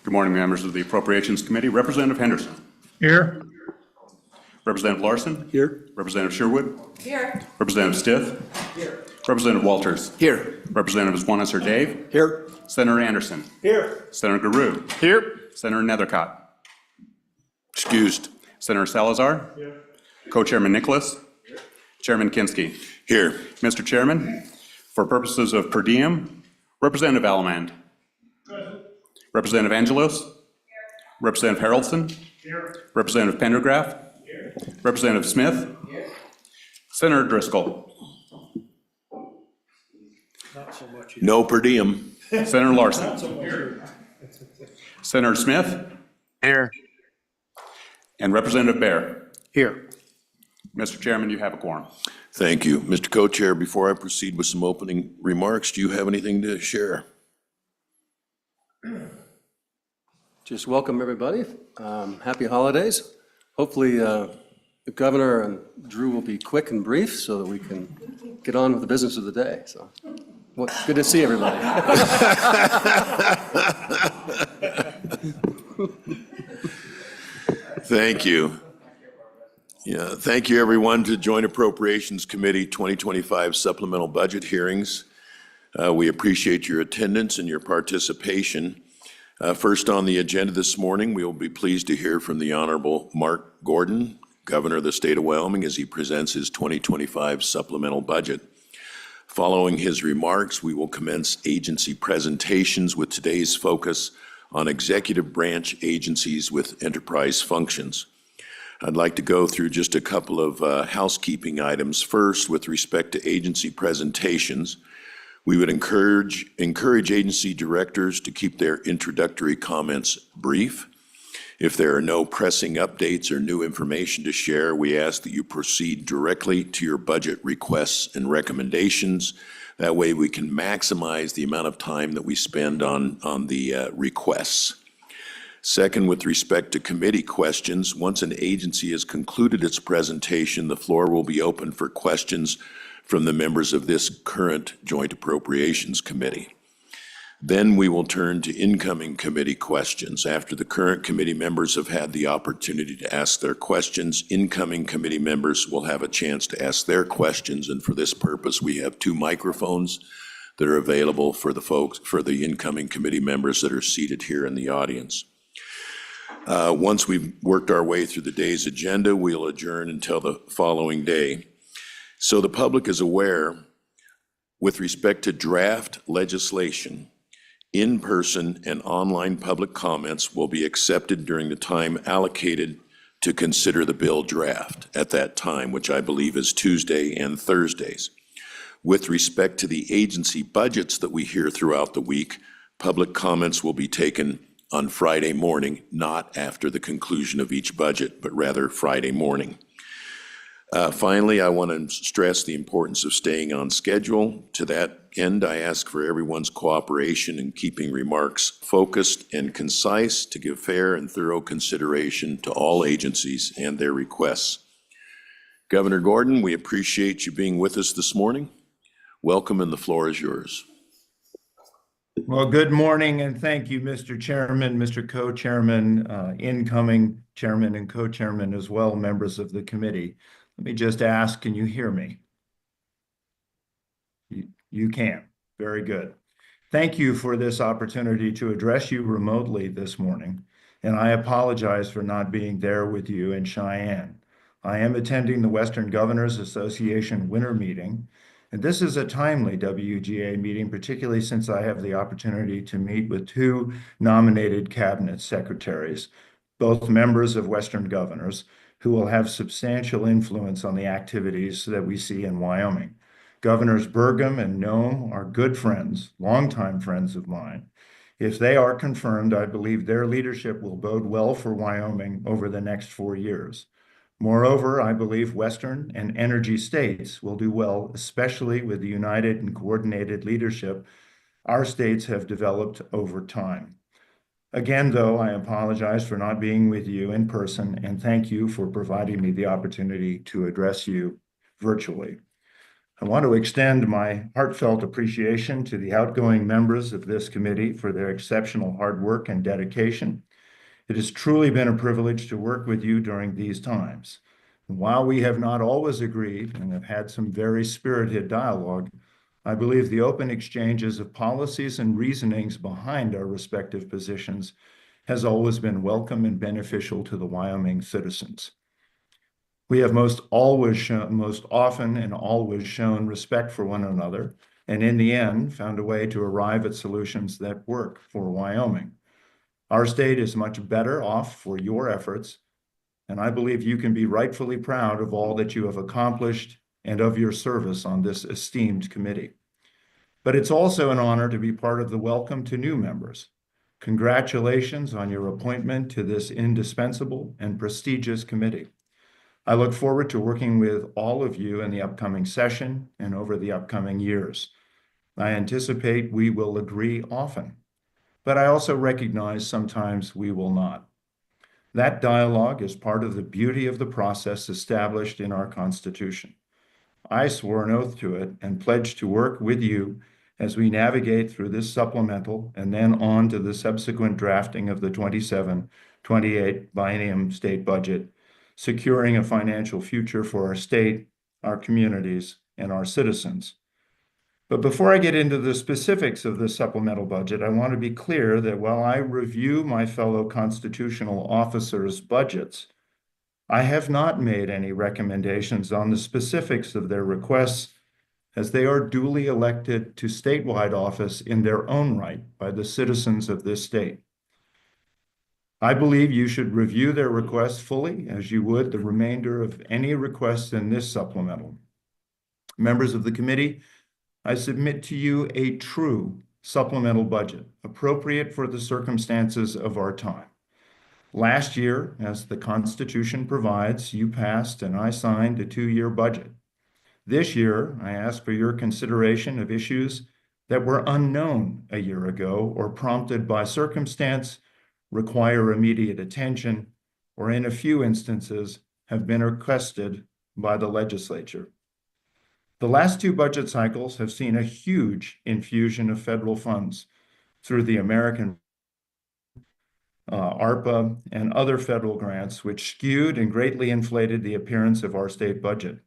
Good morning, members of the Appropriations Committee. Representative Henderson. Here. Representative Larson. Here. Representative Sherwood. Here. Representative Stiff. Here. Representative Walters. Here. Representatives Juanes or Dave. Here. Senator Anderson. Here. Senator Garou. Here. Senator Nethercott. Excused. Senator Salazar. Here. Co-Chairman Nicholas. Here. Chairman Kinski. Here. Mr. Chairman, for purposes of per diem, Representative Allemand. Present. Representative Angelos. Here. Representative Haraldson. Here. Representative Pendergraft. Here. Representative Smith. Here. Senator Driscoll. Not so much. No per diem. Senator Larson. Not so much. Senator Smith. Here. And Representative Baer. Here. Mr. Chairman, you have a quorum. Thank you. Mr. Co-Chair, before I proceed with some opening remarks, do you have anything to share? Just welcome, everybody. Happy holidays. Hopefully, the governor and Drew will be quick and brief so that we can get on with the business of the day. So, well, good to see everybody. Thank you. Yeah, thank you, everyone, to Joint Appropriations Committee 2025 supplemental budget hearings. We appreciate your attendance and your participation. First on the agenda this morning, we will be pleased to hear from the Honorable Mark Gordon, Governor of the State of Wyoming, as he presents his 2025 supplemental budget. Following his remarks, we will commence agency presentations with today's focus on executive branch agencies with enterprise functions. I'd like to go through just a couple of housekeeping items. First, with respect to agency presentations, we would encourage agency directors to keep their introductory comments brief. If there are no pressing updates or new information to share, we ask that you proceed directly to your budget requests and recommendations. That way we can maximize the amount of time that we spend on the requests. Second, with respect to committee questions, once an agency has concluded its presentation, the floor will be open for questions from the members of this current Joint Appropriations Committee. Then we will turn to incoming committee questions. After the current committee members have had the opportunity to ask their questions, incoming committee members will have a chance to ask their questions. And for this purpose, we have 2 microphones that are available for the incoming committee members that are seated here in the audience. Once we've worked our way through the day's agenda, we'll adjourn until the following day. So the public is aware, with respect to draft legislation, in-person and online public comments will be accepted during the time allocated to consider the bill draft at that time, which I believe is Tuesday and Thursdays. With respect to the agency budgets that we hear throughout the week, public comments will be taken on Friday morning, not after the conclusion of each budget, but rather Friday morning. Finally, I want to stress the importance of staying on schedule. To that end, I ask for everyone's cooperation in keeping remarks focused and concise to give fair and thorough consideration to all agencies and their requests. Governor Gordon, we appreciate you being with us this morning. Welcome, and the floor is yours. Well, good morning, and thank you, Mr. Chairman, Mr. Co-Chairman, incoming Chairman and Co-Chairman as well, members of the committee. Let me just ask, can you hear me? You can. Very good. Thank you for this opportunity to address you remotely this morning, and I apologize for not being there with you in Cheyenne. I am attending the Western Governors Association Winter Meeting, and this is a timely WGA meeting, particularly since I have the opportunity to meet with 2 nominated cabinet secretaries, both members of Western Governors, who will have substantial influence on the activities that we see in Wyoming. Governors Burgum and Noem are good friends, longtime friends of mine. If they are confirmed, I believe their leadership will bode well for Wyoming over the next 4 years. Moreover, I believe Western and energy states will do well, especially with the united and coordinated leadership our states have developed over time. Again, though, I apologize for not being with you in person, and thank you for providing me the opportunity to address you virtually. I want to extend my heartfelt appreciation to the outgoing members of this committee for their exceptional hard work and dedication. It has truly been a privilege to work with you during these times. And while we have not always agreed and have had some very spirited dialogue, I believe the open exchanges of policies and reasonings behind our respective positions has always been welcome and beneficial to the Wyoming citizens. We have most often and always shown respect for one another, and in the end, found a way to arrive at solutions that work for Wyoming. Our state is much better off for your efforts, and I believe you can be rightfully proud of all that you have accomplished and of your service on this esteemed committee. But it's also an honor to be part of the welcome to new members. Congratulations on your appointment to this indispensable and prestigious committee. I look forward to working with all of you in the upcoming session and over the upcoming years. I anticipate we will agree often, but I also recognize sometimes we will not. That dialogue is part of the beauty of the process established in our Constitution. I swore an oath to it and pledged to work with you as we navigate through this supplemental and then on to the subsequent drafting of the 27-28 biennium state budget, securing a financial future for our state, our communities, and our citizens. But before I get into the specifics of the supplemental budget, I want to be clear that while I review my fellow constitutional officers' budgets, I have not made any recommendations on the specifics of their requests, as they are duly elected to statewide office in their own right by the citizens of this state. I believe you should review their requests fully as you would the remainder of any requests in this supplemental. Members of the committee, I submit to you a true supplemental budget, appropriate for the circumstances of our time. Last year, as the Constitution provides, you passed and I signed a 2-year budget. This year, I ask for your consideration of issues that were unknown a year ago or prompted by circumstance, require immediate attention, or in a few instances have been requested by the legislature. The last 2 budget cycles have seen a huge infusion of federal funds through the American ARPA and other federal grants, which skewed and greatly inflated the appearance of our state budget.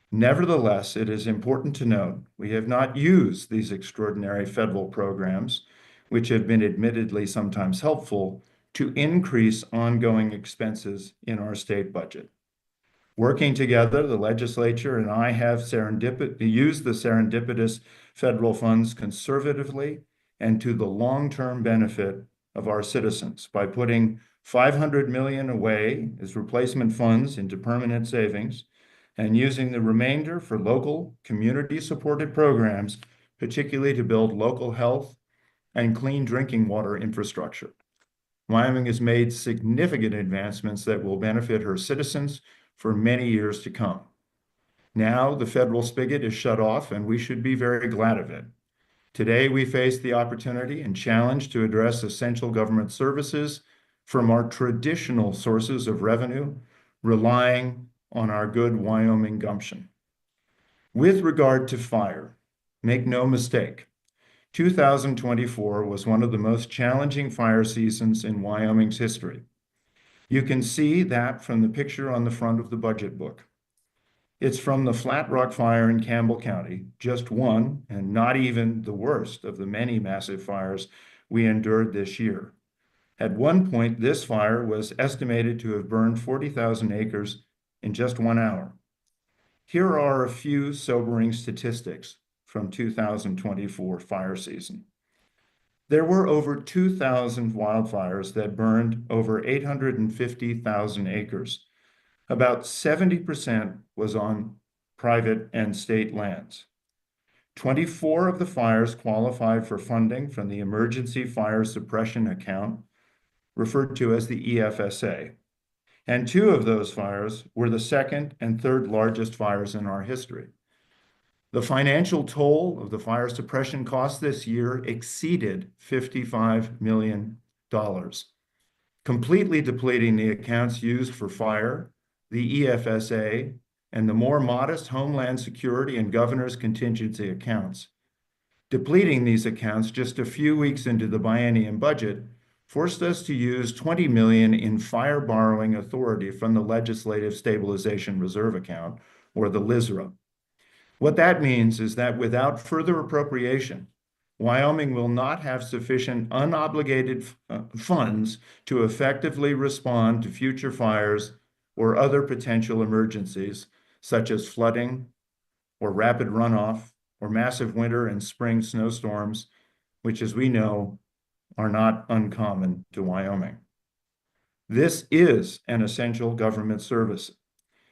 Nevertheless, it is important to note we have not used these extraordinary federal programs, which have been admittedly sometimes helpful, to increase ongoing expenses in our state budget. Working together, the legislature and I have used the serendipitous federal funds conservatively and to the long-term benefit of our citizens by putting $500 million away as replacement funds into permanent savings and using the remainder for local community-supported programs, particularly to build local health and clean drinking water infrastructure. Wyoming has made significant advancements that will benefit her citizens for many years to come. Now the federal spigot is shut off, and we should be very glad of it. Today, we face the opportunity and challenge to address essential government services from our traditional sources of revenue, relying on our good Wyoming gumption. With regard to fire, make no mistake, 2024 was one of the most challenging fire seasons in Wyoming's history. You can see that from the picture on the front of the budget book. It's from the Flat Rock Fire in Campbell County, just one and not even the worst of the many massive fires we endured this year. At one point, this fire was estimated to have burned 40,000 acres in just 1 hour. Here are a few sobering statistics from 2024 fire season. There were over 2,000 wildfires that burned over 850,000 acres. About 70% was on private and state lands. 24 of the fires qualified for funding from the Emergency Fire Suppression Account, referred to as the EFSA. And 2 of those fires were the second and third largest fires in our history. The financial toll of the fire suppression costs this year exceeded $55 million, completely depleting the accounts used for fire, the EFSA, and the more modest Homeland Security and governor's contingency accounts. Depleting these accounts just a few weeks into the biennium budget forced us to use $20 million in fire borrowing authority from the Legislative Stabilization Reserve Account, or the LSRA. What that means is that without further appropriation, Wyoming will not have sufficient unobligated funds to effectively respond to future fires or other potential emergencies, such as flooding or rapid runoff or massive winter and spring snowstorms, which, as we know, are not uncommon to Wyoming. This is an essential government service.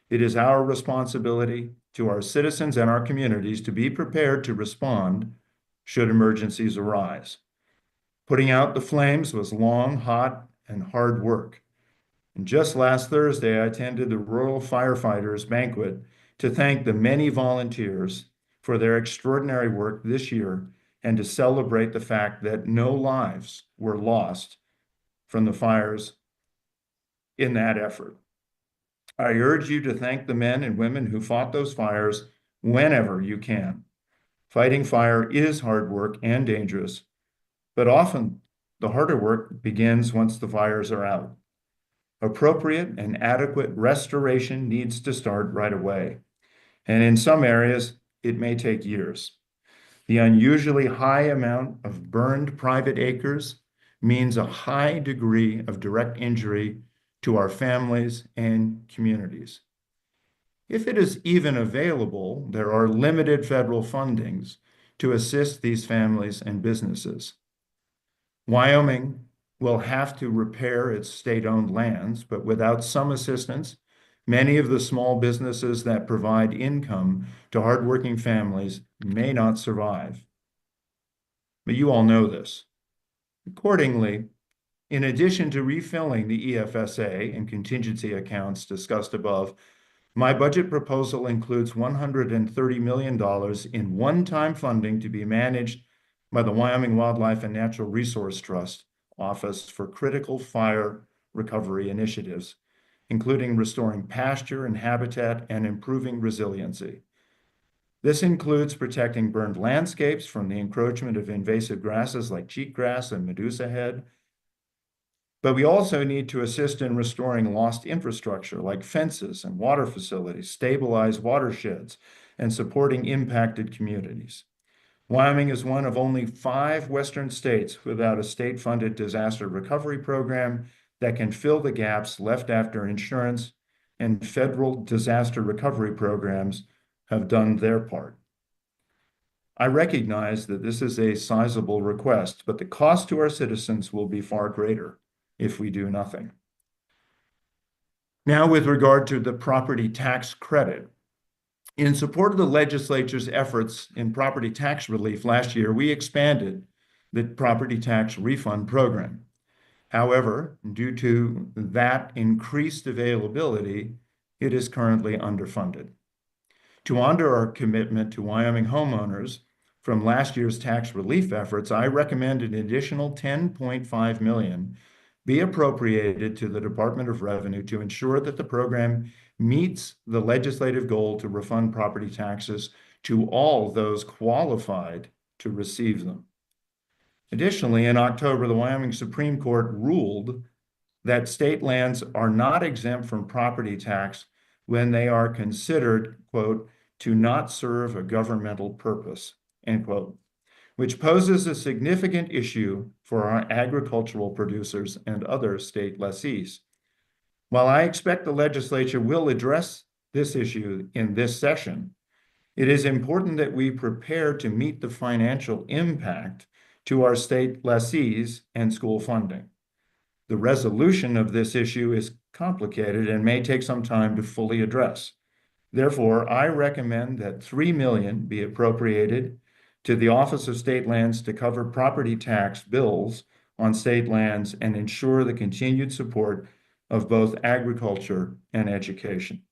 It is our responsibility to our citizens and our communities to be prepared to respond should emergencies arise. Putting out the flames was long, hot, and hard work. And just last Thursday, I attended the Rural Firefighters Banquet to thank the many volunteers for their extraordinary work this year and to celebrate the fact that no lives were lost from the fires in that effort. I urge you to thank the men and women who fought those fires whenever you can. Fighting fire is hard work and dangerous, but often the harder work begins once the fires are out. Appropriate and adequate restoration needs to start right away, and in some areas, it may take years. The unusually high amount of burned private acres means a high degree of direct injury to our families and communities. If it is even available, there are limited federal fundings to assist these families and businesses. Wyoming will have to repair its state-owned lands, but without some assistance, many of the small businesses that provide income to hardworking families may not survive. But you all know this. Accordingly, in addition to refilling the EFSA and contingency accounts discussed above, my budget proposal includes $130 million in one-time funding to be managed by the Wyoming Wildlife and Natural Resource Trust Office for critical fire recovery initiatives, including restoring pasture and habitat and improving resiliency. This includes protecting burned landscapes from the encroachment of invasive grasses like cheatgrass and medusa head. But we also need to assist in restoring lost infrastructure like fences and water facilities, stabilize watersheds, and supporting impacted communities. Wyoming is one of only 5 Western states without a state-funded disaster recovery program that can fill the gaps left after insurance and federal disaster recovery programs have done their part. I recognize that this is a sizable request, but the cost to our citizens will be far greater if we do nothing. Now, with regard to the property tax credit, in support of the legislature's efforts in property tax relief last year, we expanded the property tax refund program. However, due to that increased availability, it is currently underfunded. To honor our commitment to Wyoming homeowners from last year's tax relief efforts, I recommend an additional $10.5 million be appropriated to the Department of Revenue to ensure that the program meets the legislative goal to refund property taxes to all those qualified to receive them. Additionally, in October, the Wyoming Supreme Court ruled that state lands are not exempt from property tax when they are considered, quote, to not serve a governmental purpose, end quote, which poses a significant issue for our agricultural producers and other state lessees. While I expect the legislature will address this issue in this session, it is important that we prepare to meet the financial impact to our state lessees and school funding. The resolution of this issue is complicated and may take some time to fully address. Therefore, I recommend that $3 million be appropriated to the Office of State Lands to cover property tax bills on state lands and ensure the continued support of both agriculture and education.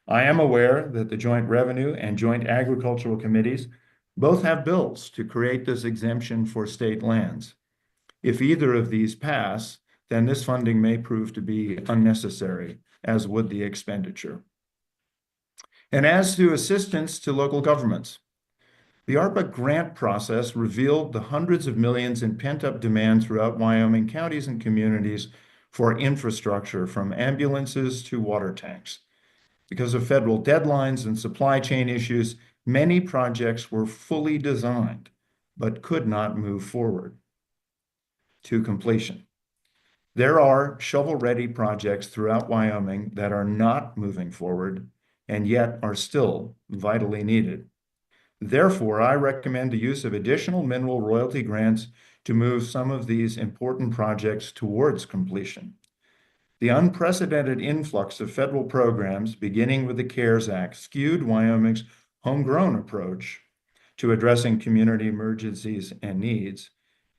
I am aware that the Joint Revenue and Joint Agricultural Committees both have bills to create this exemption for state lands. If either of these pass, then this funding may prove to be unnecessary, as would the expenditure. And as to assistance to local governments, the ARPA grant process revealed the hundreds of millions in pent-up demand throughout Wyoming counties and communities for infrastructure, from ambulances to water tanks. Because of federal deadlines and supply chain issues, many projects were fully designed, but could not move forward to completion. There are shovel-ready projects throughout Wyoming that are not moving forward and yet are still vitally needed. Therefore, I recommend the use of additional mineral royalty grants to move some of these important projects towards completion. The unprecedented influx of federal programs, beginning with the CARES Act, skewed Wyoming's homegrown approach to addressing community emergencies and needs.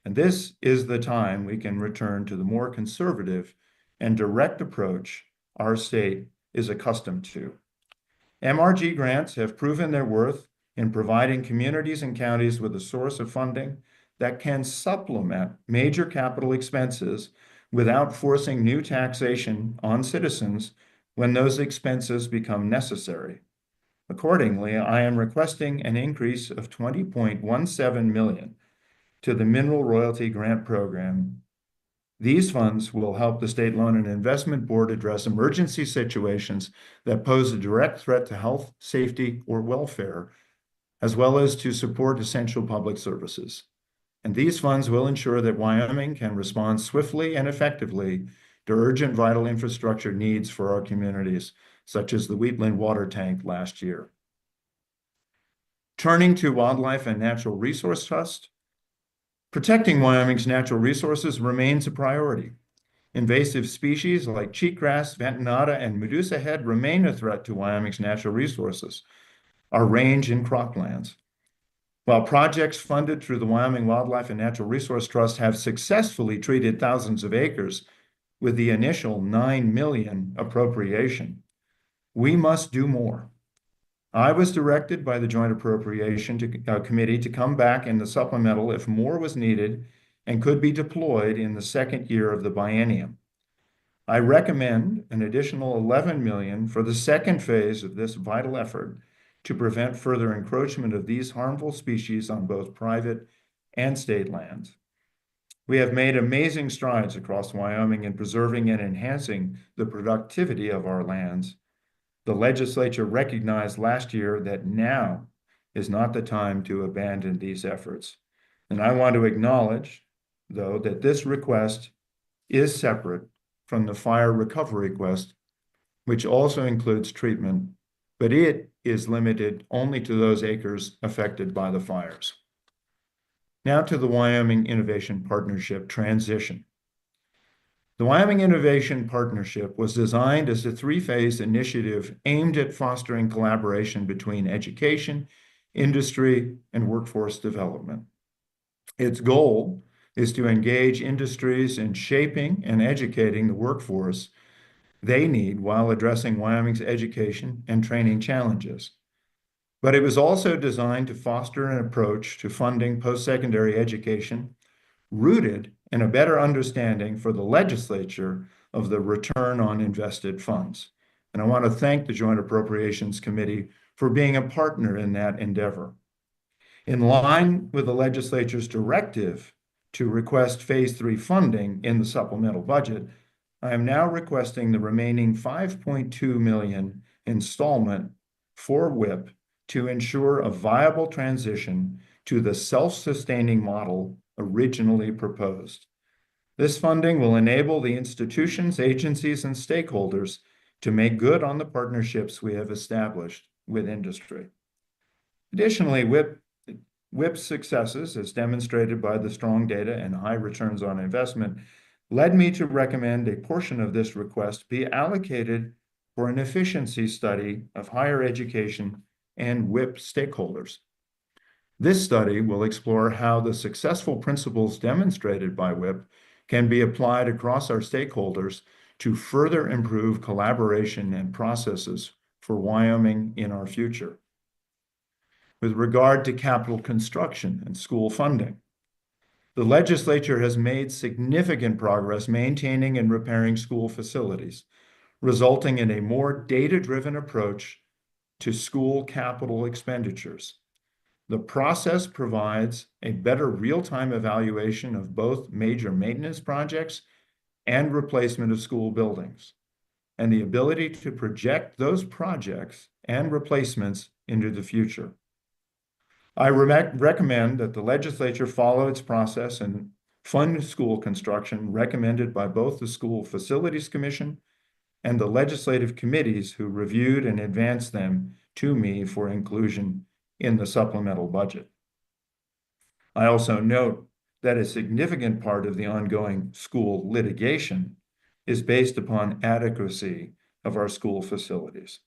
And this is the time we can return to the more conservative and direct approach our state is accustomed to. MRG grants have proven their worth in providing communities and counties with a source of funding that can supplement major capital expenses without forcing new taxation on citizens when those expenses become necessary. Accordingly, I am requesting an increase of $20.17 million to the Mineral Royalty Grant Program. These funds will help the State Loan and Investment Board address emergency situations that pose a direct threat to health, safety, or welfare, as well as to support essential public services. And these funds will ensure that Wyoming can respond swiftly and effectively to urgent vital infrastructure needs for our communities, such as the Wheatland water tank last year. Turning to Wildlife and Natural Resource Trust, protecting Wyoming's natural resources remains a priority. Invasive species like cheatgrass, ventonata, and medusa head remain a threat to Wyoming's natural resources, our range and croplands. While projects funded through the Wyoming Wildlife and Natural Resource Trust have successfully treated thousands of acres with the initial $9 million appropriation, we must do more. I was directed by the Joint Appropriation Committee to come back in the supplemental if more was needed and could be deployed in the second year of the biennium. I recommend an additional $11 million for the second phase of this vital effort to prevent further encroachment of these harmful species on both private and state lands. We have made amazing strides across Wyoming in preserving and enhancing the productivity of our lands. The legislature recognized last year that now is not the time to abandon these efforts. And I want to acknowledge, though, that this request is separate from the fire recovery request, which also includes treatment, but it is limited only to those acres affected by the fires. Now to the Wyoming Innovation Partnership transition. The Wyoming Innovation Partnership was designed as a three-phase initiative aimed at fostering collaboration between education, industry, and workforce development. Its goal is to engage industries in shaping and educating the workforce they need while addressing Wyoming's education and training challenges. But it was also designed to foster an approach to funding post-secondary education rooted in a better understanding for the legislature of the return on invested funds. And I want to thank the Joint Appropriations Committee for being a partner in that endeavor. In line with the legislature's directive to request Phase 3 funding in the supplemental budget, I am now requesting the remaining $5.2 million installment for WIP to ensure a viable transition to the self-sustaining model originally proposed. This funding will enable the institutions, agencies, and stakeholders to make good on the partnerships we have established with industry. Additionally, WIP's successes, as demonstrated by the strong data and high returns on investment, led me to recommend a portion of this request be allocated for an efficiency study of higher education and WIP stakeholders. This study will explore how the successful principles demonstrated by WIP can be applied across our stakeholders to further improve collaboration and processes for Wyoming in our future. With regard to capital construction and school funding, the legislature has made significant progress maintaining and repairing school facilities, resulting in a more data-driven approach to school capital expenditures. The process provides a better real-time evaluation of both major maintenance projects and replacement of school buildings, and the ability to project those projects and replacements into the future. I recommend that the legislature follow its process and fund school construction recommended by both the School Facilities Commission and the legislative committees who reviewed and advanced them to me for inclusion in the supplemental budget. I also note that a significant part of the ongoing school litigation is based upon adequacy of our school facilities.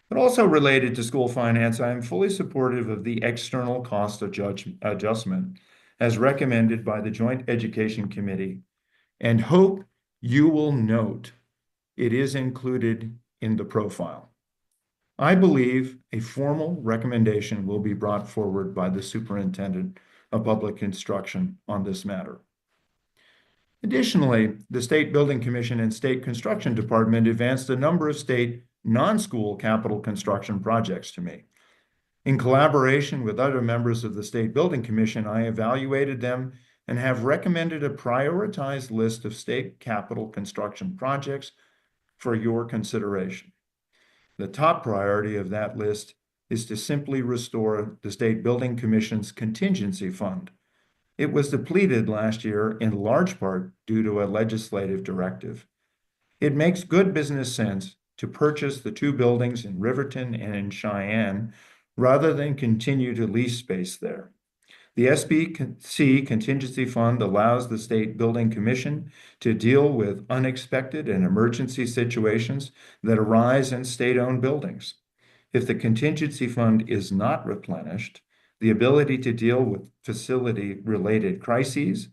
But also related to school finance, I am fully supportive of the external cost adjustment as recommended by the Joint Education Committee, and hope you will note it is included in the profile. I believe a formal recommendation will be brought forward by the Superintendent of Public Instruction on this matter. Additionally, the State Building Commission and State Construction Department advanced a number of state non-school capital construction projects to me. In collaboration with other members of the State Building Commission, I evaluated them and have recommended a prioritized list of state capital construction projects for your consideration. The top priority of that list is to simply restore the State Building Commission's contingency fund. It was depleted last year in large part due to a legislative directive. It makes good business sense to purchase the two buildings in Riverton and in Cheyenne rather than continue to lease space there. The SBC contingency fund allows the State Building Commission to deal with unexpected and emergency situations that arise in state-owned buildings. If the contingency fund is not replenished, the ability to deal with facility-related crises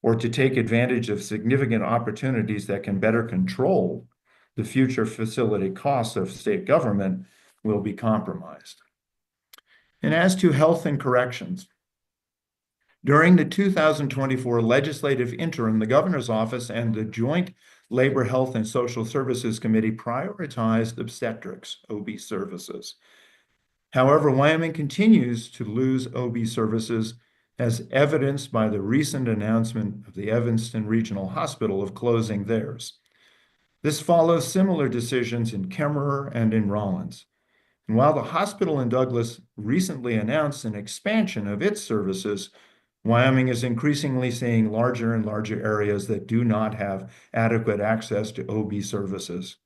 or to take advantage of significant opportunities that can better control the future facility costs of state government will be compromised. And as to health and corrections, during the 2024 legislative interim, the governor's office and the Joint Labor, Health, and Social Services Committee prioritized obstetrics, OB services. However, Wyoming continues to lose OB services as evidenced by the recent announcement of the Evanston Regional Hospital of closing theirs. This follows similar decisions in Kemmerer and in Rollins. And while the hospital in Douglas recently announced an expansion of its services, Wyoming is increasingly seeing larger and larger areas that do not have adequate access to OB services.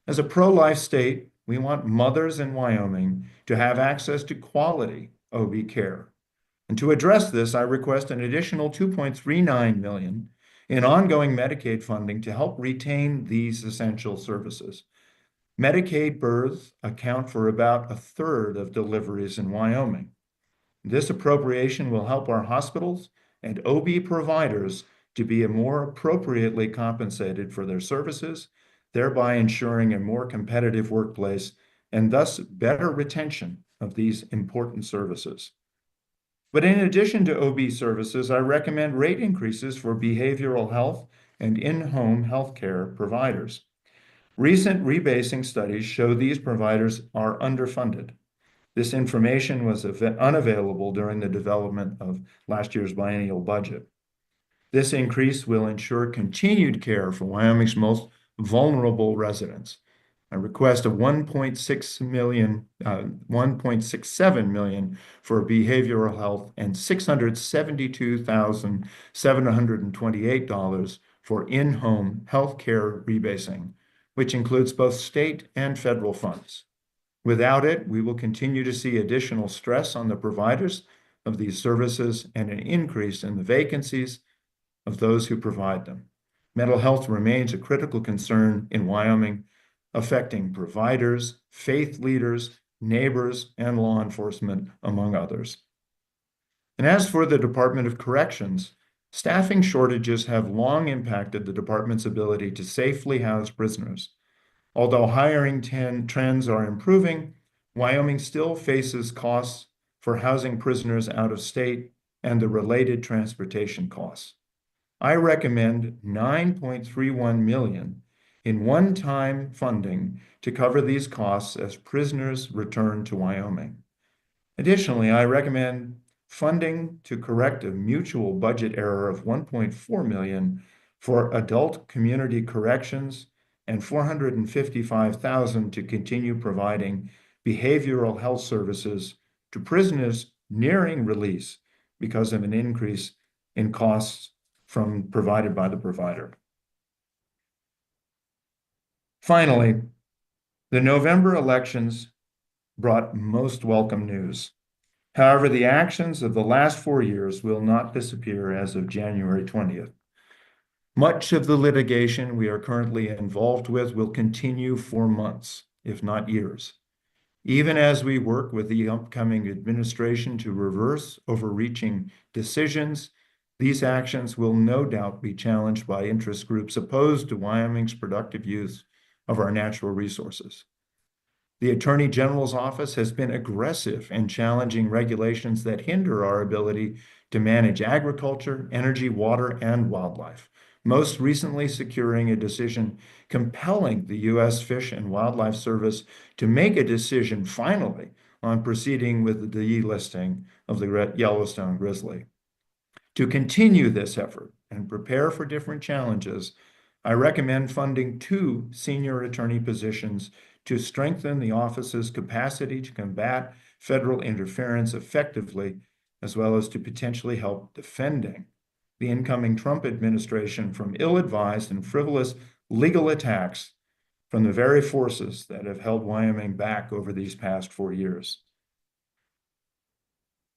As a pro-life state, we want mothers in Wyoming to have access to quality OB care. And to address this, I request an additional $2.39 million in ongoing Medicaid funding to help retain these essential services. Medicaid births account for about a third of deliveries in Wyoming. This appropriation will help our hospitals and OB providers to be more appropriately compensated for their services, thereby ensuring a more competitive workplace and thus better retention of these important services. But in addition to OB services, I recommend rate increases for behavioral health and in-home healthcare providers. Recent rebasing studies show these providers are underfunded. This information was unavailable during the development of last year's biennial budget. This increase will ensure continued care for Wyoming's most vulnerable residents. I request a $1.67 million for behavioral health and $672,728 for in-home health care rebasing, which includes both state and federal funds. Without it, we will continue to see additional stress on the providers of these services and an increase in the vacancies of those who provide them. Mental health remains a critical concern in Wyoming, affecting providers, faith leaders, neighbors, and law enforcement, among others. And as for the Department of Corrections, staffing shortages have long impacted the department's ability to safely house prisoners. Although hiring trends are improving, Wyoming still faces costs for housing prisoners out of state and the related transportation costs. I recommend $9.31 million in one-time funding to cover these costs as prisoners return to Wyoming. Additionally, I recommend funding to correct a mutual budget error of $1.4 million for adult community corrections and $455,000 to continue providing behavioral health services to prisoners nearing release because of an increase in costs provided by the provider. Finally, the November elections brought most welcome news. However, the actions of the last 4 years will not disappear as of January 20th. Much of the litigation we are currently involved with will continue for months, if not years. Even as we work with the upcoming administration to reverse overreaching decisions, these actions will no doubt be challenged by interest groups opposed to Wyoming's productive use of our natural resources. The Attorney General's office has been aggressive in challenging regulations that hinder our ability to manage agriculture, energy, water, and wildlife, most recently securing a decision compelling the U.S. Fish and Wildlife Service to make a decision finally on proceeding with the delisting of the Yellowstone grizzly. To continue this effort and prepare for different challenges, I recommend funding 2 senior attorney positions to strengthen the office's capacity to combat federal interference effectively, as well as to potentially help defending the incoming Trump administration from ill-advised and frivolous legal attacks from the very forces that have held Wyoming back over these past 4 years.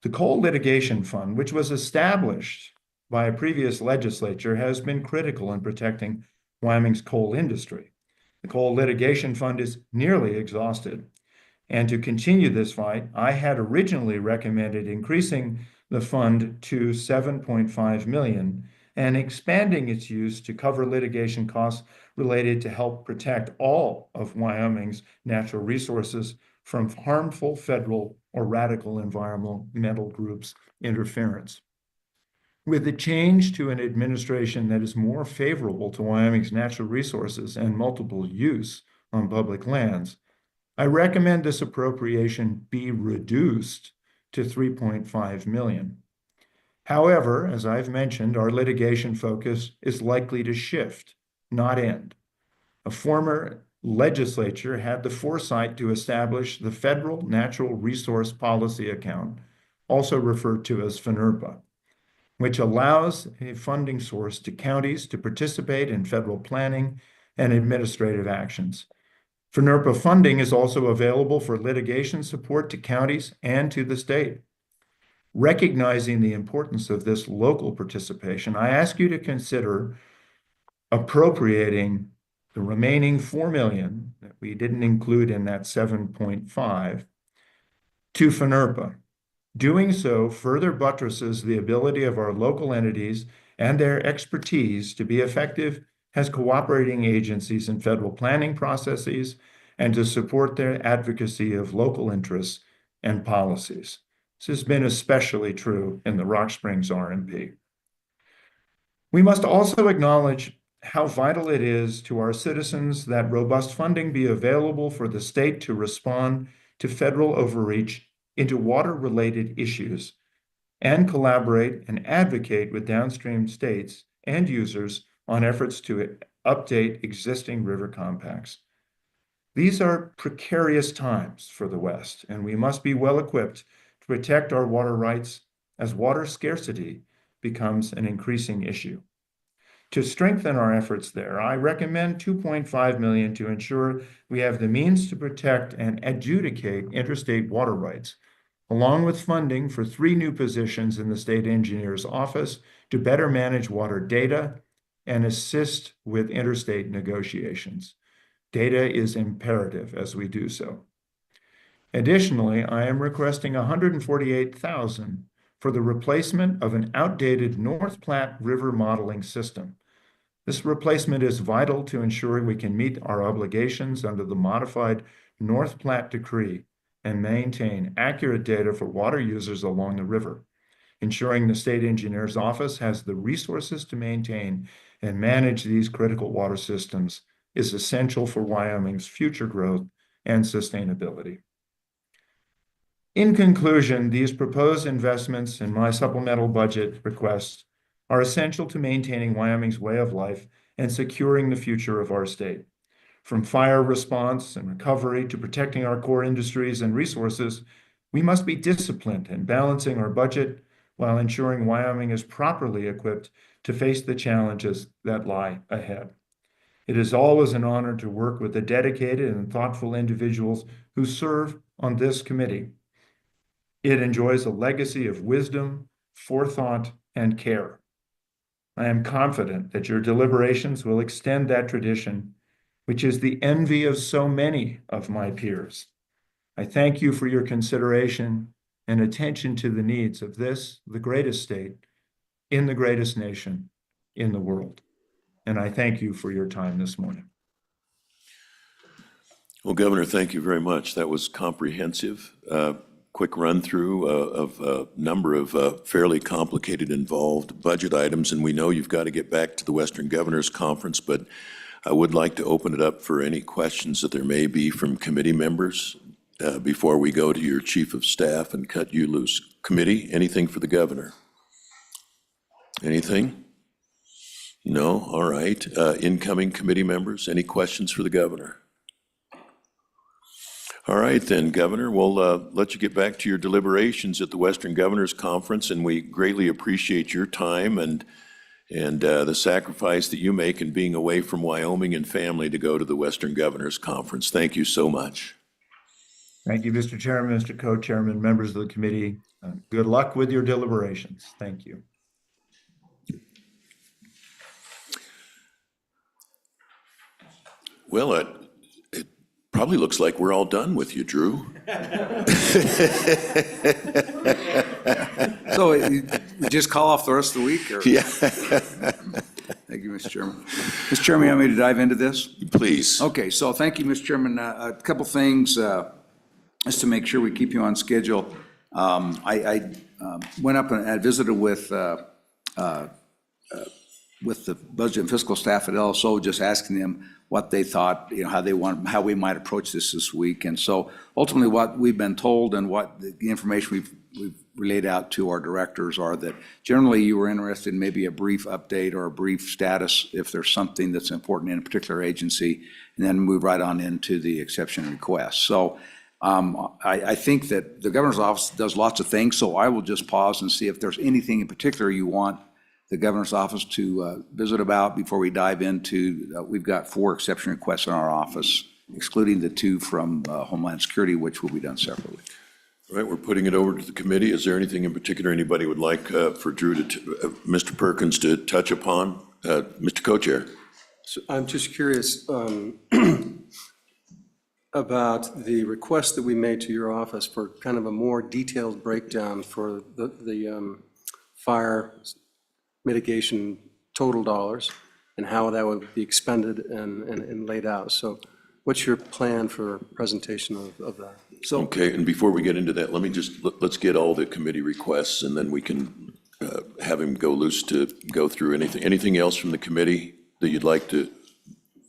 The Coal Litigation Fund, which was established by a previous legislature, has been critical in protecting Wyoming's coal industry. The Coal Litigation Fund is nearly exhausted. And to continue this fight, I had originally recommended increasing the fund to $7.5 million and expanding its use to cover litigation costs related to help protect all of Wyoming's natural resources from harmful federal or radical environmental groups' interference. With the change to an administration that is more favorable to Wyoming's natural resources and multiple use on public lands, I recommend this appropriation be reduced to $3.5 million. However, as I've mentioned, our litigation focus is likely to shift, not end. A former legislature had the foresight to establish the Federal Natural Resource Policy Account, also referred to as FNRPA, which allows a funding source to counties to participate in federal planning and administrative actions. FNRPA funding is also available for litigation support to counties and to the state. Recognizing the importance of this local participation, I ask you to consider appropriating the remaining $4 million that we didn't include in that 7.5 to FNRPA. Doing so further buttresses the ability of our local entities and their expertise to be effective as cooperating agencies in federal planning processes and to support their advocacy of local interests and policies. This has been especially true in the Rock Springs RMP. We must also acknowledge how vital it is to our citizens that robust funding be available for the state to respond to federal overreach into water-related issues and collaborate and advocate with downstream states and users on efforts to update existing river compacts. These are precarious times for the West, and we must be well equipped to protect our water rights as water scarcity becomes an increasing issue. To strengthen our efforts there, I recommend $2.5 million to ensure we have the means to protect and adjudicate interstate water rights, along with funding for 3 new positions in the state engineer's office to better manage water data and assist with interstate negotiations. Data is imperative as we do so. Additionally, I am requesting $148,000 for the replacement of an outdated North Platte River modeling system. This replacement is vital to ensure we can meet our obligations under the modified North Platte Decree and maintain accurate data for water users along the river, ensuring the state engineer's office has the resources to maintain and manage these critical water systems is essential for Wyoming's future growth and sustainability. In conclusion, these proposed investments in my supplemental budget requests are essential to maintaining Wyoming's way of life and securing the future of our state. From fire response and recovery to protecting our core industries and resources, we must be disciplined in balancing our budget while ensuring Wyoming is properly equipped to face the challenges that lie ahead. It is always an honor to work with the dedicated and thoughtful individuals who serve on this committee. It enjoys a legacy of wisdom, forethought, and care. I am confident that your deliberations will extend that tradition, which is the envy of so many of my peers. I thank you for your consideration and attention to the needs of this, the greatest state, in the greatest nation in the world. And I thank you for your time this morning. Well, Governor, thank you very much. That was comprehensive. Quick run through of a number of fairly complicated, involved budget items. And we know you've got to get back to the Western Governors Conference, but I would like to open it up for any questions that there may be from committee members before we go to your Chief of Staff and cut you loose. Committee, anything for the governor? Anything? No? All right. Incoming committee members, any questions for the governor? All right then, Governor, we'll let you get back to your deliberations at the Western Governors Conference, and we greatly appreciate your time and the sacrifice that you make in being away from Wyoming and family to go to the Western Governors Conference. Thank you so much. Thank you, Mr. Chairman, Mr. Co-Chairman, members of the committee. Good luck with your deliberations. Thank you. Well, it probably looks like we're all done with you, Drew. So you just call off the rest of the week? Or? Yeah. Thank you, Mr. Chairman. Mr. Chairman, you want me to dive into this? Please. Okay, so thank you, Mr. Chairman. A couple things just to make sure we keep you on schedule. I went up and I visited with the budget and fiscal staff at LSO, just asking them what they thought, how we might approach this week. And so ultimately what we've been told and what the information we've relayed out to our directors are that generally you were interested in maybe a brief update or a brief status if there's something that's important in a particular agency, and then move right on into the exception request. So I think that the governor's office does lots of things, so I will just pause and see if there's anything in particular you want the governor's office to visit about before we dive into, we've got 4 exception requests in our office, excluding the 2 from Homeland Security, which will be done separately. All right, we're putting it over to the committee. Is there anything in particular anybody would like for Drew Mr. Perkins to touch upon? Mr. Co-Chair. So I'm just curious about the request that we made to your office for kind of a more detailed breakdown for the fire mitigation total dollars and how that would be expended and laid out. So what's your plan for presentation of that? So, Okay, and before we get into that, let's get all the committee requests, and then we can have him go loose to go through anything. Anything else from the committee that you'd like to,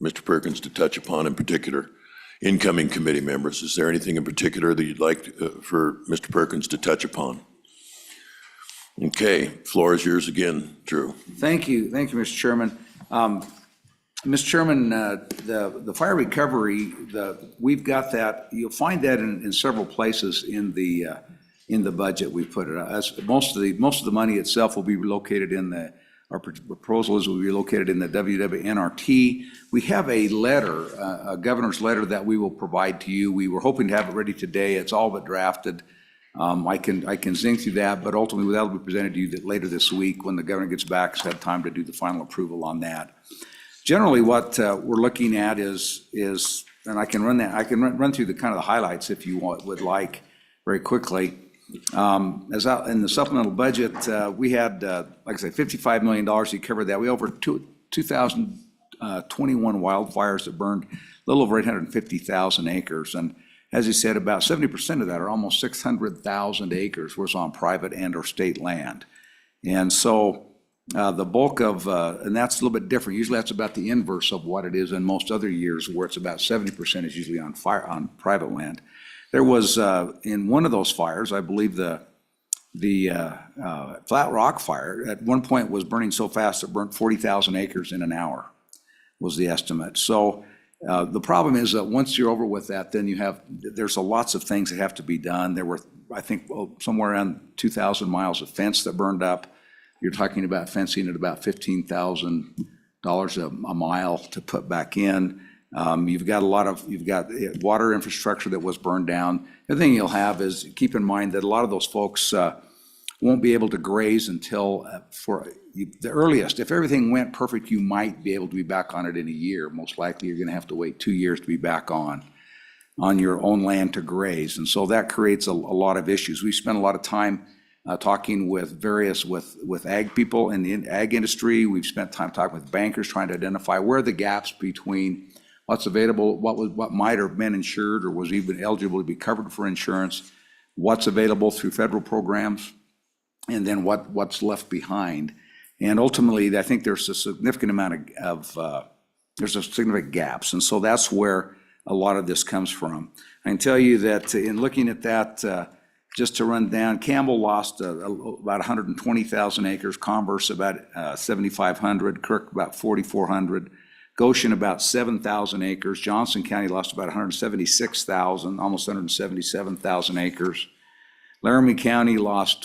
Mr. Perkins, to touch upon in particular? Incoming committee members, is there anything in particular that you'd like for Mr. Perkins to touch upon? Okay, floor is yours again, Drew. thank you, Mr. Chairman. Mr. Chairman, the fire recovery, we've got that. You'll find that in several places in the budget we put it. As most of the money itself will be relocated in our proposal is will be located in the WWNRT. We have a letter, a governor's letter that we will provide to you. We were hoping to have it ready today. It's all but drafted. I can zing through that, but ultimately that will be presented to you later this week when the governor gets back, so have time to do the final approval on that. Generally, what we're looking at is, and I can run through the kind of the highlights if you would like very quickly. As out in the supplemental budget, we had, like I say, $55 million. You covered that. We over 2021 wildfires that burned a little over 850,000 acres, and as you said, about 70% of that, or almost 600,000 acres, was on private and or state land. And so The bulk of, and that's a little bit different. Usually that's about the inverse of what it is in most other years, where it's about 70% is usually on private land. There was, in one of those fires, I believe the Flat Rock fire, at one point was burning so fast it burnt 40,000 acres in an hour, was the estimate. So the problem is that once you're over with that, then there's lots of things that have to be done. There were, I think, somewhere around 2,000 miles of fence that burned up. You're talking about fencing at about $15,000 a mile to put back in. You've got water infrastructure that was burned down. The thing you'll have is, keep in mind that a lot of those folks won't be able to graze until the earliest. If everything went perfect, you might be able to be back on it in a year. Most likely, you're going to have to wait 2 years to be back on your own land to graze. And so that creates a lot of issues. We spent a lot of time talking with ag people in the ag industry. We've spent time talking with bankers, trying to identify where are the gaps between what's available, what might have been insured or was even eligible to be covered for insurance, what's available through federal programs, and then what's left behind. And ultimately, I think there's a significant amount there's a significant gaps. And so that's where a lot of this comes from. I can tell you that in looking at that, just to run down, Campbell lost about 120,000 acres, Converse about 7,500, Kirk about 4,400, Goshen about 7,000 acres, Johnson County lost about 176,000, almost 177,000 acres. Laramie County lost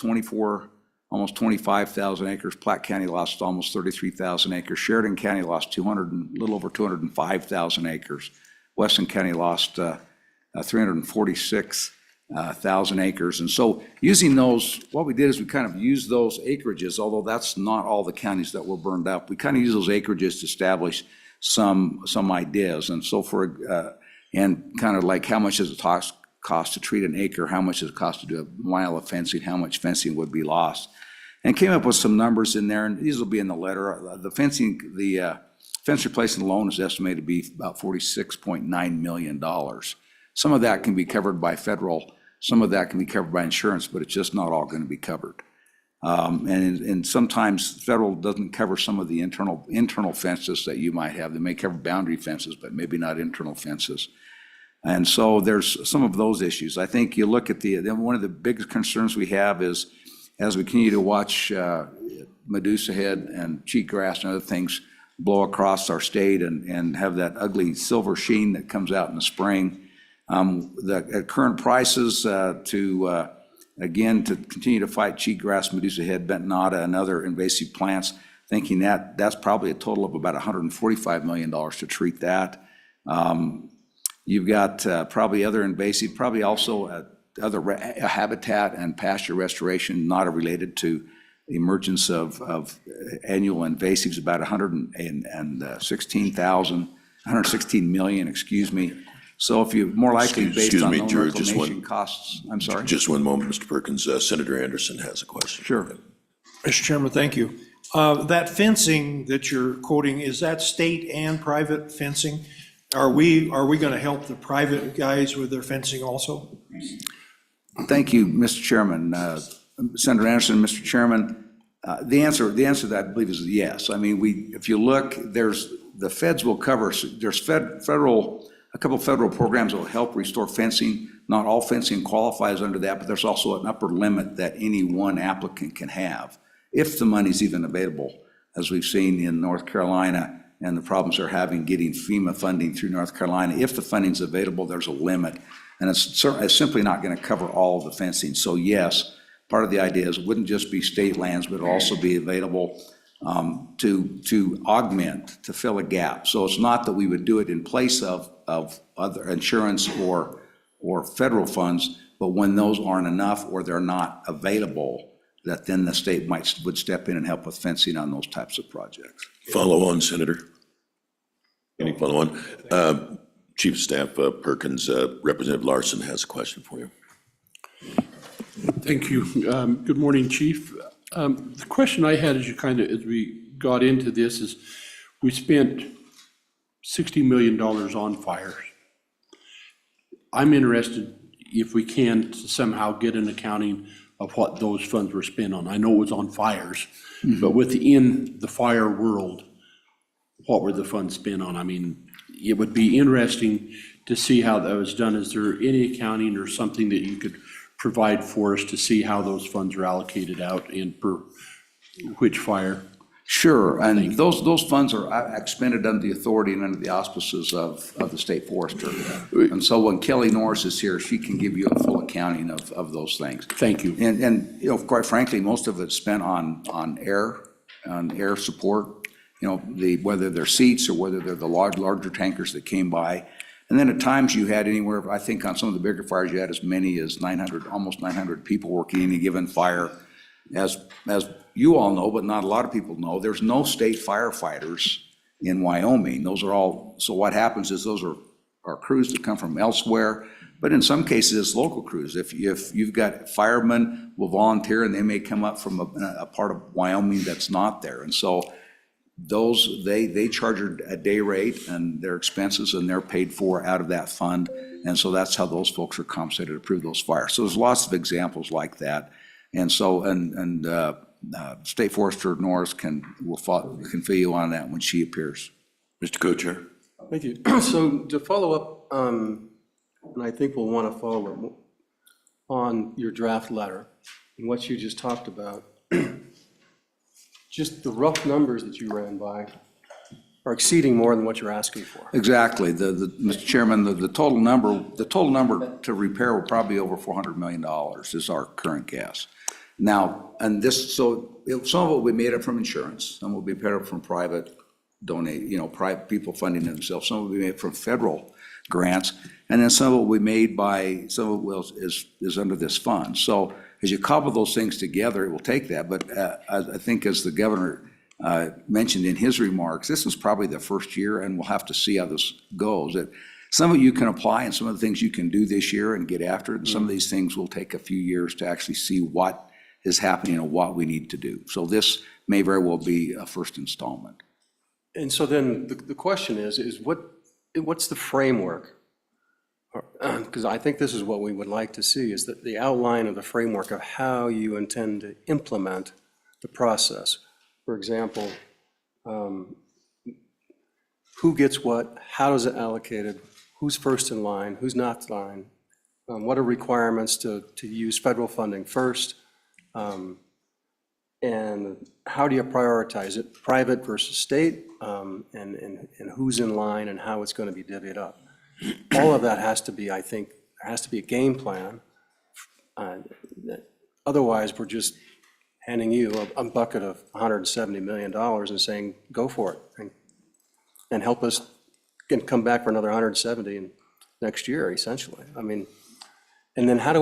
almost 25,000 acres. Platte County lost almost 33,000 acres. Sheridan County lost a little over 205,000 acres. Weston County lost 346,000 acres. And so using those, what we did is we kind of used those acreages, although that's not all the counties that were burned up. We kind of used those acreages to establish some ideas. And so and kind of like, how much does it cost to treat an acre? How much does it cost to do a mile of fencing? How much fencing would be lost? And came up with some numbers in there, and these will be in the letter. The fence replacement loan is estimated to be about $46.9 million. Some of that can be covered by federal, some of that can be covered by insurance, but it's just not all going to be covered. And sometimes federal doesn't cover some of the internal fences that you might have. They may cover boundary fences, but maybe not internal fences. And so there's some of those issues. I think you look at one of the biggest concerns we have is, as we continue to watch Medusa head and cheatgrass and other things blow across our state and have that ugly silver sheen that comes out in the spring, at current prices to continue to fight cheatgrass, Medusa head, bentonata, and other invasive plants, thinking that's probably a total of about $145 million to treat that. You've got probably other invasive, probably also other habitat and pasture restoration not related to the emergence of annual invasives, about 116 million, excuse me. So if you more likely based on known reclamation costs, I'm sorry. Just one moment, Mr. Perkins. Senator Anderson has a question. Sure. Mr. Chairman, thank you. That fencing that you're quoting, is that state and private fencing? Are we going to help the private guys with their fencing also? Thank you, Mr. Chairman. Senator Anderson, Mr. Chairman, the answer to that, I believe, is yes. I mean, if you look, the feds will cover, there's a couple of federal programs that will help restore fencing. Not all fencing qualifies under that, but there's also an upper limit that any one applicant can have, if the money's even available, as we've seen in North Carolina and the problems they're having getting FEMA funding through North Carolina. If the funding's available, there's a limit, and it's simply not going to cover all of the fencing. So yes, part of the idea is it wouldn't just be state lands, but it'll also be available to augment, to fill a gap. So it's not that we would do it in place of other insurance or federal funds, but when those aren't enough or they're not available, that then the state would step in and help with fencing on those types of projects. Follow on, Senator. Any follow on? Chief of Staff Perkins, Representative Larson has a question for you. Thank you. Good morning, Chief. The question I had as we got into this is, we spent $60 million on fires. I'm interested, if we can, to somehow get an accounting of what those funds were spent on. I know it was on fires, but within the fire world, what were the funds spent on? I mean, it would be interesting to see how that was done. Is there any accounting or something that you could provide for us to see how those funds are allocated out and per which fire? Sure, and those funds are expended under the authority and under the auspices of the state forester. And so when Kelly Norris is here, she can give you a full accounting of those things. Thank you. And, you know, quite frankly, most of it's spent on air support, you know, whether they're seats or whether they're the larger tankers that came by. And then at times you had anywhere, I think on some of the bigger fires, you had as many as 900, almost 900 people working in a given fire. As you all know, but not a lot of people know, there's no state firefighters in Wyoming. Those are all, so what happens is those are crews that come from elsewhere, but in some cases it's local crews. If you've got firemen will volunteer and they may come up from a part of Wyoming that's not there. And so those, they charge a day rate and their expenses, and they're paid for out of that fund. And so that's how those folks are compensated to approve those fires. So there's lots of examples like that. And so, State Forester Norris can fill you on that when she appears. Mr. Co-Chair. Thank you. So to follow up, and I think we'll want to follow up on your draft letter and what you just talked about, just the rough numbers that you ran by are exceeding more than what you're asking for. Exactly. Mr. Chairman, the total number to repair will probably be over $400 million is our current guess. Now, and this, so some of it will be made up from insurance, some will be paid up from private private people funding it themselves, some will be made from federal grants, and then some will be made by, some of it is under this fund. So as you cobble those things together, it will take that, but I think as the governor mentioned in his remarks, this is probably the first year, and we'll have to see how this goes. Some of you can apply, and some of the things you can do this year and get after it, and some of these things will take a few years to actually see what is happening and what we need to do. So this may very well be a first installment. And so then the question is what's the framework? Because I think this is what we would like to see, is that the outline of the framework of how you intend to implement the process. For example, who gets what, how is it allocated, who's first in line, who's not in line, what are requirements to use federal funding first, and how do you prioritize it, private versus state, and who's in line and how it's going to be divvied up. All of that has to be, I think, there has to be a game plan. Otherwise, we're just handing you a bucket of $170 million and saying, go for it, and help us come back for another 170 in next year, essentially. I mean, and then how do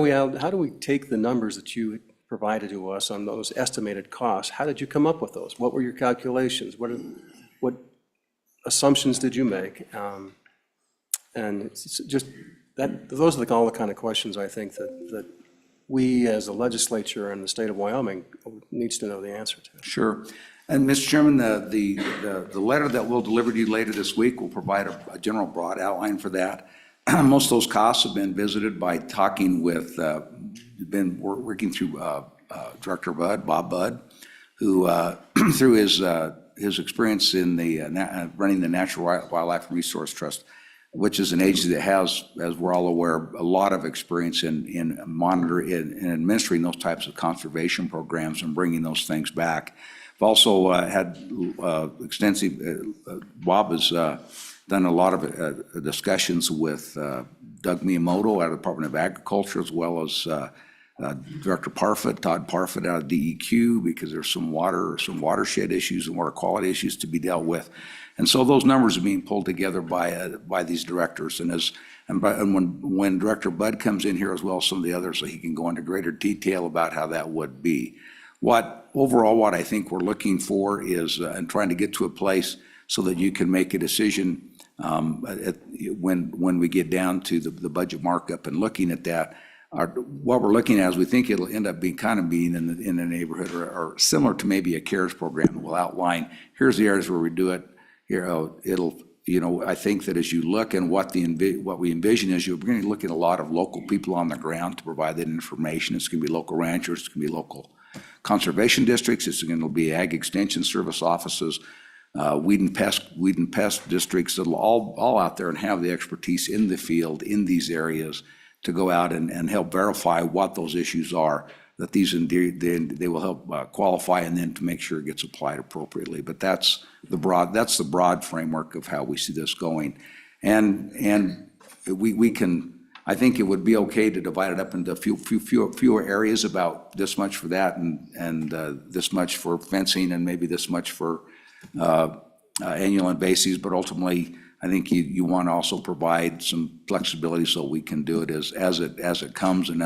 we take the numbers that you provided to us on those estimated costs? How did you come up with those? What were your calculations? What assumptions did you make? And it's just that, those are all the kind of questions I think that we as a legislature in the state of Wyoming needs to know the answer to. Sure. And Mr. Chairman, the letter that we'll deliver to you later this week will provide a general broad outline for that. Most of those costs have been visited by talking with, been working through Director Bob Budd, who through his experience in running the Natural Wildlife Resource Trust, which is an agency that has, as we're all aware, a lot of experience in monitoring and administering those types of conservation programs and bringing those things back. I've also had extensive, Bob has done a lot of discussions with Doug Miyamoto out of the Department of Agriculture, as well as Director Parfit, Todd Parfit out of DEQ, because there's some watershed issues and water quality issues to be dealt with. And so those numbers are being pulled together by these directors. And when Director Budd comes in here, as well as some of the others, so he can go into greater detail about how that would be. Overall, what I think we're looking for is, and trying to get to a place so that you can make a decision when we get down to the budget markup and looking at that. What we're looking at is we think it'll end up being in the neighborhood or similar to maybe a CARES program that will outline, here's the areas where we do it. It'll I think that as you look and what we envision is you're going to look at a lot of local people on the ground to provide that information. It's going to be local ranchers, it's going to be local conservation districts, it's going to be ag extension service offices, weed and pest districts that'll all out there and have the expertise in the field in these areas to go out and help verify what those issues are, that these indeed, they will help qualify and then to make sure it gets applied appropriately. But that's the broad framework of how we see this going. And we can, I think it would be okay to divide it up into fewer areas, about this much for that and this much for fencing and maybe this much for annual invasives, but ultimately, I think you want to also provide some flexibility so we can do it as it comes and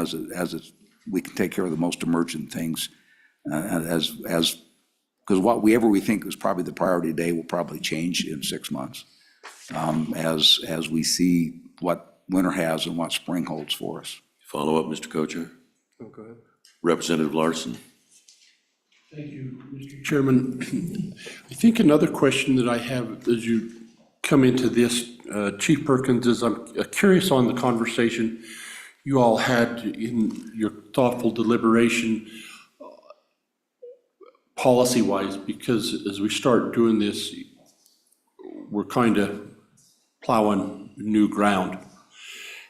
we can take care of the most emergent things because whatever we think is probably the priority today will probably change in 6 months as we see what winter has and what spring holds for us. Follow up, Mr. Kocher. Oh, go ahead. Representative Larson. Thank you, Mr. Chairman. I think another question that I have as you come into this, Chief Perkins, is I'm curious on the conversation you all had in your thoughtful deliberation policy-wise, because as we start doing this, we're kind of plowing new ground.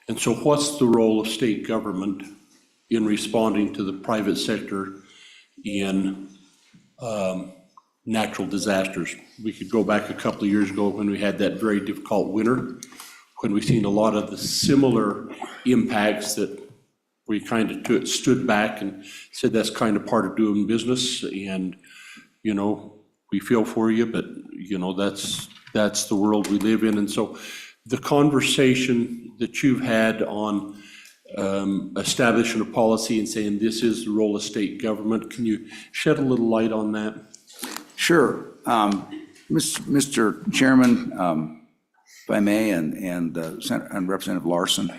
And so what's the role of state government in responding to the private sector in natural disasters? We could go back a couple of years ago when we had that very difficult winter, when we've seen a lot of the similar impacts that we kind of stood back and said that's kind of part of doing business, and we feel for you, but that's the world we live in. And so the conversation that you've had on establishing a policy and saying this is the role of state government, can you shed a little light on that? Sure. Mr. Chairman, if I may, and Representative Larson,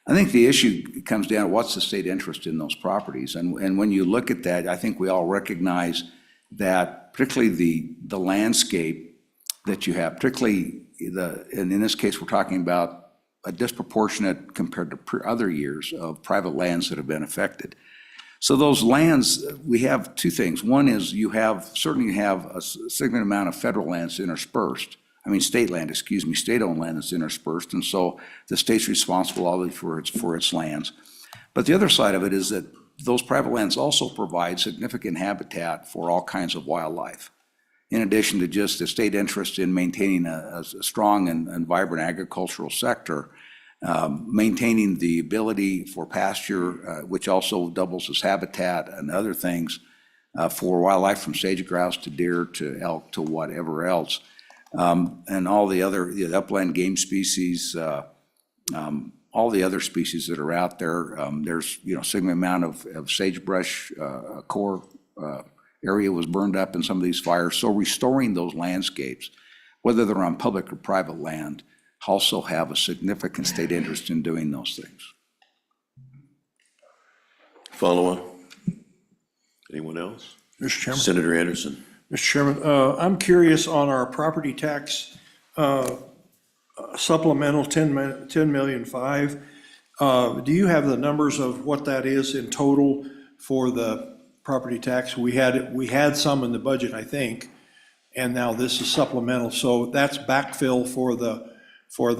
I think the issue comes down to what's the state interest in those properties. And when you look at that, I think we all recognize that particularly the landscape that you have, particularly and in this case, we're talking about a disproportionate compared to other years of private lands that have been affected. So those lands, we have two things. One is certainly have a significant amount of federal lands interspersed. State-owned land that's interspersed, and so the state's responsible always for its lands. But the other side of it is that those private lands also provide significant habitat for all kinds of wildlife. In addition to just the state interest in maintaining a strong and vibrant agricultural sector, maintaining the ability for pasture, which also doubles as habitat and other things for wildlife from sage grouse to deer to elk to whatever else. And all the other upland game species, all the other species that are out there. There's a significant amount of sagebrush core area was burned up in some of these fires. So restoring those landscapes, whether they're on public or private land, also have a significant state interest in doing those things. Follow up. Anyone else? Mr. Chairman. Senator Anderson. Mr. Chairman, I'm curious on our property tax supplemental 10,000,005. Do you have the numbers of what that is in total for the property tax? We had some in the budget, I think, and now this is supplemental. So that's backfill for the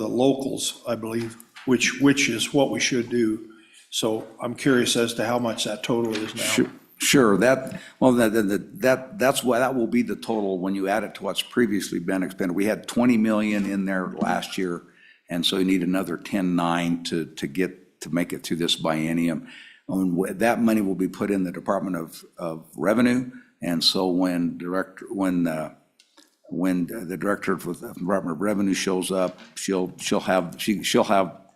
locals, I believe, which is what we should do. So I'm curious as to how much that total is now. Sure. That will be the total when you add it to what's previously been expended. We had 20 million in there last year, and so you need another 10.9 to make it through this biennium. That money will be put in the Department of Revenue, and so when the director of the Department of Revenue shows up, she'll have.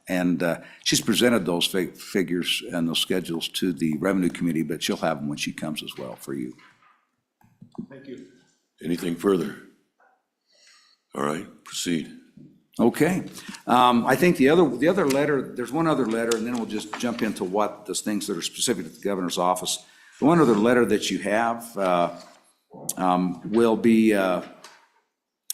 And she's presented those figures and those schedules to the Revenue Committee, but she'll have them when she comes as well for you. Thank you. Anything further? All right, proceed. Okay. I think the other letter, there's one other letter, and then we'll just jump into what those things that are specific to the governor's office. The one other letter that you have will be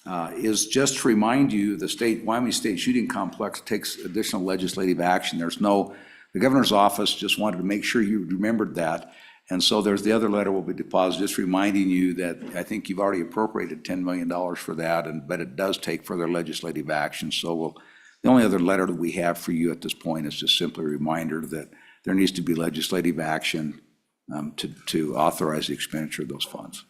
is just to remind you, Wyoming State Shooting Complex takes additional legislative action. The governor's office just wanted to make sure you remembered that. And so there's the other letter will be deposited, just reminding you that I think you've already appropriated $10 million for that, but it does take further legislative action. So the only other letter that we have for you at this point is just simply a reminder that there needs to be legislative action to authorize the expenditure of those funds.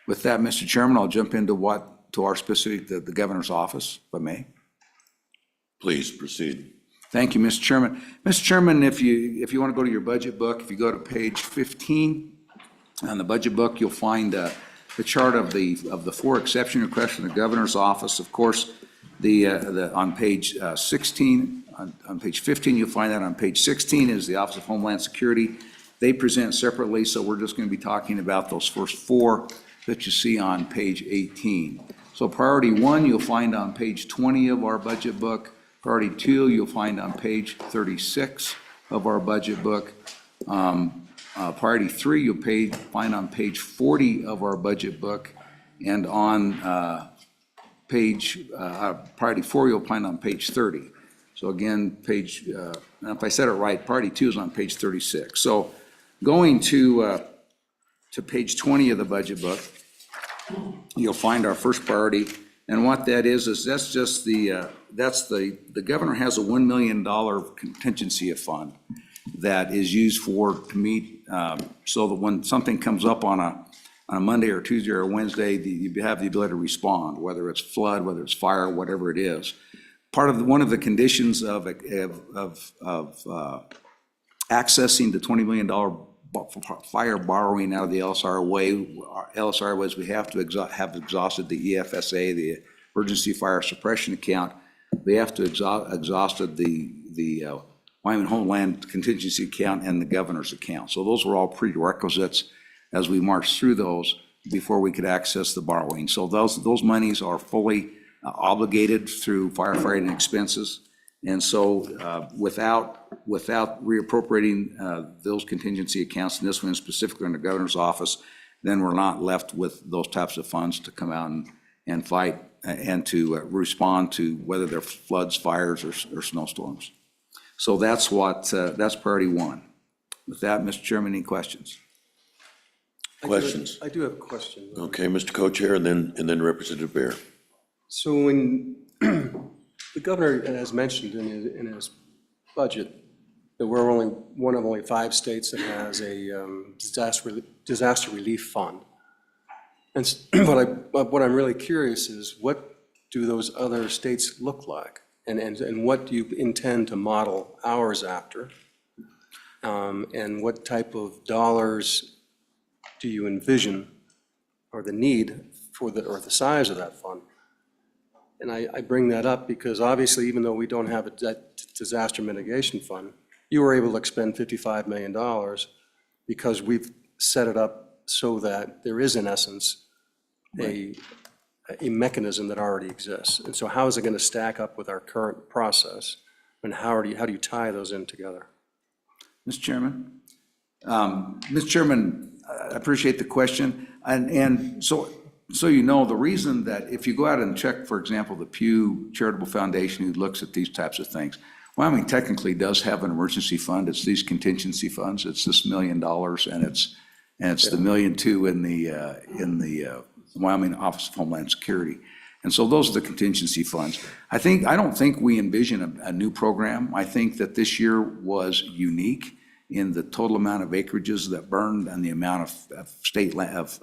With that, Mr. Chairman, I'll jump into our specific, the governor's office, if I may. Please proceed. Thank you, Mr. Chairman. Mr. Chairman, if you want to go to your budget book, if you go to page 15 on the budget book, you'll find the chart of the 4 exception requests from the governor's office. Of course, on page 16, on page 15, you'll find that. On page 16 is the Office of Homeland Security. They present separately, so we're just going to be talking about those first 4 that you see on page 18. So priority 1, you'll find on page 20 of our budget book. Priority 2, you'll find on page 36 of our budget book. Priority 3, you'll find on page 40 of our budget book. And on priority 4, you'll find on page 30. So again, if I said it right, priority 2 is on page 36. So going to page 20 of the budget book, you'll find our first priority. And what that is that's just the governor has a $1 million contingency fund that is used to meet, so that when something comes up on a Monday or Tuesday or Wednesday, you have the ability to respond, whether it's flood, whether it's fire, whatever it is. One of the conditions of accessing the $20 million fire borrowing out of the LSRA was we have to have exhausted the EFSA, the Emergency Fire Suppression Account. We have to exhausted the Wyoming Homeland Contingency Account and the governor's account. So those were all prerequisites as we marched through those before we could access the borrowing. So those monies are fully obligated through firefighting expenses. And so without reappropriating those contingency accounts, and this one specifically in the governor's office, then we're not left with those types of funds to come out and fight and to respond to whether they're floods, fires, or snowstorms. So that's priority 1. With that, Mr. Chairman, any questions? Questions? I do have a question. Okay, Mr. Co-Chair, and then Representative Bear. So when the governor has mentioned in his budget that we're one of only 5 states that has a disaster relief fund. And what I'm really curious is, what do those other states look like? And what do you intend to model ours after? And what type of dollars do you envision, or the need for or the size of that fund? And I bring that up because obviously, even though we don't have a disaster mitigation fund, you were able to expend $55 million because we've set it up so that there is, in essence, a mechanism that already exists. And so how is it going to stack up with our current process? And how do you tie those in together? Mr. Chairman? Mr. Chairman, I appreciate the question. And so you know, the reason that if you go out and check, for example, the Pew Charitable Foundation, who looks at these types of things, Wyoming technically does have an emergency fund. It's these contingency funds. It's this $1 million, and it's the $1.2 million in the Wyoming Office of Homeland Security. And so those are the contingency funds. I don't think we envision a new program. I think that this year was unique in the total amount of acreages that burned and the amount of state lands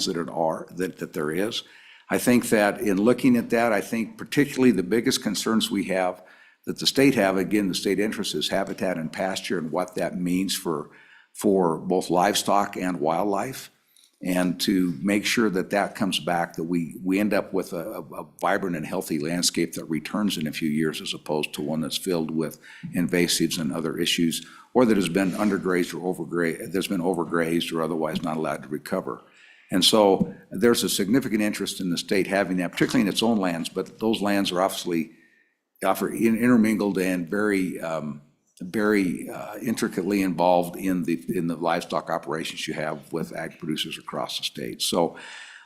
that there is. I think that in looking at that, I think particularly the biggest concerns we have that the state have, again, the state interest is habitat and pasture and what that means for both livestock and wildlife. And to make sure that comes back, that we end up with a vibrant and healthy landscape that returns in a few years, as opposed to one that's filled with invasives and other issues, or that has been undergrazed or overgrazed or otherwise not allowed to recover. And so there's a significant interest in the state having that, particularly in its own lands, but those lands are obviously intermingled and very intricately involved in the livestock operations you have with ag producers across the state. So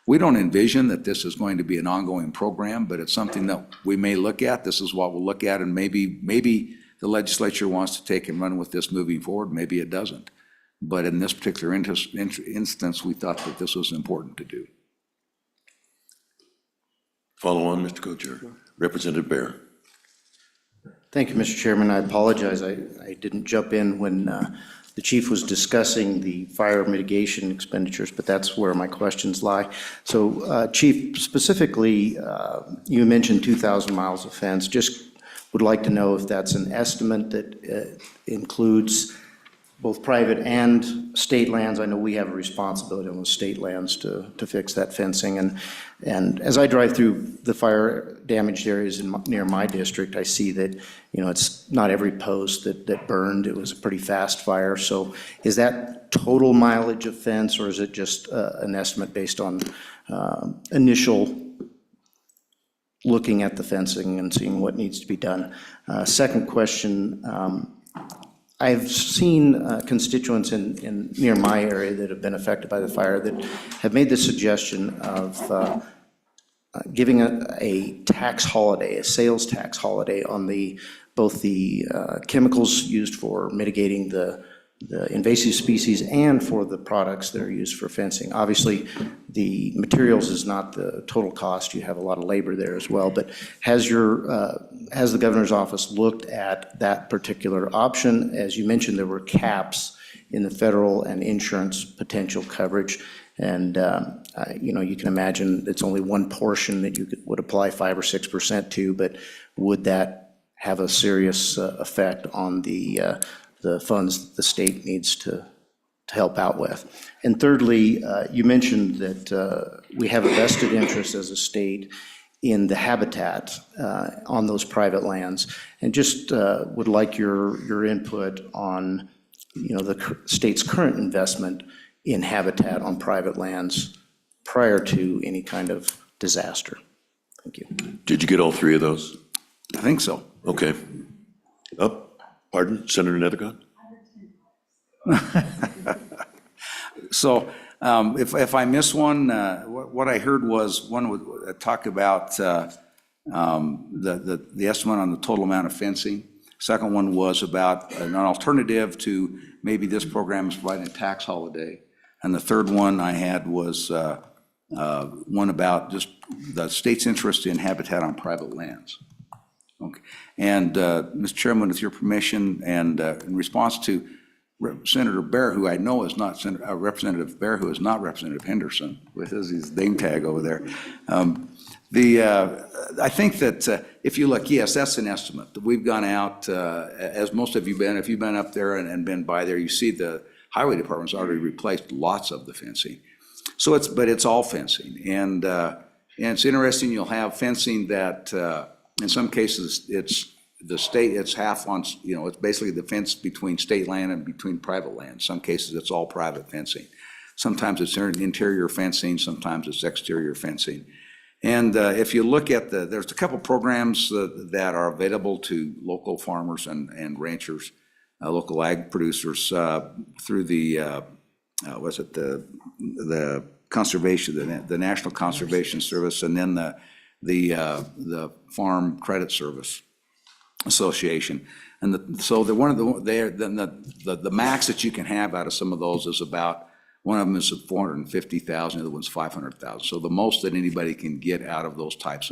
We don't envision that this is going to be an ongoing program, but it's something that we may look at. This is what we'll look at, and maybe the legislature wants to take and run with this moving forward. Maybe it doesn't. But in this particular instance, we thought that this was important to do. Follow on, Mr. Co-Chair. Representative Bear. Thank you, Mr. Chairman. I apologize. I didn't jump in when the chief was discussing the fire mitigation expenditures, but that's where my questions lie. So, Chief, specifically, you mentioned 2,000 miles of fence. Just would like to know if that's an estimate that includes both private and state lands. I know we have a responsibility on the state lands to fix that fencing. And as I drive through the fire damaged areas near my district, I see that, you know, it's not every post that burned. It was a pretty fast fire. So is that total mileage of fence, or is it just an estimate based on initial looking at the fencing and seeing what needs to be done? Second question, I've seen constituents in near my area that have been affected by the fire that have made the suggestion of giving a tax holiday, a sales tax holiday on both the chemicals used for mitigating the invasive species and for the products that are used for fencing. Obviously, the materials is not the total cost. You have a lot of labor there as well. But has the governor's office looked at that particular option? As you mentioned, there were caps in the federal and insurance potential coverage. And you know, you can imagine it's only one portion that you would apply 5 or 6% to, but would that have a serious effect on the funds the state needs to help out with? And thirdly, you mentioned that we have a vested interest as a state in the habitat on those private lands, and just would like your input on, you know, the state's current investment in habitat on private lands prior to any kind of disaster. Thank you. Did you get all three of those? I think so. Okay. Pardon, Senator Nethercott? So if I miss one, what I heard was one would talk about the estimate on the total amount of fencing. Second one was about an alternative to maybe this program is providing a tax holiday. And the third one I had was one about just the state's interest in habitat on private lands. Okay. And Mr. Chairman, with your permission, and in response to Senator Bear, who I know is not Representative Bear, who is not Representative Henderson, with his name tag over there. I think that if you look, yes, that's an estimate. We've gone out, as most of you been, if you've been up there and been by there, you see the highway department's already replaced lots of the fencing. So but it's all fencing. And it's interesting, you'll have fencing that, in some cases, it's the state, it's half on, you know, it's basically the fence between state land and between private land. In some cases, it's all private fencing. Sometimes it's interior fencing, sometimes it's exterior fencing. And if you look at there's a couple programs that are available to local farmers and ranchers, local ag producers through the conservation, the National Conservation Service, and then the Farm Credit Service Association. And the max that you can have out of some of those is about, one of them is 450,000, the other one's 500,000. So the most that anybody can get out of those types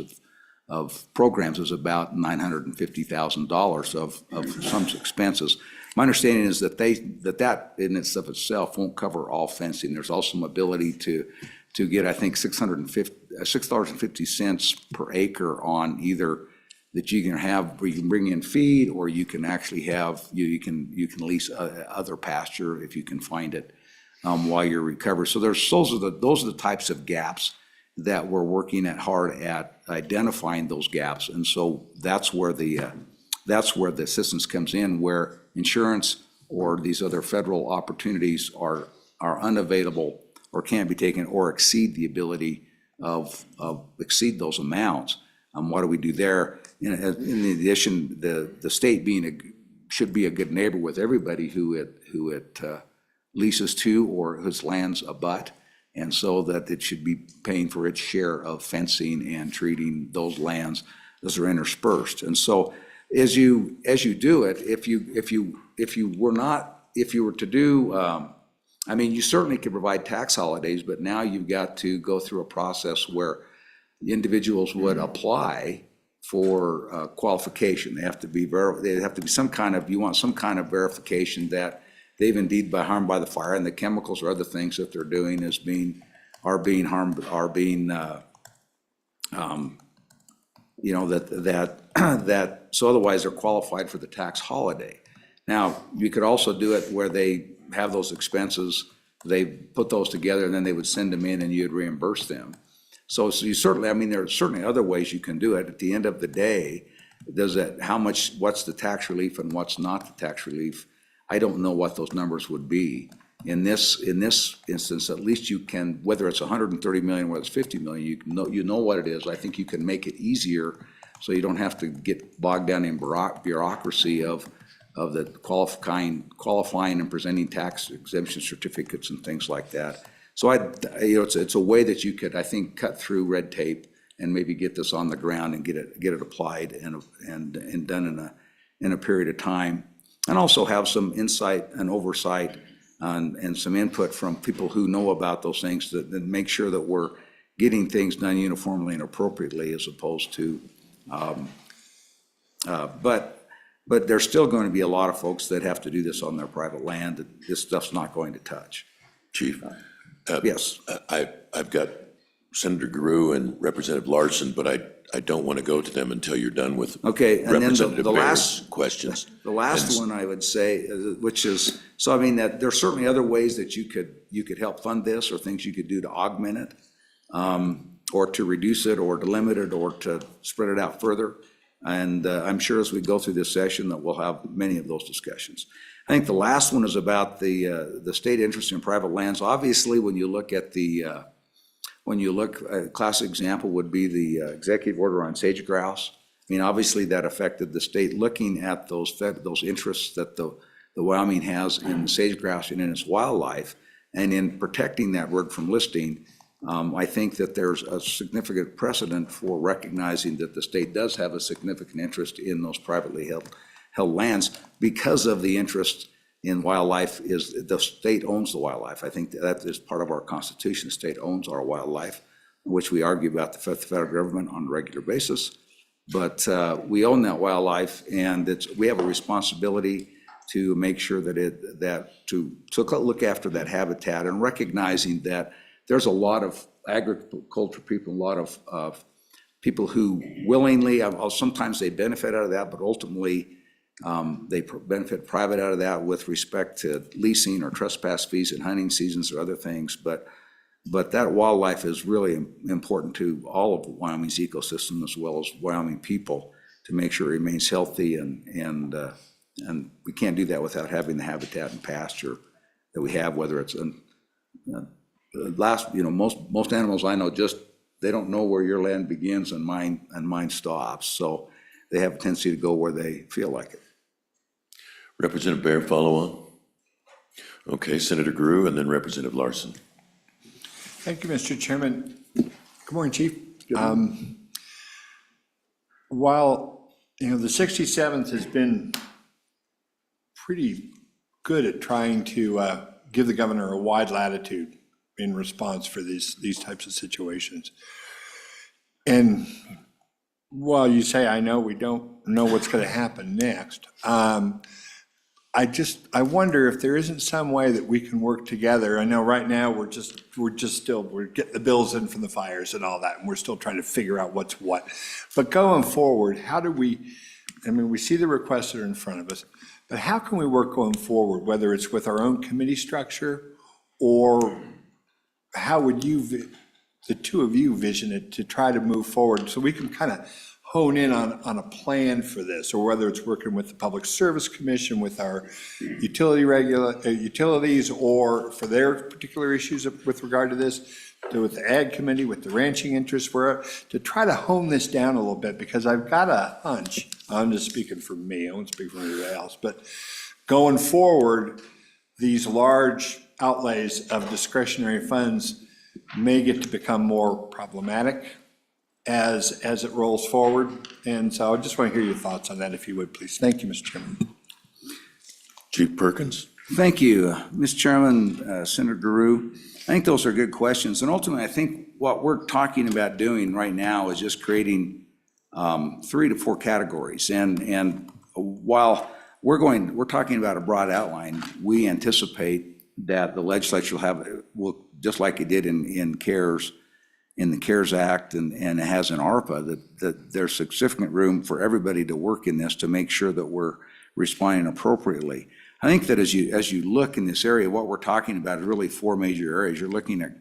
of programs is about $950,000 of some expenses. My understanding is that that in itself won't cover all fencing. There's also some ability to get, I think, $6.50 per acre on either that you can have, where you can bring in feed, or you can actually have, you can lease other pasture if you can find it while you're recovered. So those are the types of gaps that we're working hard at identifying those gaps. And so that's where the assistance comes in, where insurance or these other federal opportunities are unavailable or can't be taken or exceed the ability of exceed those amounts. What do we do there? In addition, the state should be a good neighbor with everybody who it leases to or whose lands abut. And so that it should be paying for its share of fencing and treating those lands as they're interspersed. And so as you do it, if you were to do, I mean, you certainly could provide tax holidays, but now you've got to go through a process where individuals would apply for qualification. They have to be some kind of, you want some kind of verification that they've indeed been harmed by the fire, and the chemicals or other things that they're doing are being harmed, you know, that so otherwise they're qualified for the tax holiday. Now, you could also do it where they have those expenses, they put those together, and then they would send them in and you'd reimburse them. So you certainly, I mean, there are certainly other ways you can do it. At the end of the day, what's the tax relief and what's not the tax relief? I don't know what those numbers would be. In this instance, at least you can, whether it's 130 million, whether it's 50 million, you know what it is. I think you can make it easier so you don't have to get bogged down in bureaucracy of the qualifying and presenting tax exemption certificates and things like that. So it's a way that you could, I think, cut through red tape and maybe get this on the ground and get it applied and done in a period of time. And also have some insight and oversight and some input from people who know about those things that make sure that we're getting things done uniformly and appropriately, as opposed to, but there's still going to be a lot of folks that have to do this on their private land that this stuff's not going to touch. Chief, Yes. I've got Senator Gru and Representative Larson, but I don't want to go to them until you're done with Okay, and then Representative the Baer's last questions. The last one I would say, which is, so I mean, that there's certainly other ways that you could help fund this, or things you could do to augment it, or to reduce it, or to limit it, or to spread it out further. And I'm sure as we go through this session that we'll have many of those discussions. I think the last one is about the state interest in private lands. Obviously, when you look at a classic example would be the executive order on sage grouse. I mean, obviously that affected the state looking at those interests that the Wyoming has in the sage grouse and in its wildlife, and in protecting that bird from listing. I think that there's a significant precedent for recognizing that the state does have a significant interest in those privately held lands because of the interest in wildlife. Is the state owns the wildlife. I think that is part of our Constitution. The state owns our wildlife, which we argue about the federal government on a regular basis. But we own that wildlife, and we have a responsibility to make sure to look after that habitat, and recognizing that there's a lot of agriculture people, a lot of people who willingly, sometimes they benefit out of that, but ultimately they benefit private out of that with respect to leasing or trespass fees in hunting seasons or other things. But that wildlife is really important to all of Wyoming's ecosystem, as well as Wyoming people, to make sure it remains healthy. And we can't do that without having the habitat and pasture that we have, whether it's most animals I know they don't know where your land begins and mine stops. So they have a tendency to go where they feel like it. Representative Baer, follow on. Okay, Senator Gru and then Representative Larson. Thank you, Mr. Chairman. Good morning, Chief. While, the 67th has been pretty good at trying to give the governor a wide latitude in response for these types of situations. And while you say, I know we don't know what's going to happen next, I wonder if there isn't some way that we can work together. I know right now we're getting the bills in from the fires and all that, and we're still trying to figure out what's what. But going forward, we see the requests that are in front of us, but how can we work going forward, whether it's with our own committee structure, or how would the two of you vision it to try to move forward so we can kind of hone in on a plan for this, or whether it's working with the Public Service Commission, with our utilities, or for their particular issues with regard to this, with the Ag Committee, with the ranching interests, to try to hone this down a little bit, because I've got a hunch, I'm just speaking for me, I won't speak for anybody else, but going forward, these large outlays of discretionary funds may get to become more problematic as it rolls forward. And so I just want to hear your thoughts on that, if you would, please. Thank you, Mr. Chairman. Chief Perkins? Thank you, Mr. Chairman, Senator Drew. I think those are good questions. And ultimately, I think what we're talking about doing right now is just creating 3 to 4 categories. And while we're talking about a broad outline, we anticipate that the legislature will, just like it did in the CARES Act and it has in ARPA, that there's significant room for everybody to work in this to make sure that we're responding appropriately. I think that as you look in this area, what we're talking about is really 4 major areas. You're looking at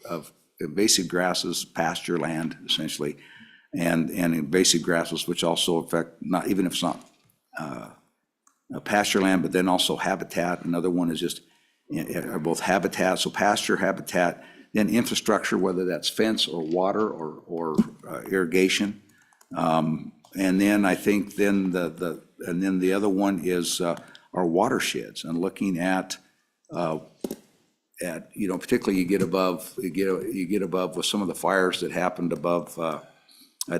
of invasive grasses, pasture land, essentially, and invasive grasses, which also affect, not even if it's not pasture land, but then also habitat. Another one is just are both habitat, so pasture, habitat, then infrastructure, whether that's fence or water or irrigation. And then I think then the other one is our watersheds, and looking at particularly you get above with some of the fires that happened above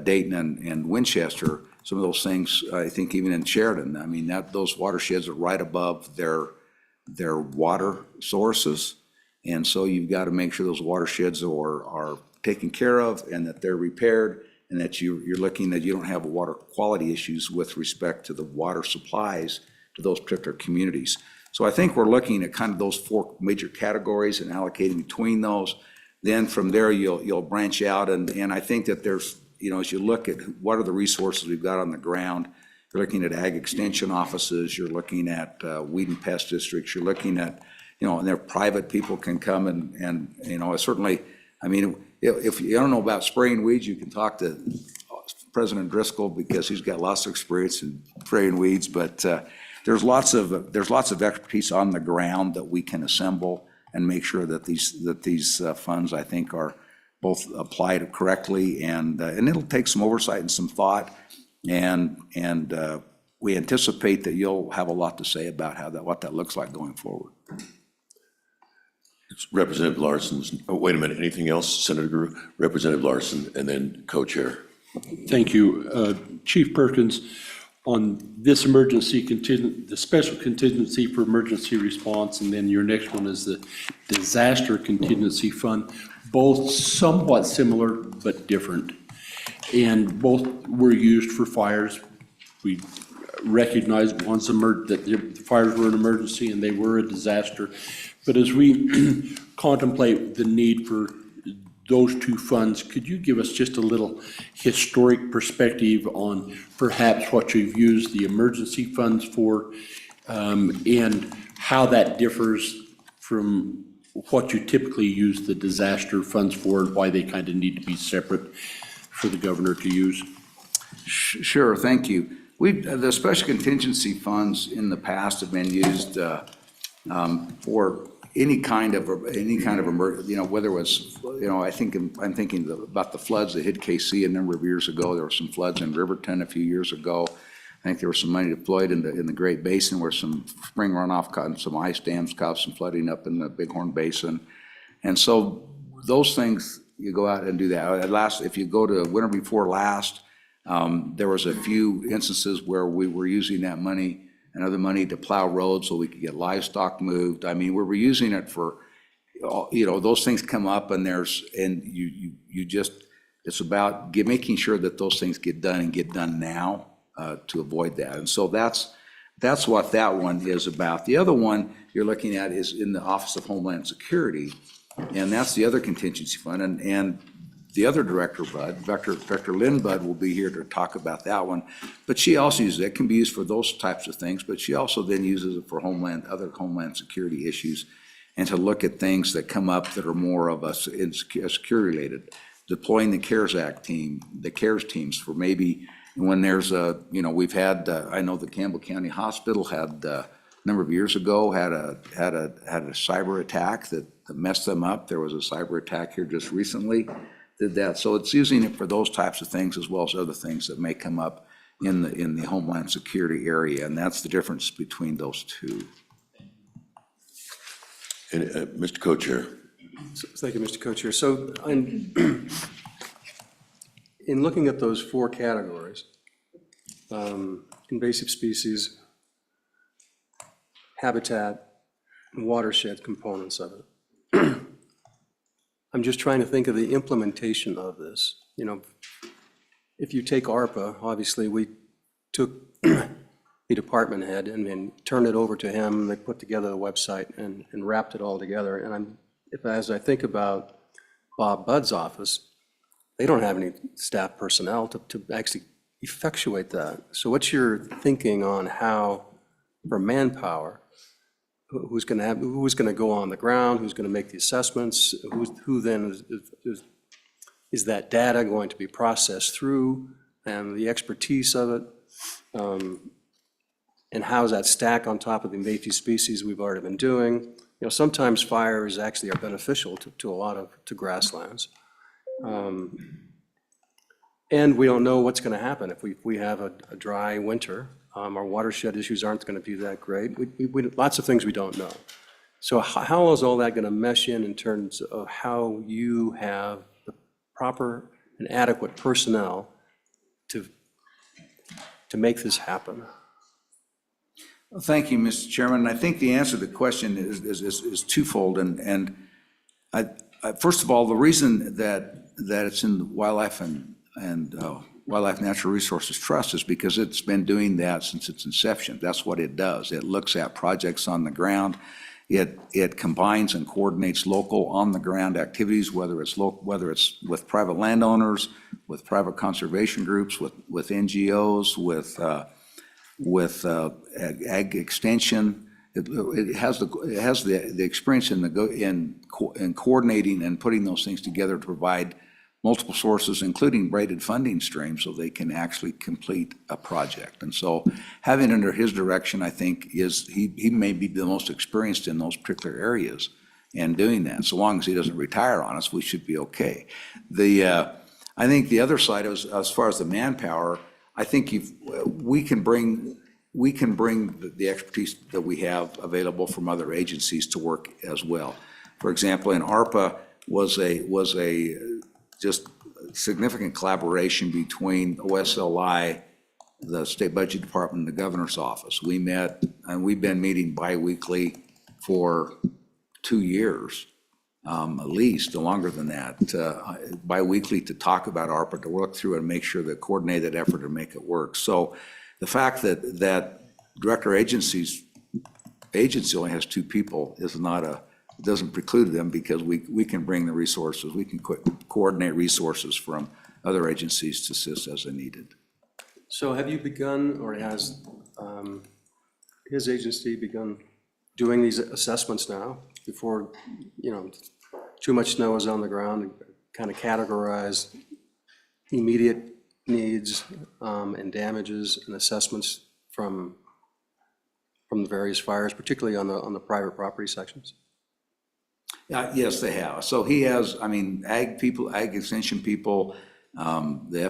Dayton and Winchester. Some of those things, I think even in Sheridan, I mean, those watersheds are right above their water sources. And so you've got to make sure those watersheds are taken care of and that they're repaired, and that you're looking that you don't have water quality issues with respect to the water supplies to those particular communities. So I think we're looking at kind of those 4 major categories and allocating between those. Then from there, you'll branch out, and I think that there's, as you look at what are the resources we've got on the ground, you're looking at ag extension offices, you're looking at weed and pest districts, you're looking at, and their private people can come and certainly, I mean, if you don't know about spraying weeds, you can talk to President Driscoll, because he's got lots of experience in spraying weeds, but there's lots of expertise on the ground that we can assemble and make sure that these funds, I think, are both applied correctly, and it'll take some oversight and some thought, and we anticipate that you'll have a lot to say about what that looks like going forward. It's Representative Larson's, wait a minute, anything else, Senator Drew? Representative Larson, and then co-chair. Thank you. Chief Perkins, on this the special contingency for emergency response, and then your next one is the disaster contingency fund, both somewhat similar but different. And both were used for fires. We recognize that the fires were an emergency and they were a disaster. But as we contemplate the need for those 2 funds, could you give us just a little historic perspective on perhaps what you've used the emergency funds for, and how that differs from what you typically use the disaster funds for, and why they kind of need to be separate for the governor to use? Sure, thank you. The special contingency funds in the past have been used for any kind of emergency, whether it was, I'm thinking about the floods that hit KC a number of years ago. There were some floods in Riverton a few years ago. I think there was some money deployed in the Great Basin, where some spring runoff caused some ice dams, caused some flooding up in the Bighorn Basin. And so those things, you go out and do that. If you go to winter before last, there was a few instances where we were using that money and other money to plow roads so we could get livestock moved. I mean, we were using it for, those things come up, and it's about making sure that those things get done and get done now to avoid that. And so that's what that one is about. The other one you're looking at is in the Office of Homeland Security, and that's the other contingency fund. And the other director, Director Lynn Budd, will be here to talk about that one. But she also uses it. Can be used for those types of things, but she also then uses it for other Homeland Security issues, and to look at things that come up that are more of us security related. Deploying the CARES Act team, the CARES teams for maybe when there's we've had, I know the Campbell County Hospital had a number of years ago had a cyber attack that messed them up. There was a cyber attack here just recently. Did that. So it's using it for those types of things, as well as other things that may come up in the Homeland Security area, and that's the difference between those 2. And Mr. Co-Chair. Thank you, Mr. Co-Chair. So in looking at those four categories, invasive species, habitat, and watershed components of it, I'm just trying to think of the implementation of this. You know, if you take ARPA, obviously we took the department head and then turned it over to him. They put together the website and wrapped it all together. And as I think about Bob Budd's office, they don't have any staff personnel to actually effectuate that. So what's your thinking on how, for manpower, who's going to go on the ground, who's going to make the assessments, who then is that data going to be processed through, and the expertise of it, and how does that stack on top of the invasive species we've already been doing? You know, sometimes fires actually are beneficial to a lot of grasslands. And we don't know what's going to happen if we have a dry winter. Our watershed issues aren't going to be that great. Lots of things we don't know. So how is all that going to mesh in terms of how you have the proper and adequate personnel to make this happen? Well, thank you, Mr. Chairman. I think the answer to the question is twofold. And first of all, the reason that it's in the Wildlife and Wildlife Natural Resources Trust is because it's been doing that since its inception. That's what it does. It looks at projects on the ground. It combines and coordinates local on-the-ground activities, whether it's with private landowners, with private conservation groups, with NGOs, with ag extension. It has the experience in coordinating and putting those things together to provide multiple sources, including braided funding streams, so they can actually complete a project. And so having under his direction, I think, he may be the most experienced in those particular areas and doing that. So long as he doesn't retire on us, we should be okay. I think the other side, as far as the manpower, I think we can bring the expertise that we have available from other agencies to work as well. For example, in ARPA was a just significant collaboration between OSLI, the State Budget Department, and the Governor's Office. We met, and we've been meeting biweekly for 2 years, at least, longer than that, biweekly to talk about ARPA, to work through and make sure that coordinated effort to make it work. So the fact that director agency only has 2 people doesn't preclude them, because we can bring the resources, we can coordinate resources from other agencies to assist as needed. So have you begun, or has his agency begun doing these assessments now, before, you know, too much snow is on the ground, and kind of categorize immediate needs and damages and assessments from the various fires, particularly on the private property sections? Yes, they have. So he has, I mean, ag people, ag extension people, the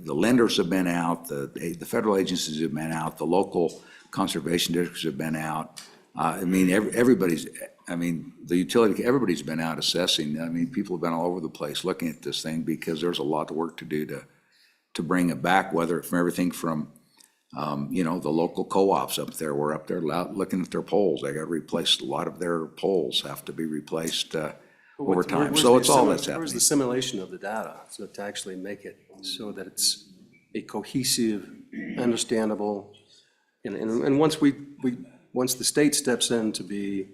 lenders have been out, the federal agencies have been out, the local conservation districts have been out. I mean, everybody's been out assessing. I mean, people have been all over the place looking at this thing, because there's a lot of work to do to bring it back, whether from everything from the local co-ops up there, we're up there looking at their poles. They got to replace a lot of their poles, have to be replaced over time. So it's all that's happening. Where's the simulation of the data, so to actually make it so that it's a cohesive, understandable, and once the state steps in to be,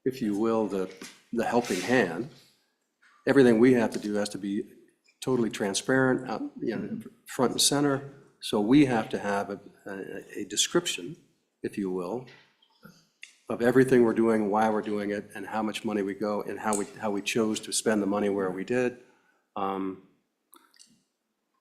if you will, the helping hand, everything we have to do has to be totally transparent, front and center. So we have to have a description, if you will, of everything we're doing, why we're doing it, and how much money we go, and how we chose to spend the money where we did.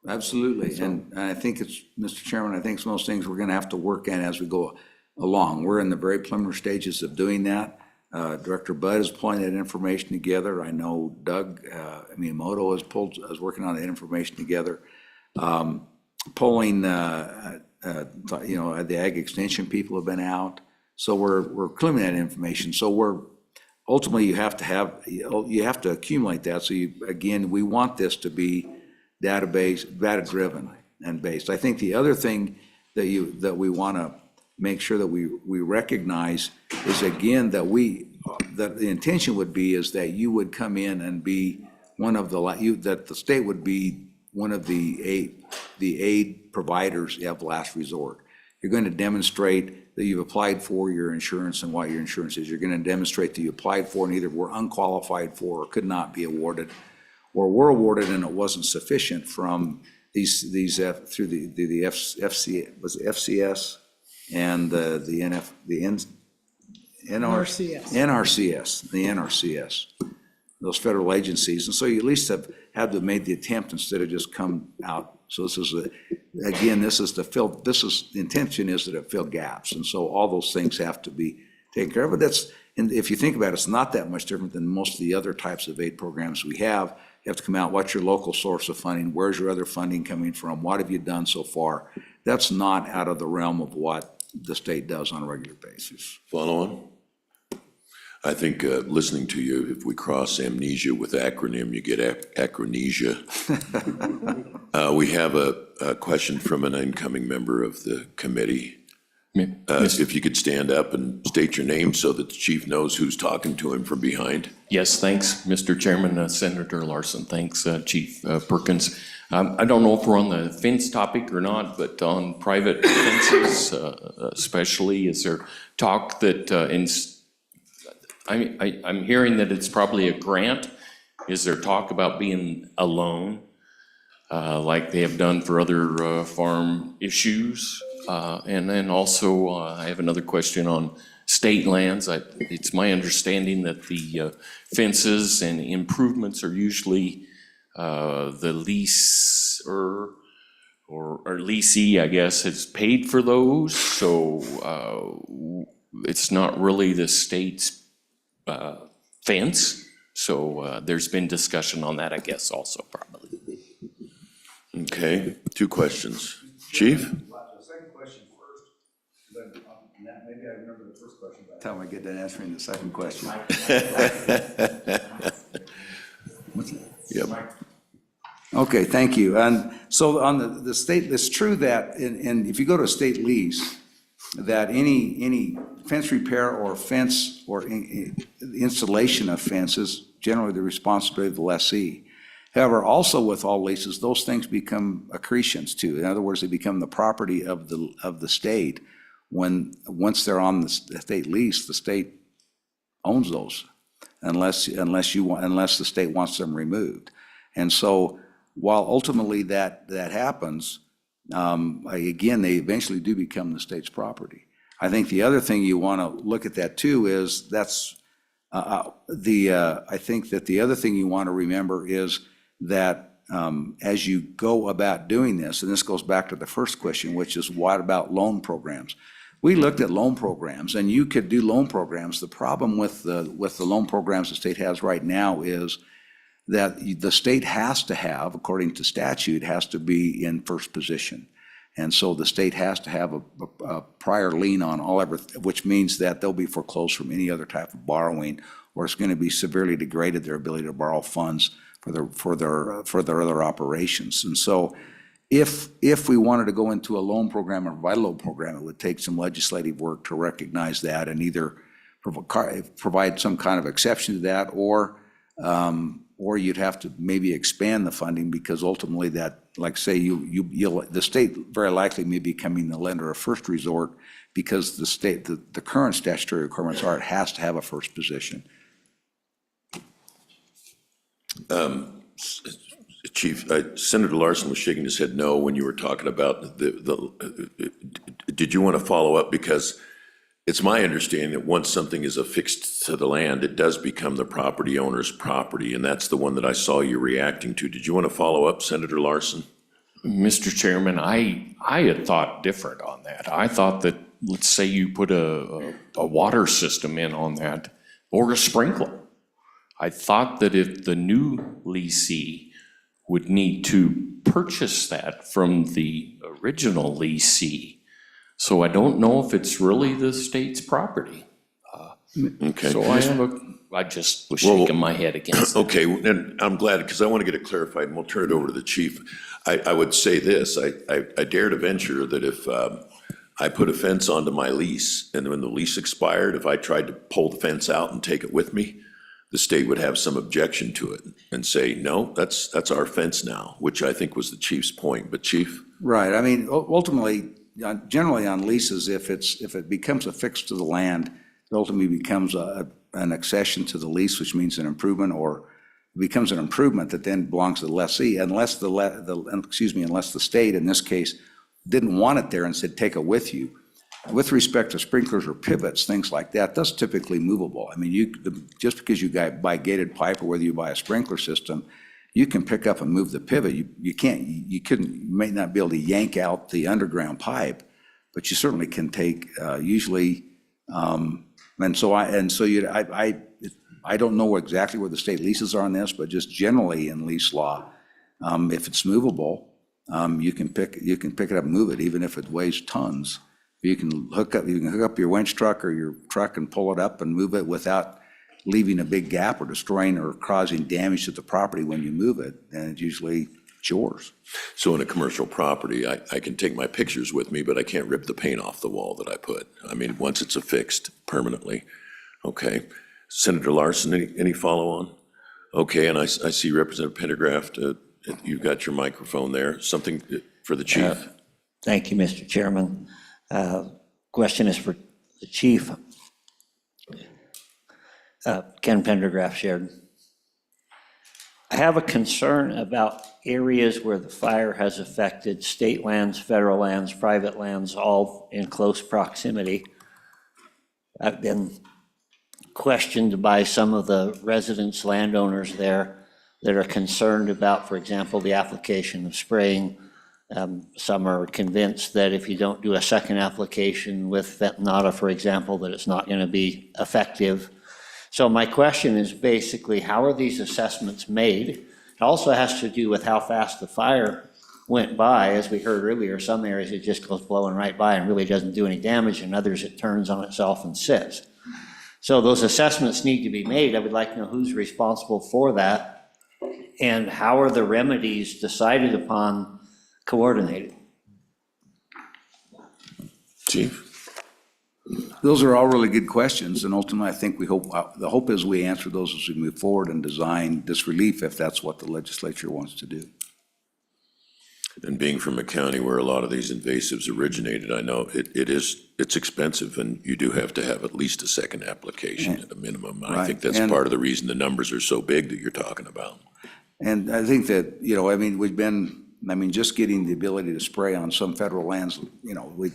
Absolutely. And I think Mr. Chairman, I think some of those things we're going to have to work in as we go along. We're in the very preliminary stages of doing that. Director Budd is pulling that information together. I know Doug Miyamoto is working on that information together. Polling, the ag extension people have been out. So we're collecting that information. So ultimately you have to accumulate that. So again, we want this to be data-driven and based. I think the other thing that we want to make sure that we recognize is, again, that the intention would be is that you would come in and be one of that the state would be one of the aid providers of last resort. You're going to demonstrate that you've applied for your insurance and what your insurance is. You're going to demonstrate that you applied for and either were unqualified for or could not be awarded, or were awarded and it wasn't sufficient from these through the FCS and the NRCS, those federal agencies. And so you at least have had to have made the attempt instead of just come out. So this is, again, the intention is that it fill gaps. And so all those things have to be taken care of. But and if you think about it, it's not that much different than most of the other types of aid programs we have. You have to come out, what's your local source of funding? Where's your other funding coming from? What have you done so far? That's not out of the realm of what the state does on a regular basis. Follow on? I think listening to you, if we cross amnesia with acronym, you get acronesia. We have a question from an incoming member of the committee. If you could stand up and state your name so that the chief knows who's talking to him from behind. Yes, thanks, Mr. Chairman. Senator Larson, thanks, Chief Perkins. I don't know if we're on the fence topic or not, but on private fences especially, is there talk that, I'm hearing that it's probably a grant. Is there talk about being a loan, like they have done for other farm issues? And then also, I have another question on state lands. It's my understanding that the fences and improvements are usually the lease or leasee, I guess, has paid for those. So it's not really the state's fence. So there's been discussion on that, I guess, also probably. Okay, 2 questions. Chief? Maybe I remember the first question by the time I get done answering the second question. Yep. Okay, thank you. And so on the state, it's true that, and if you go to a state lease, that any fence repair or fence or installation of fence is generally the responsibility of the lessee. However, also with all leases, those things become accretions too. In other words, they become the property of the state. Once they're on the state lease, the state owns those, unless the state wants them removed. And so, while ultimately that happens, again, they eventually do become the state's property. I think the other thing you want to look at that too is I think that the other thing you want to remember is that as you go about doing this, and this goes back to the first question, which is what about loan programs? We looked at loan programs, and you could do loan programs. The problem with the loan programs the state has right now is that the state has to have, according to statute, has to be in first position. And so the state has to have a prior lien on which means that they'll be foreclosed from any other type of borrowing, or it's going to be severely degraded their ability to borrow funds for their other operations. And so if we wanted to go into a loan program or provide a loan program, it would take some legislative work to recognize that and either provide some kind of exception to that, or you'd have to maybe expand the funding, because ultimately that, like say, the state very likely may be becoming the lender of first resort, because the current statutory requirements are it has to have a first position. Chief, Senator Larson was shaking his head no when you were talking about did you want to follow up? Because it's my understanding that once something is affixed to the land, it does become the property owner's property, and that's the one that I saw you reacting to. Did you want to follow up, Senator Larson? Mr. Chairman, I had thought different on that. I thought that, let's say you put a water system in on that, or a sprinkler. I thought that if the new leasee would need to purchase that from the original leasee. So I don't know if it's really the state's property. Okay. So I have I just was shaking my head against it. Okay, and I'm glad, because I want to get it clarified, and we'll turn it over to the chief. I would say this, I dare to venture that if I put a fence onto my lease, and when the lease expired, if I tried to pull the fence out and take it with me, the state would have some objection to it and say, no, that's our fence now, which I think was the chief's point. But Chief? Right, I mean, ultimately, generally on leases, if it becomes affixed to the land, it ultimately becomes an accession to the lease, which means an improvement, or becomes an improvement that then belongs to the lessee, unless unless the state, in this case, didn't want it there and said, take it with you. With respect to sprinklers or pivots, things like that, that's typically movable. I mean, just because you buy gated pipe, or whether you buy a sprinkler system, you can pick up and move the pivot. You may not be able to yank out the underground pipe, but you certainly can take, usually, I don't know exactly where the state leases are on this, but just generally in lease law, if it's movable, you can pick it up and move it, even if it weighs tons. You can hook up your winch truck or your truck and pull it up and move it without leaving a big gap or destroying or causing damage to the property when you move it, and it's usually yours. So in a commercial property, I can take my pictures with me, but I can't rip the paint off the wall that I put. I mean, once it's affixed permanently. Okay. Senator Larson, any follow-on? Okay, and I see Representative Pendergraft, you've got your microphone there. Something for the chief? Thank you, Mr. Chairman. Question is for the chief. Ken Pendergraft shared. I have a concern about areas where the fire has affected state lands, federal lands, private lands, all in close proximity. I've been questioned by some of the residents, landowners there that are concerned about, for example, the application of spraying. Some are convinced that if you don't do a second application with Fentonata, for example, that it's not going to be effective. So my question is basically, how are these assessments made? It also has to do with how fast the fire went by. As we heard earlier, some areas it just goes blowing right by and really doesn't do any damage, and others it turns on itself and sits. So those assessments need to be made. I would like to know who's responsible for that, and how are the remedies decided upon, coordinated? Chief? Those are all really good questions, and ultimately, I think the hope is we answer those as we move forward and design this relief if that's what the legislature wants to do. And being from a county where a lot of these invasives originated, I know it's expensive, and you do have to have at least a second application at a minimum. And I think that's part of the reason the numbers are so big that you're talking about. And I think that, just getting the ability to spray on some federal lands,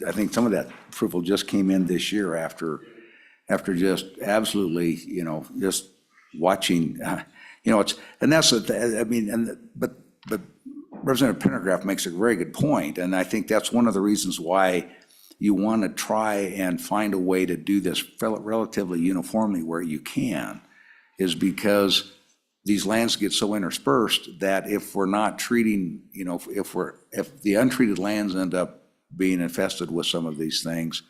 I think some of that approval just came in this year after just absolutely, just watching, but Representative Pendergraft makes a very good point, and I think that's one of the reasons why you want to try and find a way to do this relatively uniformly where you can, is because these lands get so interspersed that if we're not treating, if the untreated lands end up being infested with some of these things,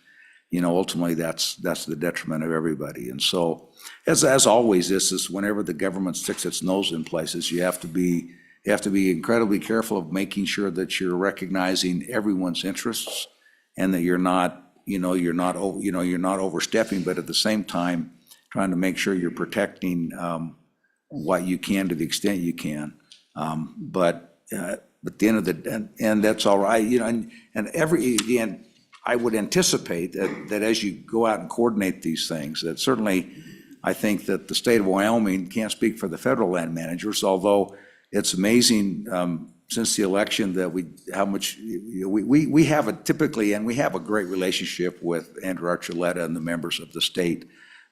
ultimately that's the detriment of everybody. And so, as always, this is whenever the government sticks its nose in places, you have to be incredibly careful of making sure that you're recognizing everyone's interests, and that you're not overstepping, but at the same time trying to make sure you're protecting what you can to the extent you can. But at the end of the, and that's all right, and again, I would anticipate that as you go out and coordinate these things, that certainly I think that the state of Wyoming can't speak for the federal land managers, although it's amazing since the election that we have a great relationship with Andrew Archuleta and the members of the state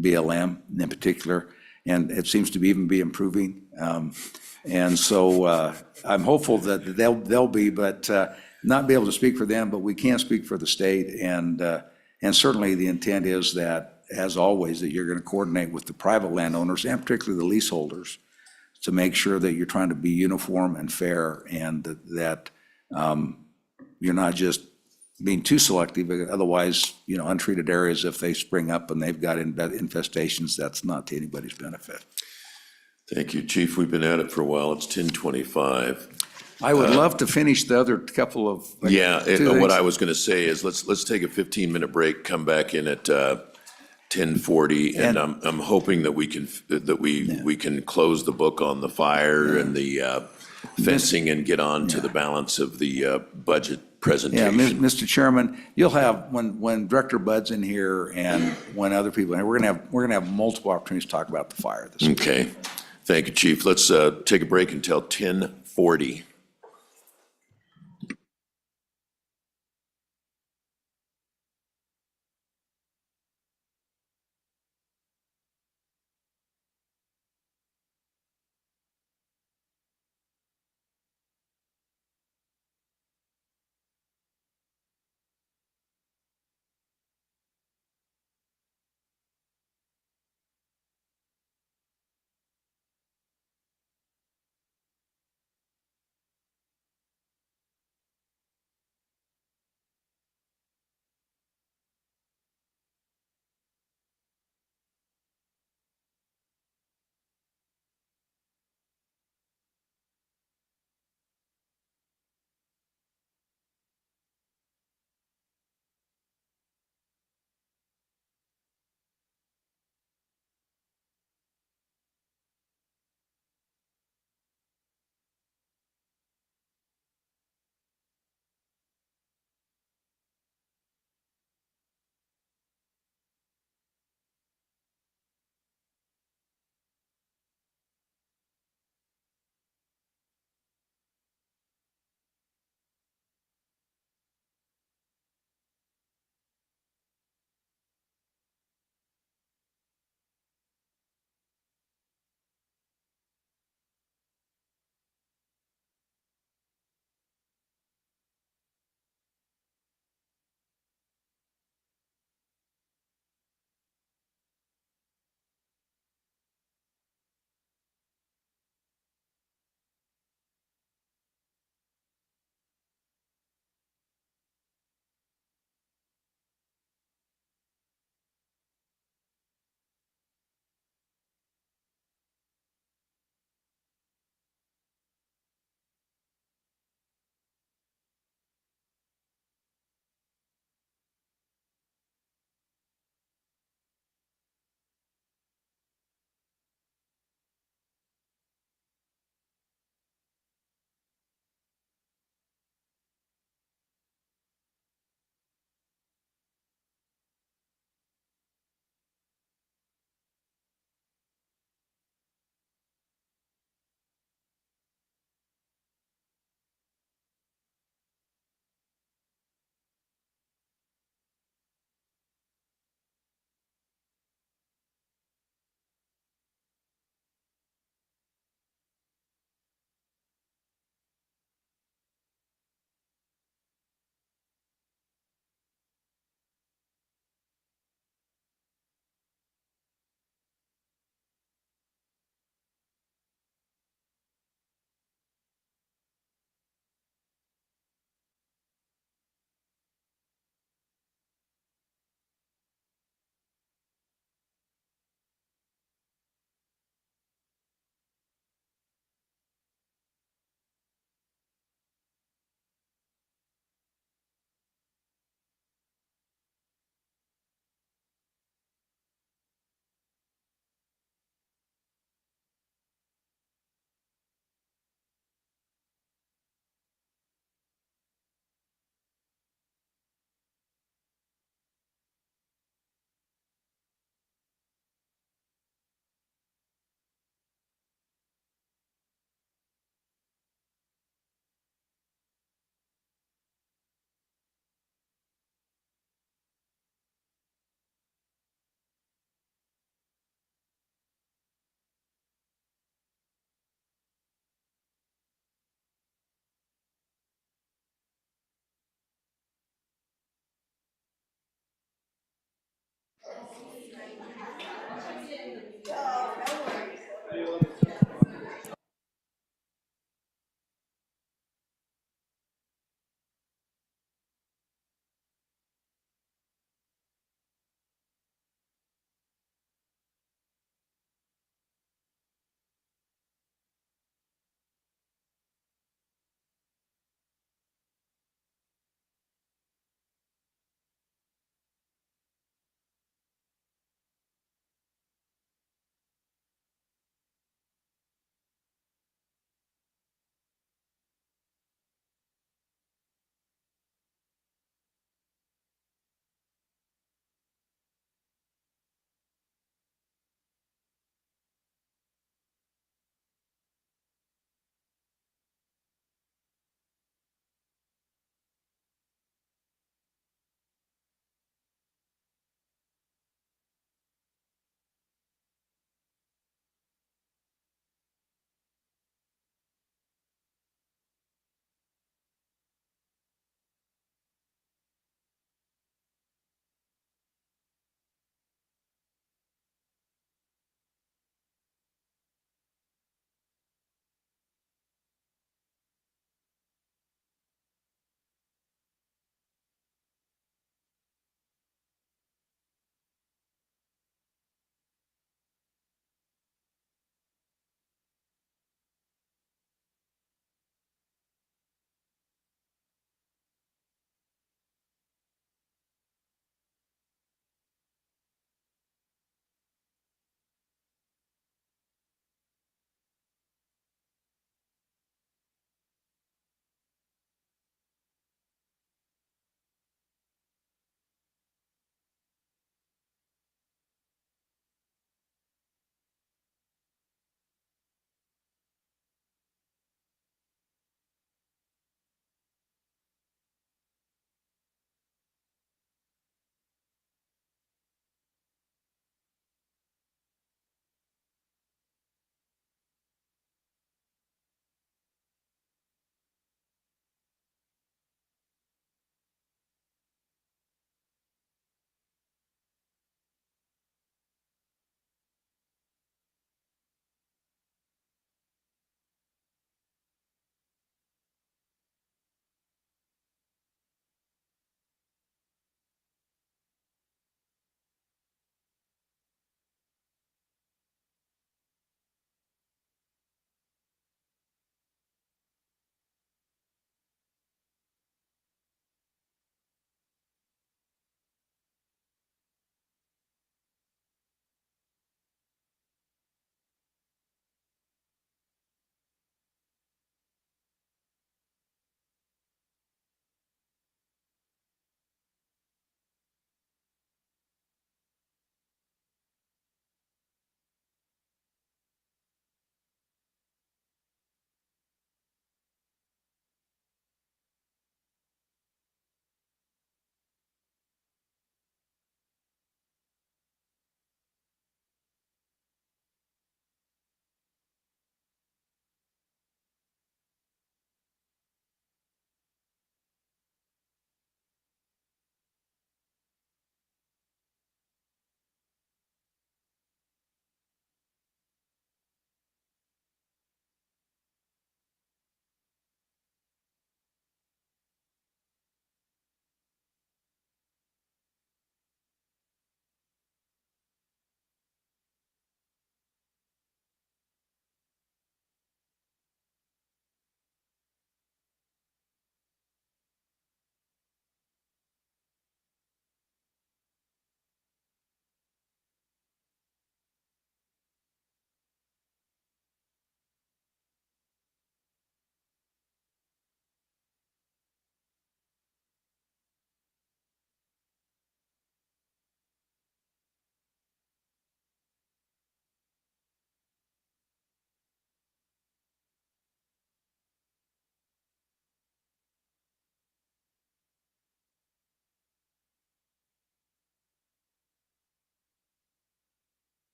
BLM in particular, and it seems to even be improving. And so I'm hopeful that they'll be, but not be able to speak for them, but we can speak for the state. And certainly the intent is that, as always, that you're going to coordinate with the private landowners and particularly the leaseholders to make sure that you're trying to be uniform and fair, and that you're not just being too selective, otherwise, untreated areas, if they spring up and they've got infestations, that's not to anybody's benefit. Thank you, Chief. We've been at it for a while. It's 10:25. I would love to finish the other couple of. Yeah, two what things. I was going to say is let's take a 15-minute break, come back in at 10:40, and I'm hoping that we can close the book on the fire and the fencing and get on to the balance of the budget Yeah, presentation. Mr. Chairman, you'll have, when Director Bud's in here and when other people, and we're gonna have multiple opportunities to talk about the fire this week. Okay, thank you, Chief. Let's take a break until 10:40.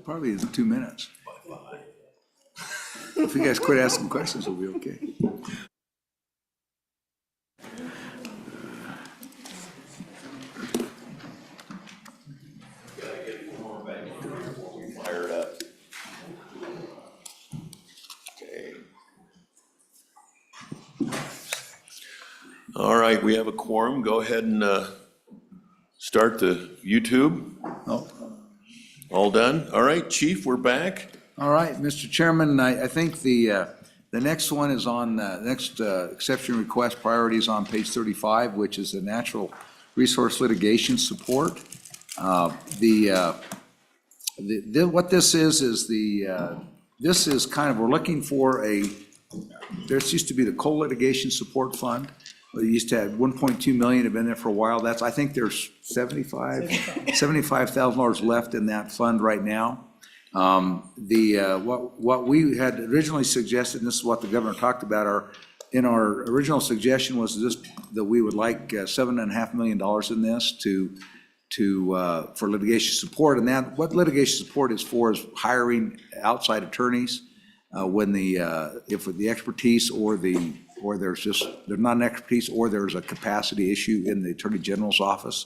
Probably 2 minutes. If you guys quit asking questions, we'll be okay. Fire it up. Okay. All right, we have a quorum. Go ahead and start the YouTube. Oh. All done? All right, Chief, we're back. All right, Mr. Chairman, I think the next one is on, next exception request priorities on page 35, which is the natural resource litigation support. What this is this is kind of, we're looking for there used to be the coal litigation support fund. We used to have 1.2 million, have been there for a while. That's, I think there's $75,000 left in that fund right now. What we had originally suggested, and this is what the governor talked about, in our original suggestion was that we would like $7.5 million in this for litigation support. And that, what litigation support is for is hiring outside attorneys when if the expertise or there's not an expertise or there's a capacity issue in the Attorney General's office.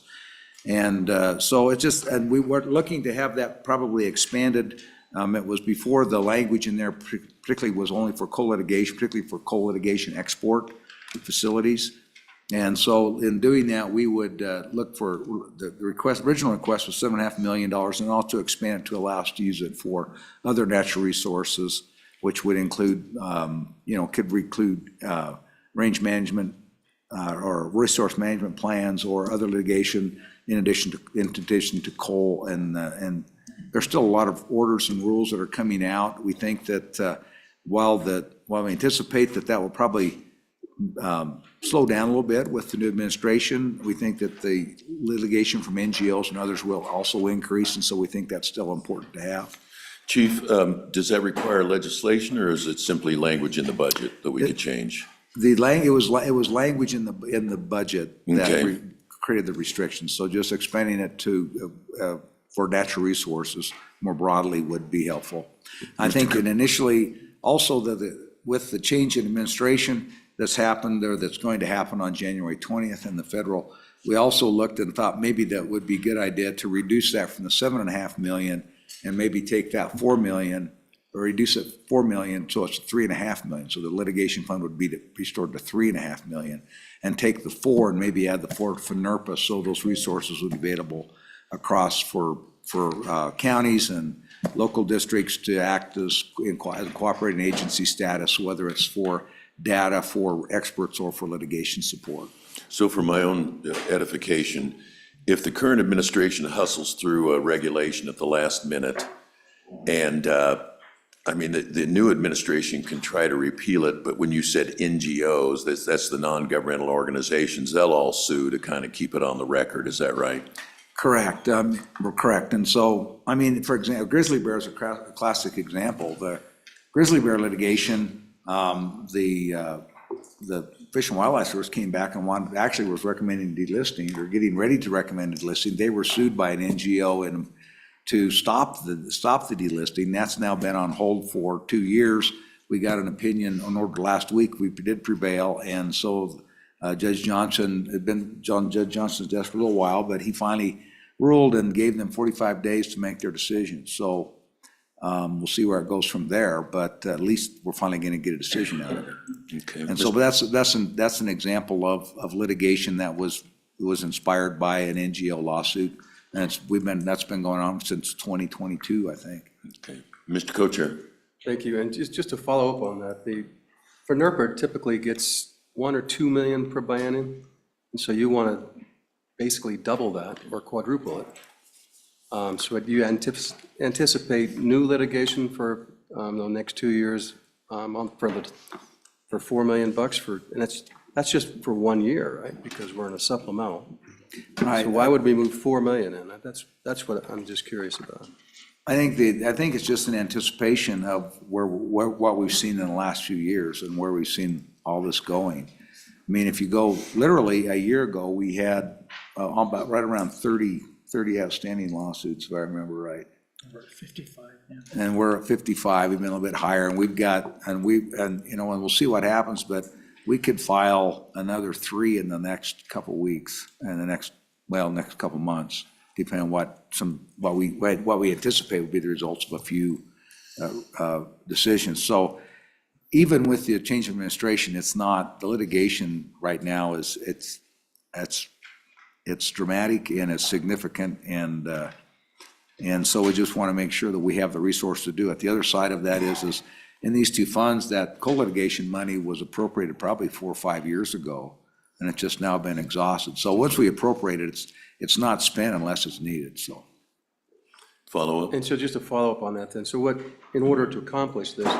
And so it's just, and we were looking to have that probably expanded. It was before the language in there particularly was only for coal litigation, particularly for coal litigation export facilities. And so in doing that, we would look for the original request was $7.5 million, and also expand it to allow us to use it for other natural resources, which would include, could include range management or resource management plans or other litigation in addition to coal. And there's still a lot of orders and rules that are coming out. We think that while we anticipate that will probably slow down a little bit with the new administration, we think that the litigation from NGOs and others will also increase, and so we think that's still important to have. Chief, does that require legislation, or is it simply language in the budget that we could change? It was language in the budget that Okay. created the restrictions. So just expanding it to for natural resources more broadly would be helpful. I think, and initially also with the change in administration that's happened or that's going to happen on January 20th in the federal, we also looked and thought maybe that would be a good idea to reduce that from the $7.5 million and maybe take that $4 million or reduce it $4 million so it's $3.5 million. So the litigation fund would be restored to $3.5 million, and take the 4 and maybe add the 4 for NERPA, so those resources would be available across for counties and local districts to act as in cooperating agency status, whether it's for data, for experts, or for litigation support. So for my own edification, if the current administration hustles through a regulation at the last minute, and the new administration can try to repeal it, but when you said NGOs, that's the non-governmental organizations, they'll all sue to kind of keep it on the record, is that right? Correct, we're correct. And so, for example, grizzly bear is a classic example. The grizzly bear litigation, the Fish and Wildlife Service came back and was recommending delisting or getting ready to recommend delisting. They were sued by an NGO to stop the delisting. That's now been on hold for 2 years. We got an opinion on order last week. We did prevail, and so Judge Johnson had been on Judge Johnson's desk for a little while, but he finally ruled and gave them 45 days to make their decision. So we'll see where it goes from there, but at least we're finally going to get a decision out of it. Okay. And so, but that's an example of litigation that was inspired by an NGO lawsuit, and that's been going on since 2022, I think. Okay, Mr. Co-Chair. Thank you. And just to follow up on that, for NERPA it typically gets 1 or 2 million per biennium, and so you want to basically double that or quadruple it. So do you anticipate new litigation for the next 2 years for $4 million and that's just for 1 year, right? Because we're in a supplemental. So why would we move 4 million in? That's what I'm just curious about. I think it's just an anticipation of what we've seen in the last few years and where we've seen all this going. If you go literally a year ago, we had about right around 30 outstanding lawsuits, if I remember right. And we're at 55, even a little bit higher, and we've got, and we'll see what happens, but we could file another 3 in the next couple weeks, and the next couple months, depending on what we anticipate would be the results of a few decisions. So even with the change of administration, it's not, the litigation right now it's dramatic and it's significant, and so we just want to make sure that we have the resource to do it. The other side of that is in these two funds, that co-litigation money was appropriated probably 4 or 5 years ago, and it's just now been exhausted. So once we appropriate it, it's not spent unless it's needed, so. Follow up? And so just to follow up on that then, so what, in order to accomplish this,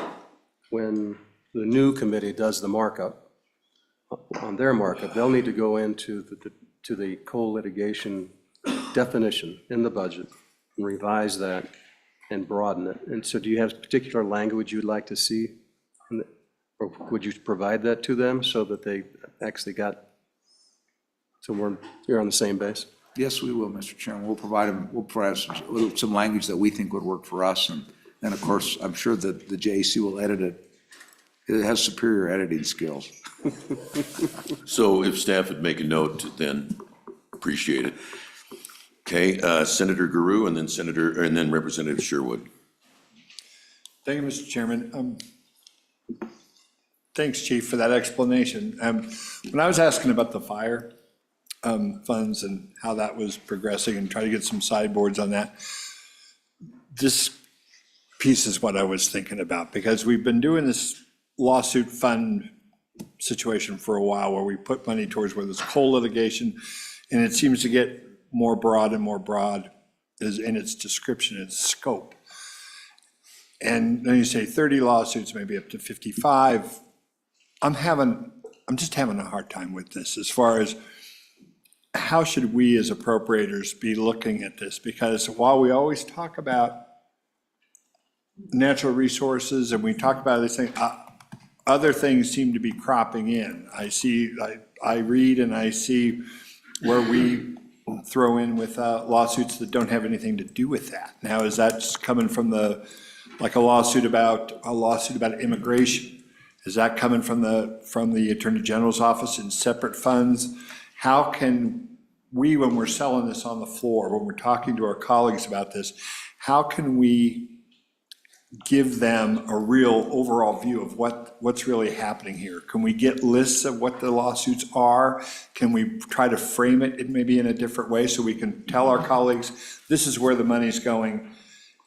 when the new committee does the markup, on their markup, they'll need to go into the co-litigation definition in the budget and revise that and broaden it. And so do you have particular language you'd like to see? Or would you provide that to them so that they actually got, so you're on the same base? Yes, we will, Mr. Chairman. We'll provide some language that we think would work for us, and of course, I'm sure that the JAC will edit it. It has superior editing skills. So if staff would make a note, then appreciate it. Okay, Senator Guru, and then Representative Sherwood. Thank you, Mr. Chairman. Thanks, Chief, for that explanation. When I was asking about the fire funds and how that was progressing and try to get some sideboards on that, this piece is what I was thinking about, because we've been doing this lawsuit fund situation for a while where we put money towards where there's coal litigation, and it seems to get more broad and more broad in its description, its scope. And then you say 30 lawsuits, maybe up to 55. I'm just having a hard time with this as far as how should we as appropriators be looking at this? Because while we always talk about natural resources and we talk about this thing, other things seem to be cropping in. I read and I see where we throw in with lawsuits that don't have anything to do with that. Now, is that coming from like a lawsuit about immigration? Is that coming from the Attorney General's office in separate funds? How can we, when we're selling this on the floor, when we're talking to our colleagues about this, how can we give them a real overall view of what's really happening here? Can we get lists of what the lawsuits are? Can we try to frame it maybe in a different way so we can tell our colleagues, this is where the money's going,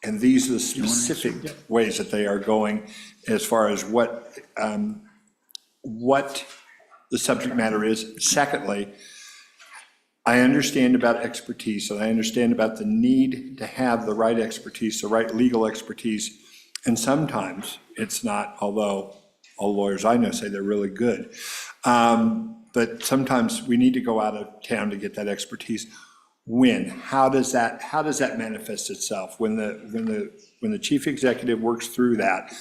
and these are the specific ways that they are going as far as what the subject matter is. Secondly, I understand about expertise, and I understand about the need to have the right expertise, the right legal expertise, and sometimes it's not, although all lawyers I know say they're really good. But sometimes we need to go out of town to get that expertise. How does that manifest itself? When the chief executive works through that,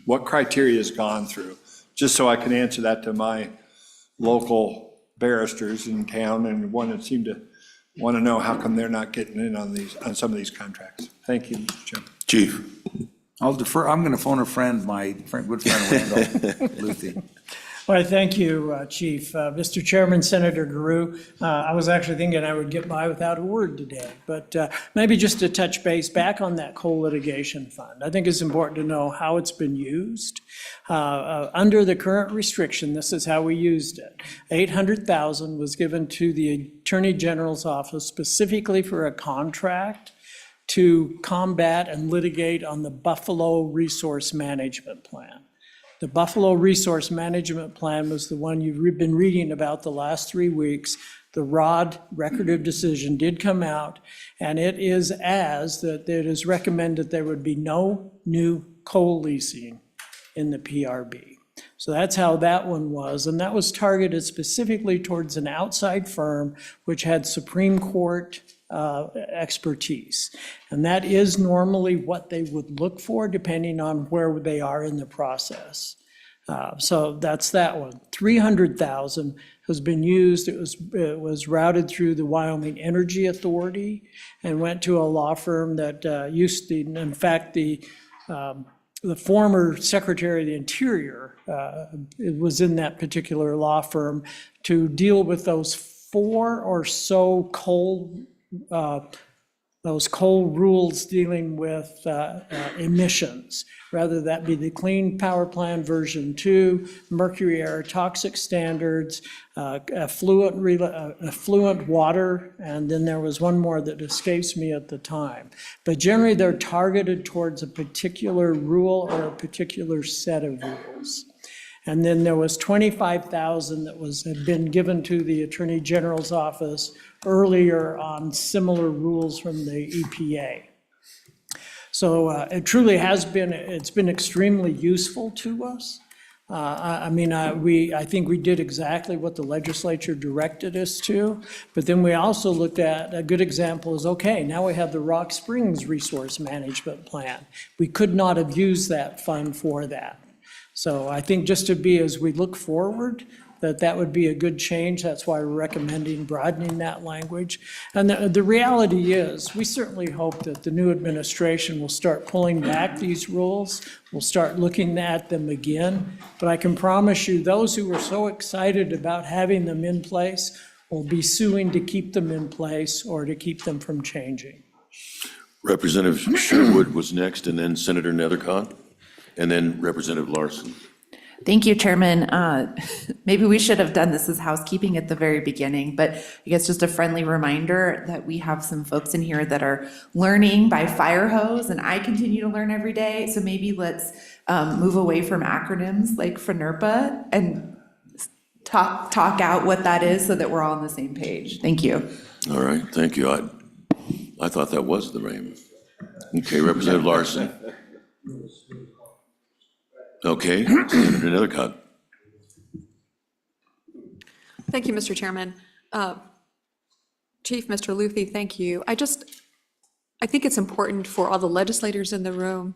what criteria is gone through? Just so I can answer that to my local barristers in town and one that seem to want to know how come they're not getting in on some of these contracts. Thank you, Mr. Chairman. Chief. I'll defer. I'm going to phone a friend, my good friend Randall Luthi. Well, thank you, Chief. Mr. Chairman, Senator Guru, I was actually thinking I would get by without a word today, but maybe just to touch base back on that coal litigation fund. I think it's important to know how it's been used. Under the current restriction, this is how we used it. $800,000 was given to the Attorney General's office specifically for a contract to combat and litigate on the Buffalo Resource Management Plan. The Buffalo Resource Management Plan was the one you've been reading about the last 3 weeks. The ROD, Record of Decision, did come out, and it is that it is recommended there would be no new coal leasing in the PRB. So that's how that one was, and that was targeted specifically towards an outside firm which had Supreme Court expertise. And that is normally what they would look for depending on where they are in the process. So that's that one. 300,000 has been used. It was routed through the Wyoming Energy Authority and went to a law firm that used to, in fact, the former Secretary of the Interior was in that particular law firm to deal with those 4 or so those coal rules dealing with emissions, rather that be the Clean Power Plan version 2, mercury air toxic standards, affluent water, and then there was one more that escapes me at the time. But generally, they're targeted towards a particular rule or a particular set of rules. And then there was 25,000 that had been given to the Attorney General's office earlier on similar rules from the EPA. So it truly has been, it's been extremely useful to us. I think we did exactly what the legislature directed us to, but then we also looked at, a good example is, okay, now we have the Rock Springs Resource Management Plan. We could not have used that fund for that. So I think just to be, as we look forward, that would be a good change. That's why we're recommending broadening that language. And the reality is, we certainly hope that the new administration will start pulling back these rules. We'll start looking at them again. But I can promise you, those who were so excited about having them in place will be suing to keep them in place or to keep them from changing. Representative Sherwood was next, and then Senator Nethercott, and then Representative Larson. Thank you, Chairman. Maybe we should have done this as housekeeping at the very beginning, but I guess just a friendly reminder that we have some folks in here that are learning by fire hose, and I continue to learn every day. So maybe let's move away from acronyms like FNRPA and talk out what that is so that we're all on the same page. Thank you. All right, thank you. I thought that was the name. Okay, Representative Larson. Okay, Senator Nethercott. Thank you, Mr. Chairman. Chief, Mr. Luthi, thank you. I think it's important for all the legislators in the room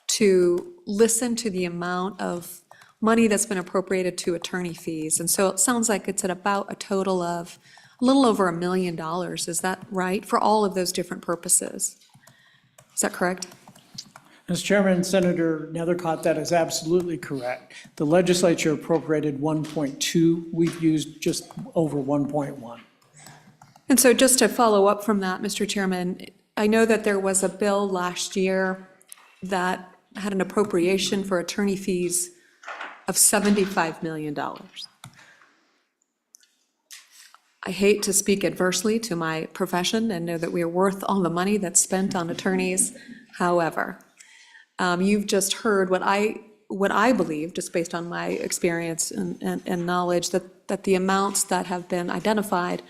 to listen to the amount of money that's been appropriated to attorney fees. And so it sounds like it's at about a total of a little over $1 million. Is that right? For all of those different purposes. Is that correct? Mr. Chairman, Senator Nethercott, that is absolutely correct. The legislature appropriated 1.2. We've used just over 1.1. And so just to follow up from that, Mr. Chairman, I know that there was a bill last year that had an appropriation for attorney fees of $75 million. I hate to speak adversely to my profession and know that we are worth all the money that's spent on attorneys. However, you've just heard what I believe, just based on my experience and knowledge, that the amounts that have been identified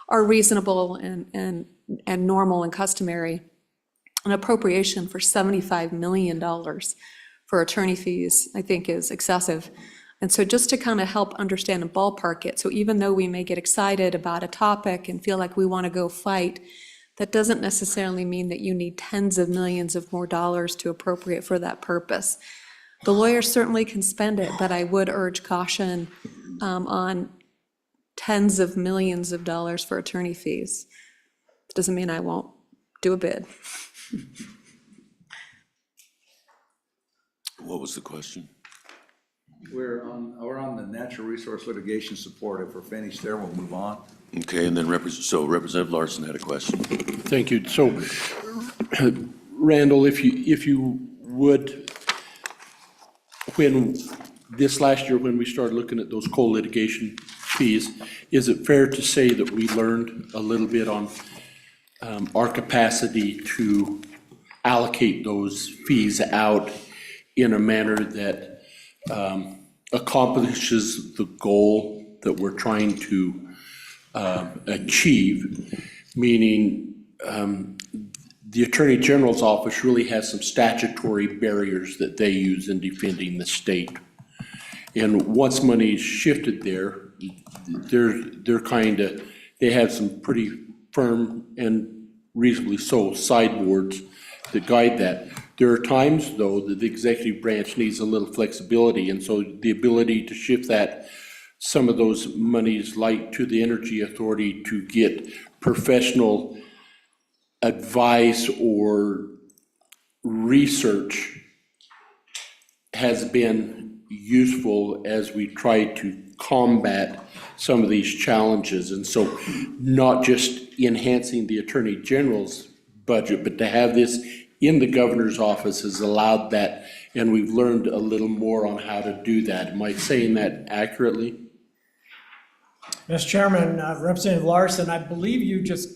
are reasonable and normal and customary. An appropriation for $75 million for attorney fees, I think, is excessive. And so just to kind of help understand and ballpark it, so even though we may get excited about a topic and feel like we want to go fight, that doesn't necessarily mean that you need tens of millions of more dollars to appropriate for that purpose. The lawyers certainly can spend it, but I would urge caution on tens of millions of dollars for attorney fees. Doesn't mean I won't do a bid. What was the question? We're on the natural resource litigation support. If we're finished there, we'll move on. Okay, and then Representative Larson had a question. Thank you. So, Randall, if you would, when this last year, when we started looking at those coal litigation fees, is it fair to say that we learned a little bit on our capacity to allocate those fees out in a manner that accomplishes the goal that we're trying to achieve, meaning the Attorney General's office really has some statutory barriers that they use in defending the state. And once money's shifted there, they have some pretty firm and reasonably so sideboards that guide that. There are times, though, that the executive branch needs a little flexibility, and so the ability to shift some of those monies like to the Energy Authority to get professional advice or research has been useful as we try to combat some of these challenges. And so not just enhancing the Attorney General's budget, but to have this in the governor's office has allowed that, and we've learned a little more on how to do that. Am I saying that accurately? Mr. Chairman, Representative Larson, I believe you just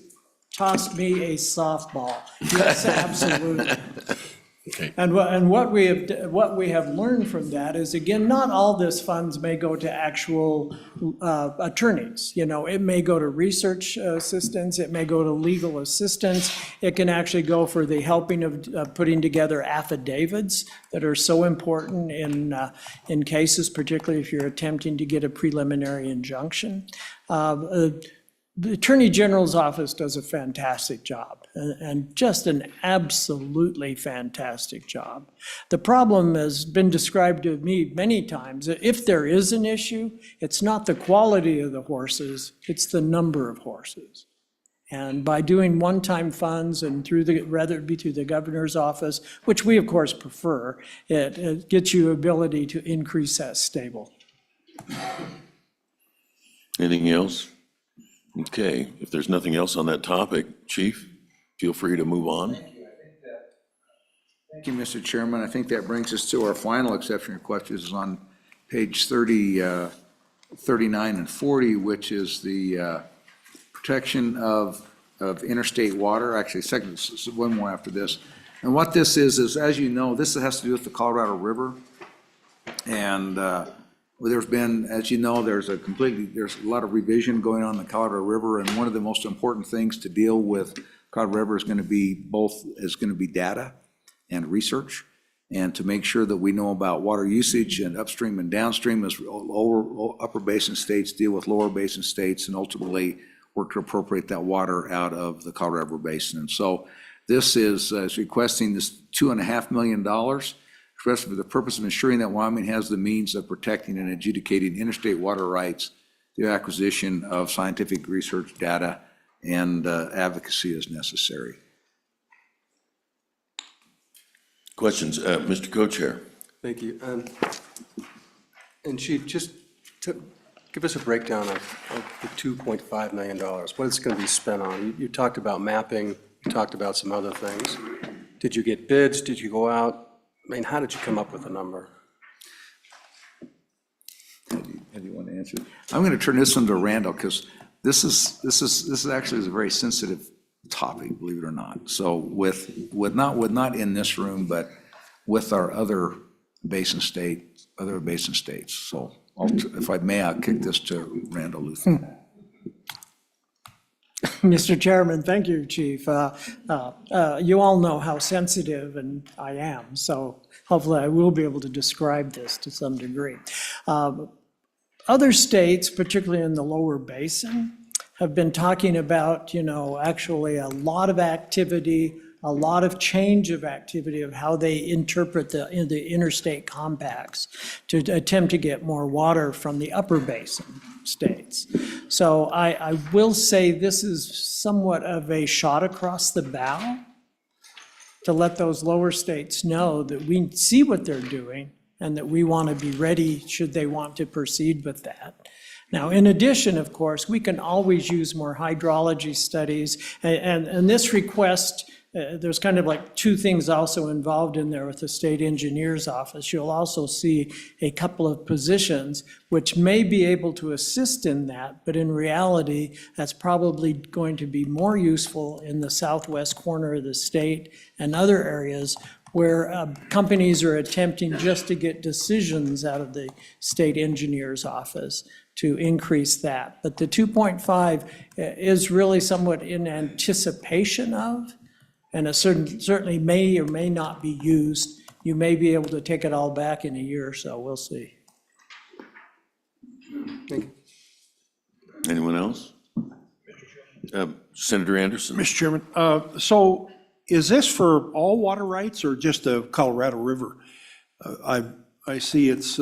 tossed me a softball. Yes, absolutely. Okay. And what we have learned from that is, again, not all this funds may go to actual attorneys. You know, it may go to research assistance, it may go to legal assistance. It can actually go for the helping of putting together affidavits that are so important in cases, particularly if you're attempting to get a preliminary injunction. The Attorney General's office does a fantastic job, and just an absolutely fantastic job. The problem has been described to me many times. If there is an issue, it's not the quality of the horses, it's the number of horses. And by doing one-time funds and rather it be through the governor's office, which we of course prefer, it gets you ability to increase that stable. Anything else? Okay, if there's nothing else on that topic, Chief, feel free to move on. Thank you, Mr. Chairman. I think that brings us to our final exception request, which is on page 30, 39 and 40, which is the protection of interstate water. Actually, one more after this. And what this is as you know, this has to do with the Colorado River. And there's been, as you know, there's a lot of revision going on in the Colorado River, and one of the most important things to deal with Colorado River is going to be data and research, and to make sure that we know about water usage and upstream and downstream as upper basin states deal with lower basin states, and ultimately work to appropriate that water out of the Colorado River Basin. And so this is requesting this $2.5 million for the purpose of ensuring that Wyoming has the means of protecting and adjudicating interstate water rights through acquisition of scientific research data and advocacy as necessary. Questions? Mr. Co-Chair. Thank you. And Chief, just to give us a breakdown of the $2.5 million, what it's going to be spent on. You talked about mapping, you talked about some other things. Did you get bids? Did you go out? I mean, how did you come up with a number? How do you want to answer? I'm going to turn this one to Randall, because this is actually a very sensitive topic, believe it or not. So with not in this room, but with our other basin states. So if I may, I'll kick this to Randall Luther. Mr. Chairman, thank you, Chief. You all know how sensitive and I am, so hopefully I will be able to describe this to some degree. Other states, particularly in the lower basin, have been talking about, actually a lot of activity, a lot of change of activity of how they interpret the interstate compacts to attempt to get more water from the upper basin states. So I will say this is somewhat of a shot across the bow to let those lower states know that we see what they're doing and that we want to be ready should they want to proceed with that. Now, in addition, of course, we can always use more hydrology studies, and this request, there's kind of like two things also involved in there with the state engineer's office. You'll also see a couple of positions which may be able to assist in that, but in reality, that's probably going to be more useful in the southwest corner of the state and other areas where companies are attempting just to get decisions out of the state engineer's office to increase that. But the 2.5 is really somewhat in anticipation of, and it certainly may or may not be used. You may be able to take it all back in a year or so, we'll see. Thank you. Anyone else? Senator Anderson. Mr. Chairman, so Is this for all water rights or just the Colorado River? I see it's,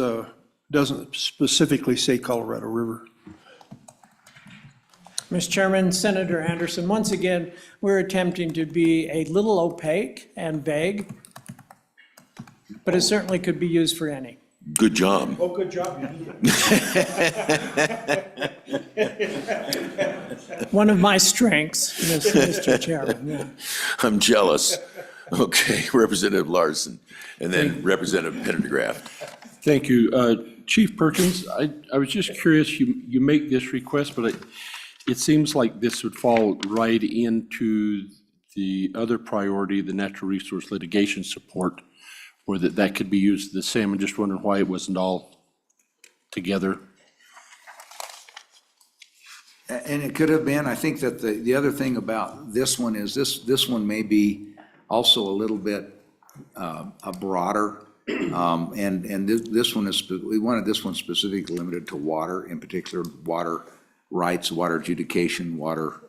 doesn't specifically say Colorado River. Mr. Chairman, Senator Anderson, once again, we're attempting to be a little opaque and vague, but it certainly could be used for any. Good job. Oh, good job. One of my strengths, Mr. Chairman, yeah. I'm jealous. Okay, Representative Larson, and then Representative Pendergraft. Thank you. Chief Perkins, I was just curious, you make this request, but it seems like this would fall right into the other priority, the natural resource litigation support, or that could be used the same. I'm just wondering why it wasn't all together. And it could have been, I think that the other thing about this one is this one may be also a little bit a broader, and this one is, we wanted this one specifically limited to water, in particular, water rights, water adjudication, water,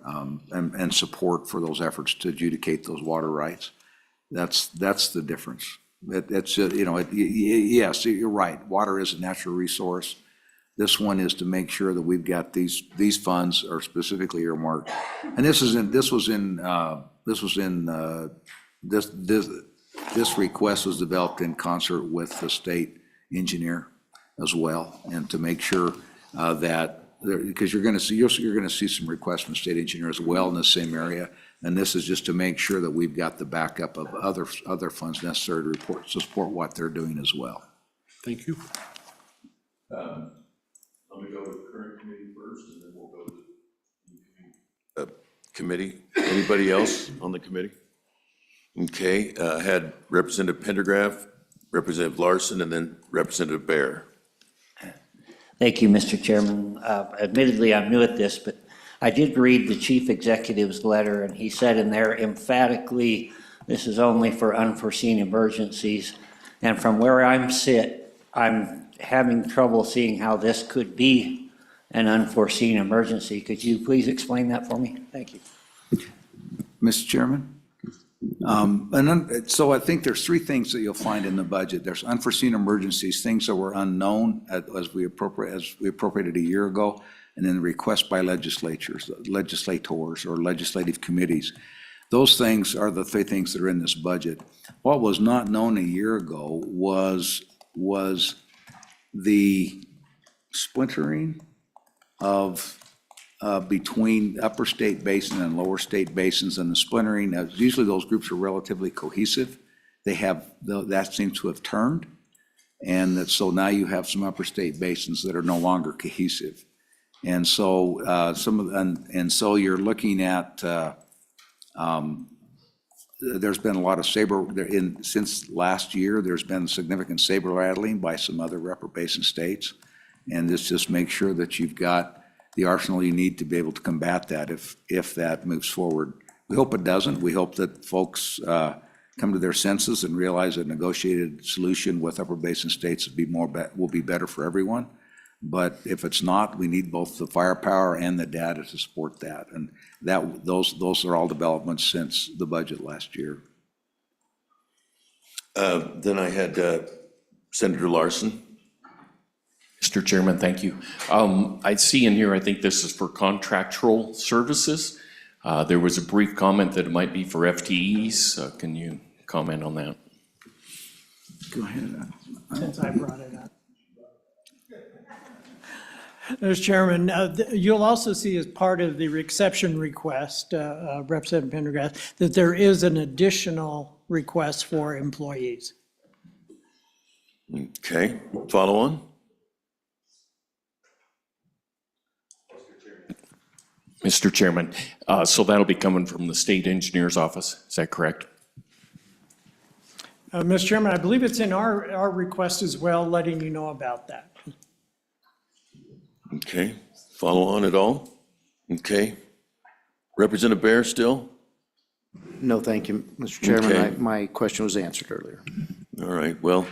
and support for those efforts to adjudicate those water rights. That's the difference. It's, yes, you're right, water is a natural resource. This one is to make sure that we've got these funds are specifically earmarked. And this request was developed in concert with the state engineer as well, and to make sure that, because you're gonna see some requests from the state engineer as well in the same area, and this is just to make sure that we've got the backup of other funds necessary to support what they're doing as well. Thank you. Let me go with the current committee first, and then we'll go to the committee. Anybody else on the committee? Okay, had Representative Pendergraft, Representative Larson, and then Representative Baer. Thank you, Mr. Chairman. Admittedly, I'm new at this, but I did read the chief executive's letter, and he said in there emphatically, this is only for unforeseen emergencies. And from where I'm I'm having trouble seeing how this could be an unforeseen emergency. Could you please explain that for me? Thank you. Mr. Chairman? So I think there's three things that you'll find in the budget. There's unforeseen emergencies, things that were unknown as we appropriated a year ago, and then the request by legislators or legislative committees. Those things are the three things that are in this budget. What was not known a year ago was the splintering of between upper state basin and lower state basins, and the splintering, usually those groups are relatively cohesive. That seems to have turned, and so now you have some upper state basins that are no longer cohesive. And so so you're looking at, there's been a lot of since last year, there's been significant saber rattling by some other upper basin states. And this just makes sure that you've got the arsenal you need to be able to combat that if that moves forward. We hope it doesn't. We hope that folks come to their senses and realize a negotiated solution with upper basin states will be better for everyone. But if it's not, we need both the firepower and the data to support that. And those are all developments since the budget last year. Then I had Senator Larson. Mr. Chairman, thank you. I see in here, I think this is for contractual services. There was a brief comment that it might be for FTEs. Can you comment on that? Go ahead. Since I brought it up. Mr. Chairman, you'll also see as part of the exception request, Representative Pendergraft, that there is an additional request for employees. Okay, follow on. Mr. Chairman, so that'll be coming from the state engineer's office, is that correct? Mr. Chairman, I believe it's in our request as well, letting you know about that. Okay, follow on at all? Okay. Representative Baer still? No, thank you, Mr. Chairman. Okay. My question was answered earlier. All right, well,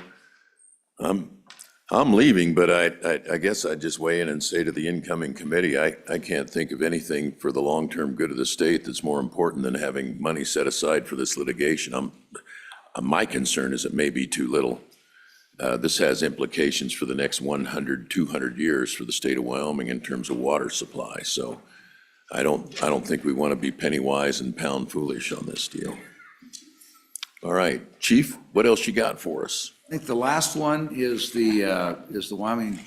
I'm leaving, but I guess I'd just weigh in and say to the incoming committee, I can't think of anything for the long-term good of the state that's more important than having money set aside for this litigation. My concern is it may be too little. This has implications for the next 100, 200 years for the state of Wyoming in terms of water supply. So I don't think we want to be penny wise and pound foolish on this deal. All right, Chief, what else you got for us? I think the last one is the Wyoming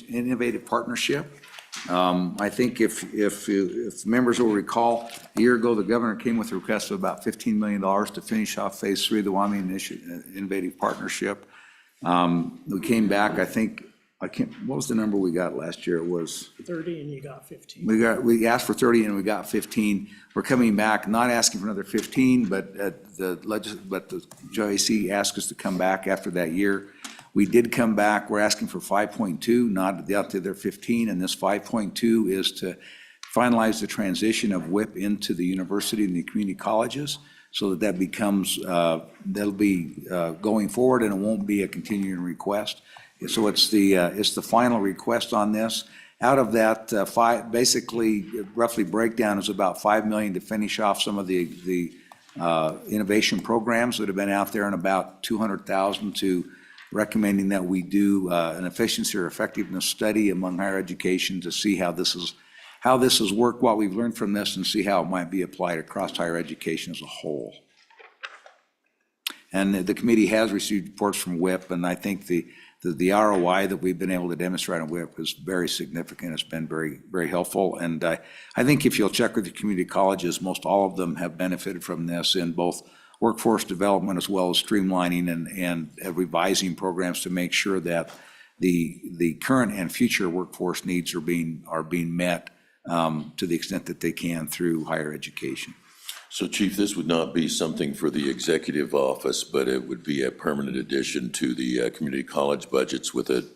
Innovative Partnership. I think if members will recall, a year ago, the governor came with a request of about $15 million to finish off phase 3 of the Wyoming Innovative Partnership. We came back, what was the number we got last year? It was 30 and you got 15. we asked for 30 and we got 15. We're coming back, not asking for another 15, but the JAC asked us to come back after that year. We did come back. We're asking for 5.2, not out to their 15, and this 5.2 is to finalize the transition of WIP into the university and the community colleges, so that becomes, that'll be going forward, and it won't be a continuing request. So it's the final request on this. Out of that, basically, roughly breakdown is about $5 million to finish off some of the innovation programs that have been out there, and about $200,000 to recommending that we do an efficiency or effectiveness study among higher education to see how this has worked, what we've learned from this, and see how it might be applied across higher education as a whole. And the committee has received reports from WIP, and I think the ROI that we've been able to demonstrate on WIP is very significant. It's been very, very helpful. And I think if you'll check with the community colleges, most all of them have benefited from this in both workforce development as well as streamlining and revising programs to make sure that the current and future workforce needs are being met to the extent that they can through higher education. So Chief, this would not be something for the executive office, but it would be a permanent addition to the community college budgets that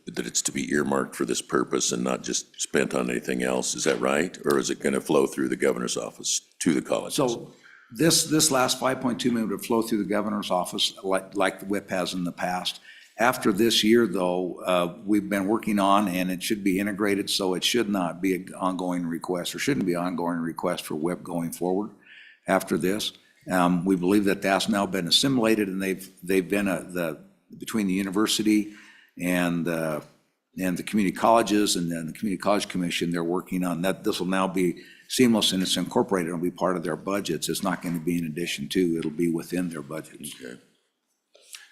it's to be earmarked for this purpose and not just spent on anything else. Is that right? Or is it going to flow through the governor's office to the colleges? So this last 5.2 million would flow through the governor's office like the WIP has in the past. After this year, though, we've been working on, and it should be integrated, so it should not be an ongoing request, or shouldn't be an ongoing request for WIP going forward after this. We believe that that's now been assimilated, and they've been between the university and the community colleges and then the Community College Commission, they're working on that. This will now be seamless and it's incorporated. It'll be part of their budgets. It's not going to be in addition to, it'll be within their budgets. Okay.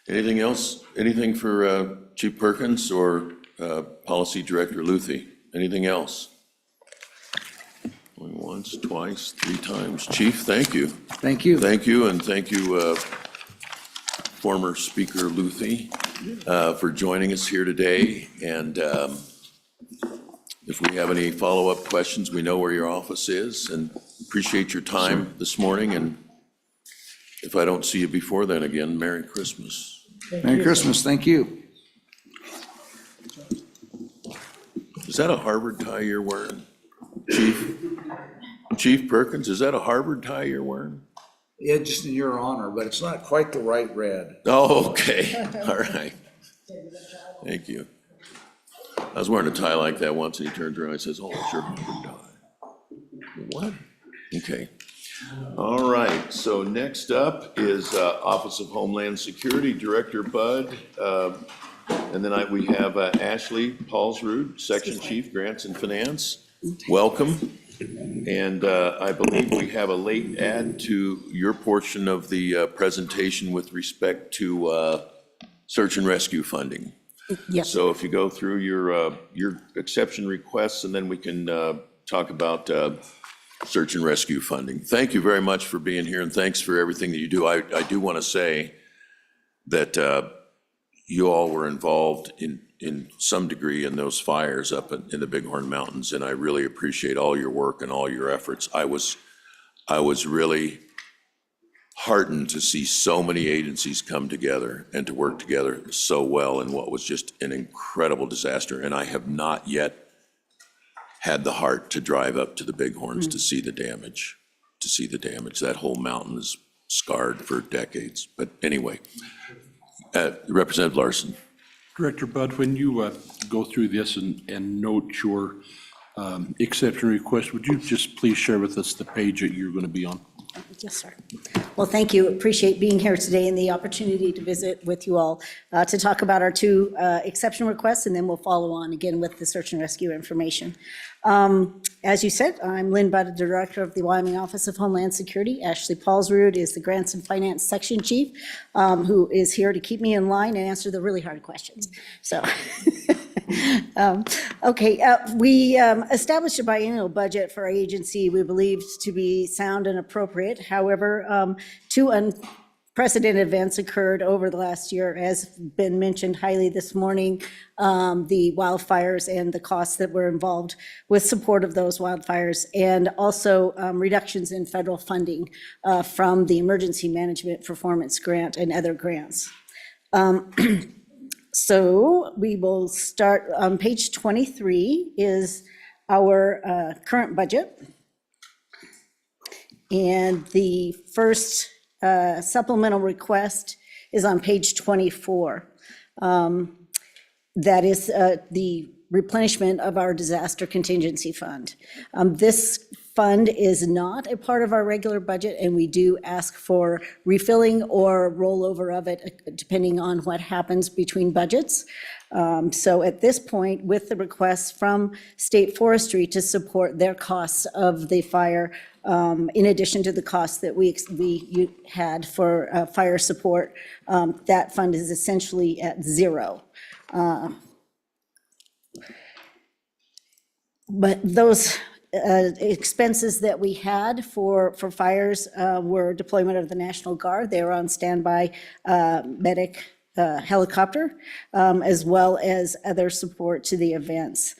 Anything else? Anything for Chief Perkins or Policy Director Luthi? Anything else? Going once, twice, 3 times. Chief, thank you. Thank you. Thank you, and thank you, former Speaker Luthi, for joining us here today. And if we have any follow-up questions, we know where your office is, and appreciate your time this morning. And if I don't see you before then again, Merry Christmas. Merry Christmas. Thank you. Is that a Harvard tie you're wearing, Chief? Chief Perkins, is that a Harvard tie you're wearing? Yeah, just in your honor, but it's not quite the right red. Oh, okay. All right. Thank you. I was wearing a tie like that once, and he turns around and says, "Oh, it's your Harvard tie." What? Okay. All right. So next up is Office of Homeland Security, Director Bud. And then we have Ashley Paulsrud, Section Chief, Grants and Finance. Welcome. And I believe we have a late add to your portion of the presentation with respect to search and rescue funding. Yes. So if you go through your exception requests, and then we can talk about search and rescue funding. Thank you very much for being here, and thanks for everything that you do. I do want to say that you all were involved in some degree in those fires up in the Bighorn Mountains, and I really appreciate all your work and all your efforts. I was really heartened to see so many agencies come together and to work together so well in what was just an incredible disaster. And I have not yet had the heart to drive up to the Bighorns to see the damage, That whole mountain is scarred for decades. But anyway, Representative Larson. Director Bud, when you go through this and note your exception request, would you just please share with us the page that you're going to be on? Yes, sir. Well, thank you. Appreciate being here today and the opportunity to visit with you all to talk about our two exception requests, and then we'll follow on again with the search and rescue information. As you said, I'm Lynn Budd, Director of the Wyoming Office of Homeland Security. Ashley Paulsrud is the Grants and Finance Section Chief, who is here to keep me in line and answer the really hard questions. So. We established a biennial budget for our agency we believed to be sound and appropriate. However, two unprecedented events occurred over the last year, as been mentioned highly this morning, the wildfires and the costs that were involved with support of those wildfires, and also reductions in federal funding from the Emergency Management Performance Grant and other grants. So we will start on page 23 is our current budget. And the first supplemental request is on page 24. That is the replenishment of our disaster contingency fund. This fund is not a part of our regular budget, and we do ask for refilling or rollover of it depending on what happens between budgets. So at this point, with the request from State Forestry to support their costs of the fire, in addition to the costs that we had for fire support, that fund is essentially at zero. But those expenses that we had for fires were deployment of the National Guard. They were on standby medic helicopter, as well as other support to the events.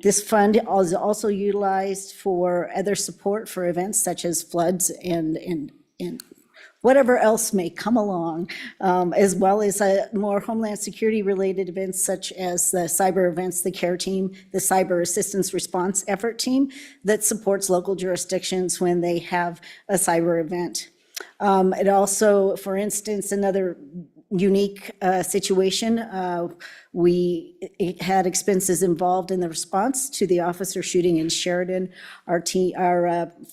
This fund is also utilized for other support for events such as floods and whatever else may come along, as well as more Homeland Security related events such as the cyber events, the CARE team, the Cyber Assistance Response Effort team that supports local jurisdictions when they have a cyber event. It also, for instance, another unique situation, we had expenses involved in the response to the officer shooting in Sheridan. Our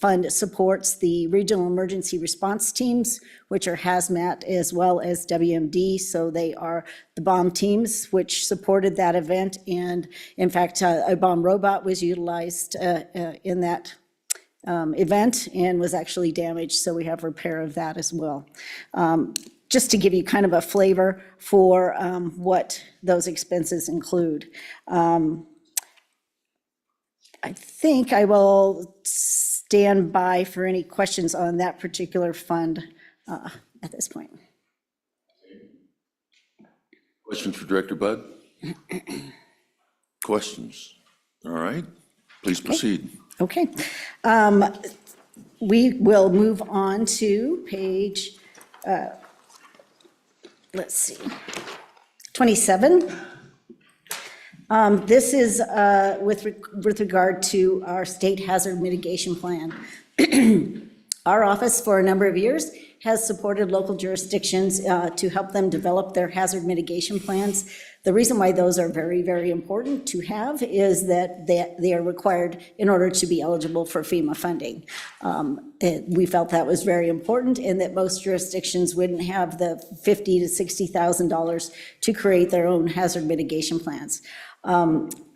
fund supports the regional emergency response teams, which are hazmat as well as WMD. So they are the bomb teams which supported that event. And in fact, a bomb robot was utilized in that event and was actually damaged. So we have repair of that as well. Just to give you kind of a flavor for what those expenses include. I think I will stand by for any questions on that particular fund at this point. Questions for Director Bud? Questions? All right, please proceed. Okay. We will move on to page, let's see, 27. This is with regard to our state hazard mitigation plan. Our office for a number of years has supported local jurisdictions to help them develop their hazard mitigation plans. The reason why those are very, very important to have is that they are required in order to be eligible for FEMA funding. We felt that was very important and that most jurisdictions wouldn't have the $50,000 to $60,000 to create their own hazard mitigation plans.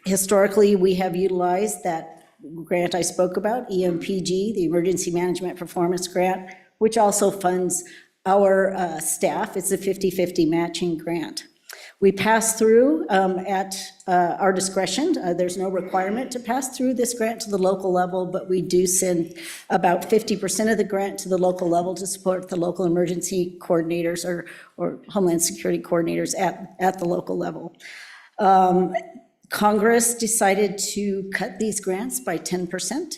Historically, we have utilized that grant I spoke about, EMPG, the Emergency Management Performance Grant, which also funds our staff. It's a 50-50 matching grant. We pass through at our discretion. There's no requirement to pass through this grant to the local level, but we do send about 50% of the grant to the local level to support the local emergency coordinators or Homeland Security coordinators at the local level. Congress decided to cut these grants by 10%.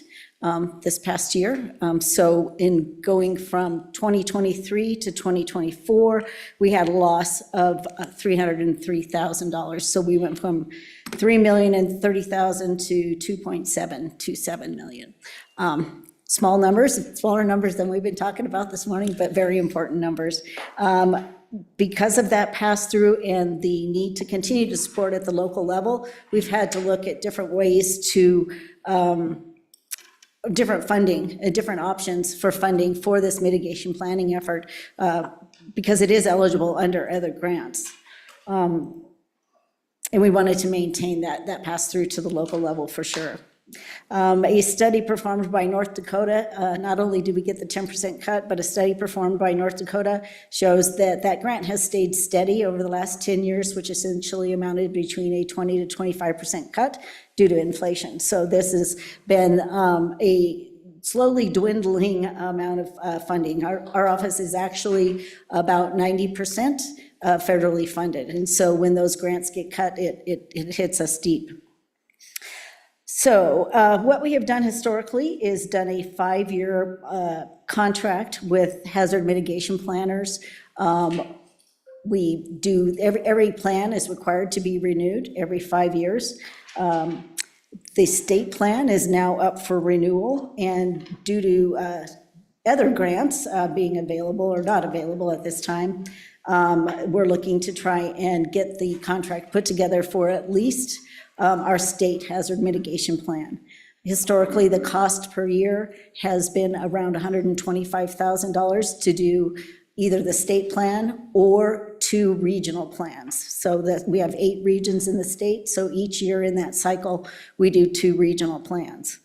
This past year. So in going from 2023 to 2024, we had a loss of $303,000. So we went from $3,030,000 to $2.727 million. small numbers, smaller numbers than we've been talking about this morning, but very important numbers. Because of that pass-through and the need to continue to support at the local level, we've had to look at different ways to, different funding, different options for funding for this mitigation planning effort, because it is eligible under other grants. And we wanted to maintain that pass-through to the local level for sure. A study performed by North Dakota, not only did we get the 10% cut, but a study performed by North Dakota shows that that grant has stayed steady over the last 10 years, which essentially amounted between a 20 to 25% cut due to inflation. So this has been a slowly dwindling amount of funding. Our office is actually about 90% federally funded. And so when those grants get cut, it hits us deep. So what we have done historically is done a 5-year contract with hazard mitigation planners. We do, every plan is required to be renewed every 5 years. The state plan is now up for renewal, and due to other grants being available or not available at this time, we're looking to try and get the contract put together for at least our state hazard mitigation plan. Historically, the cost per year has been around $125,000 to do either the state plan or 2 regional plans. So that we have 8 regions in the state, so each year in that cycle, we do 2 regional plans.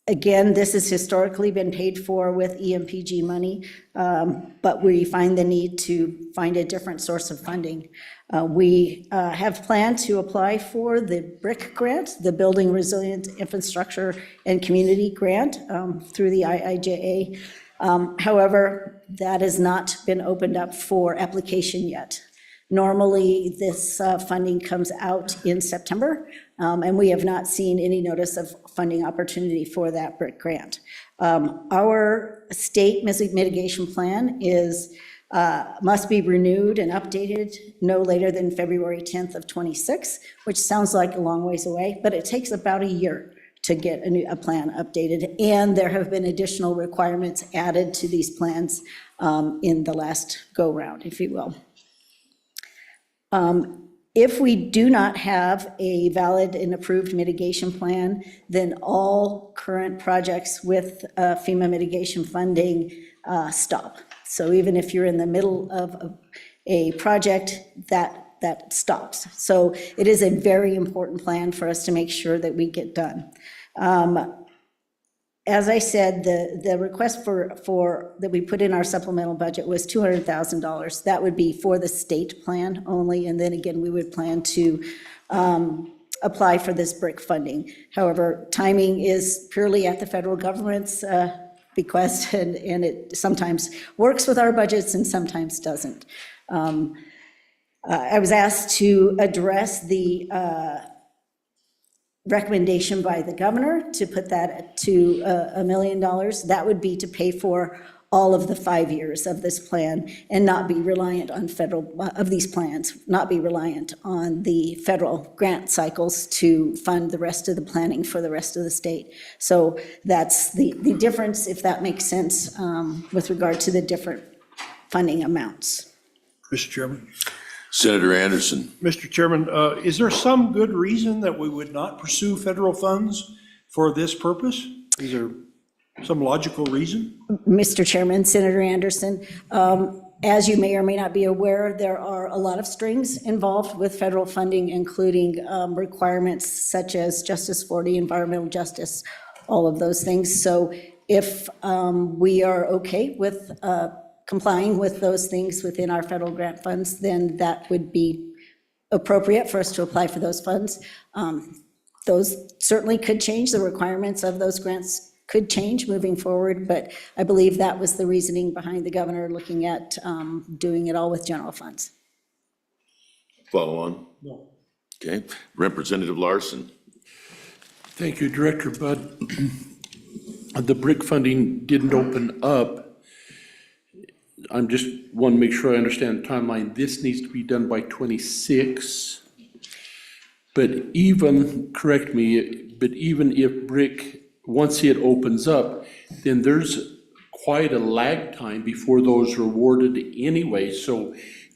Again, this has historically been paid for with EMPG money, but we find the need to find a different source of funding. We have planned to apply for the BRIC grant, the Building Resilient Infrastructure and Community Grant, through the IIJA. However, that has not been opened up for application yet. Normally, this funding comes out in September, and we have not seen any notice of funding opportunity for that BRIC grant. Our state mitigation plan must be renewed and updated no later than February 10th of 26, which sounds like a long ways away, but it takes about a year to get a plan updated, and there have been additional requirements added to these plans in the last go-round, if you will. If we do not have a valid and approved mitigation plan, then all current projects with FEMA mitigation funding stop. So even if you're in the middle of a project, that stops. So it is a very important plan for us to make sure that we get done. As I said, the request for that we put in our supplemental budget was $200,000. That would be for the state plan only, and then again, we would plan to apply for this BRIC funding. However, timing is purely at the federal government's bequest, and it sometimes works with our budgets and sometimes doesn't. I was asked to address the recommendation by the governor to put that to $1 million. That would be to pay for all of the 5 years of this plan and not be reliant on these plans, not be reliant on the federal grant cycles to fund the rest of the planning for the rest of the state. So that's the difference, if that makes sense, with regard to the different funding amounts. Mr. Chairman. Senator Anderson. Mr. Chairman, is there some good reason that we would not pursue federal funds for this purpose? Is there some logical reason? Mr. Chairman, Senator Anderson, as you may or may not be aware, there are a lot of strings involved with federal funding, including requirements such as Justice 40, environmental justice, all of those things. So if we are okay with complying with those things within our federal grant funds, then that would be appropriate for us to apply for those funds. Those certainly could change. The requirements of those grants could change moving forward, but I believe that was the reasoning behind the governor looking at doing it all with general funds. Follow on? No. Okay. Representative Larson. Thank you, Director Budd. The BRIC funding didn't open up. I'm just want to make sure I understand the timeline. This needs to be done by 26. But even, correct me, but even if BRIC once it opens up, then there's quite a lag time before those are awarded anyway. So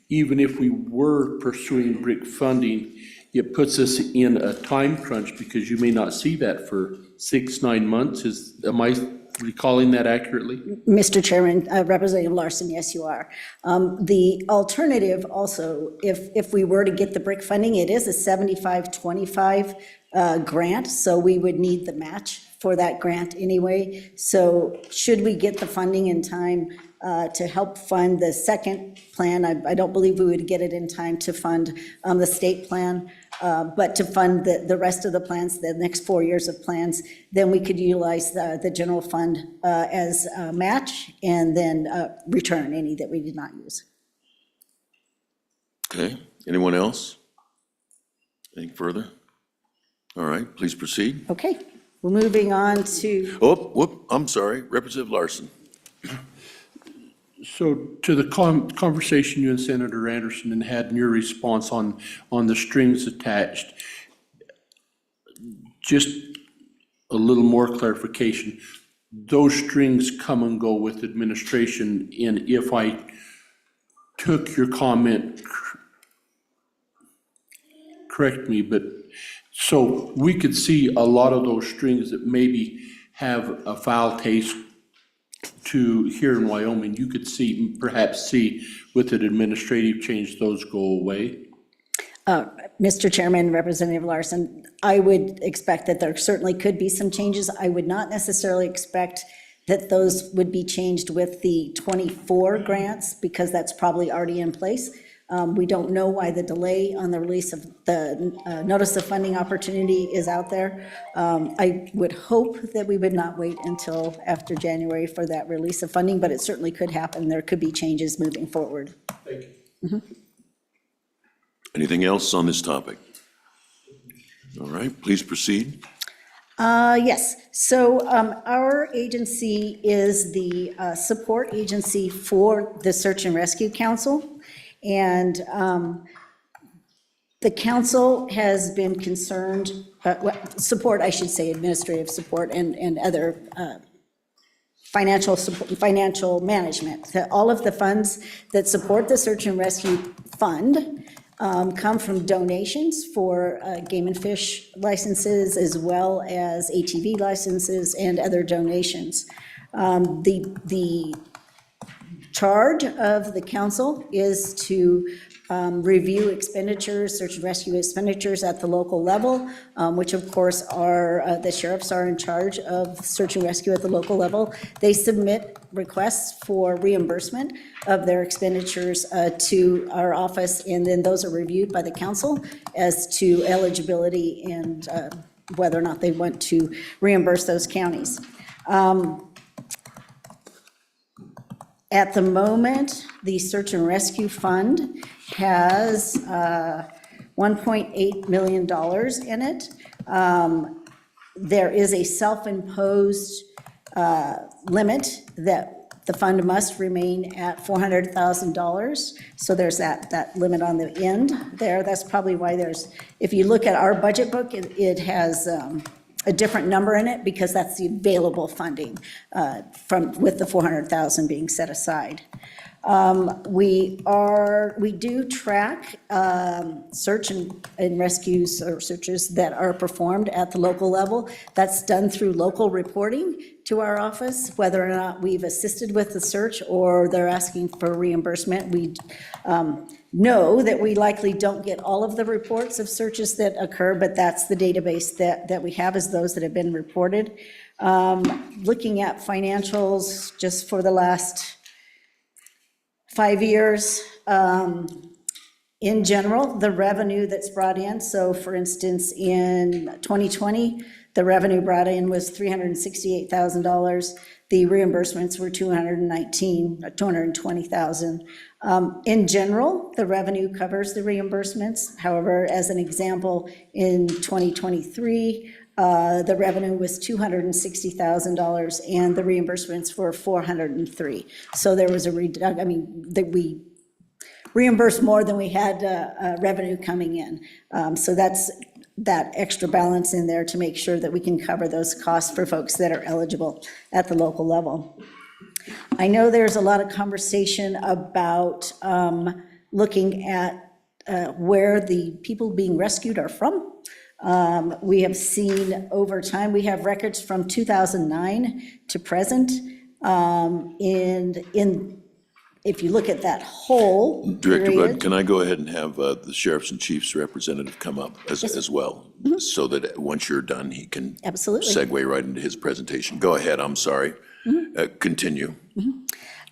even if we were pursuing BRIC funding, it puts us in a time crunch because you may not see that for 6-9 months. Am I recalling that accurately? Mr. Chairman, Representative Larson, yes, you are. The alternative also, if we were to get the BRIC funding, it is a 75-25 grant, so we would need the match for that grant anyway. So should we get the funding in time to help fund the second plan, I don't believe we would get it in time to fund the state plan, but to fund the rest of the plans, the next 4 years of plans, then we could utilize the general fund as a match and then return any that we did not use. Okay, anyone else? Anything further? All right, please proceed. Okay, we're moving on to. Oh, I'm sorry, Representative Larson. So to the conversation you and Senator Anderson had in your response on the strings attached, just a little more clarification. Those strings come and go with administration, and if I took your comment, correct me, but so we could see a lot of those strings that maybe have a foul taste to here in Wyoming, you could perhaps see with an administrative change, those go away? Mr. Chairman, Representative Larson, I would expect that there certainly could be some changes. I would not necessarily expect that those would be changed with the 24 grants, because that's probably already in place. We don't know why the delay on the release of the notice of funding opportunity is out there. I would hope that we would not wait until after January for that release of funding, but it certainly could happen. There could be changes moving forward. Thank you. Mm-hmm. Anything else on this topic? All right, please proceed. Yes, so our agency is the support agency for the Search and Rescue Council. And the council has been concerned, support, I should say, administrative support and other financial management. All of the funds that support the Search and Rescue Fund come from donations for game and fish licenses, as well as ATV licenses and other donations. The charge of the council is to review expenditures, search and rescue expenditures at the local level, which of course are, the sheriffs are in charge of search and rescue at the local level. They submit requests for reimbursement of their expenditures to our office, and then those are reviewed by the council as to eligibility and whether or not they want to reimburse those counties. At the moment, the Search and Rescue Fund has $1.8 million in it. There is a self-imposed limit that the fund must remain at $400,000. So there's that limit on the end there. That's probably why if you look at our budget book, it has a different number in it, because that's the available funding with the $400,000 being set aside. We do track search and rescues or searches that are performed at the local level. That's done through local reporting to our office, whether or not we've assisted with the search or they're asking for reimbursement. We know that we likely don't get all of the reports of searches that occur, but that's the database that we have, is those that have been reported. Looking at financials just for the last 5 years, in general, the revenue that's brought in, so for instance, in 2020, the revenue brought in was $368,000. The reimbursements were $220,000. In general, the revenue covers the reimbursements. However, as an example, in 2023, the revenue was $260,000 and the reimbursements were $403,000. So there was a reduction. We reimbursed more than we had revenue coming in. So that's that extra balance in there to make sure that we can cover those costs for folks that are eligible at the local level. I know there's a lot of conversation about looking at where the people being rescued are from. We have seen over time, we have records from 2009 to present. If you look at that whole Director period. Bud, can I go ahead and have the Sheriff's and Chief's representative come up as well? So that once you're done, he can Absolutely. segue right into his presentation. Go ahead, I'm sorry. Continue.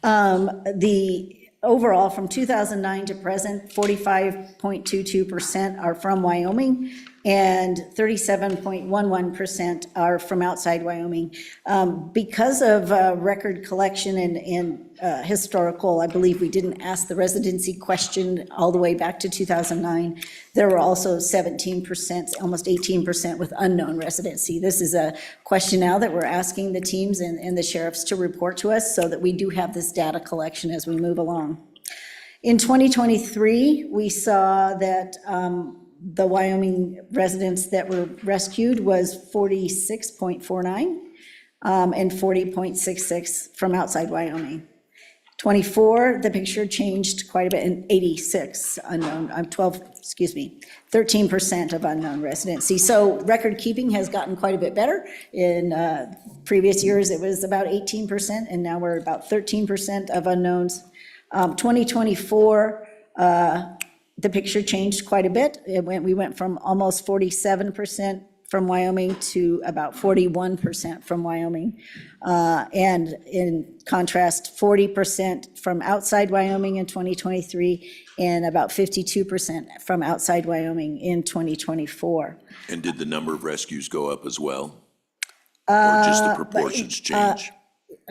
The overall, from 2009 to present, 45.22% are from Wyoming, and 37.11% are from outside Wyoming. Because of record collection and historical, I believe we didn't ask the residency question all the way back to 2009. There were also 17%, almost 18% with unknown residency. This is a question now that we're asking the teams and the sheriffs to report to us so that we do have this data collection as we move along. In 2023, we saw that the Wyoming residents that were rescued was 46.49 and 40.66 from outside Wyoming. 24, the picture changed quite a bit, and 86 unknown, 13% of unknown residency. So record keeping has gotten quite a bit better. In previous years, it was about 18%, and now we're about 13% of unknowns. 2024, the picture changed quite a bit. We went from almost 47% from Wyoming to about 41% from Wyoming. And in contrast, 40% from outside Wyoming in 2023 and about 52% from outside Wyoming in 2024. And did the number of rescues go up as well? Or just the proportions change?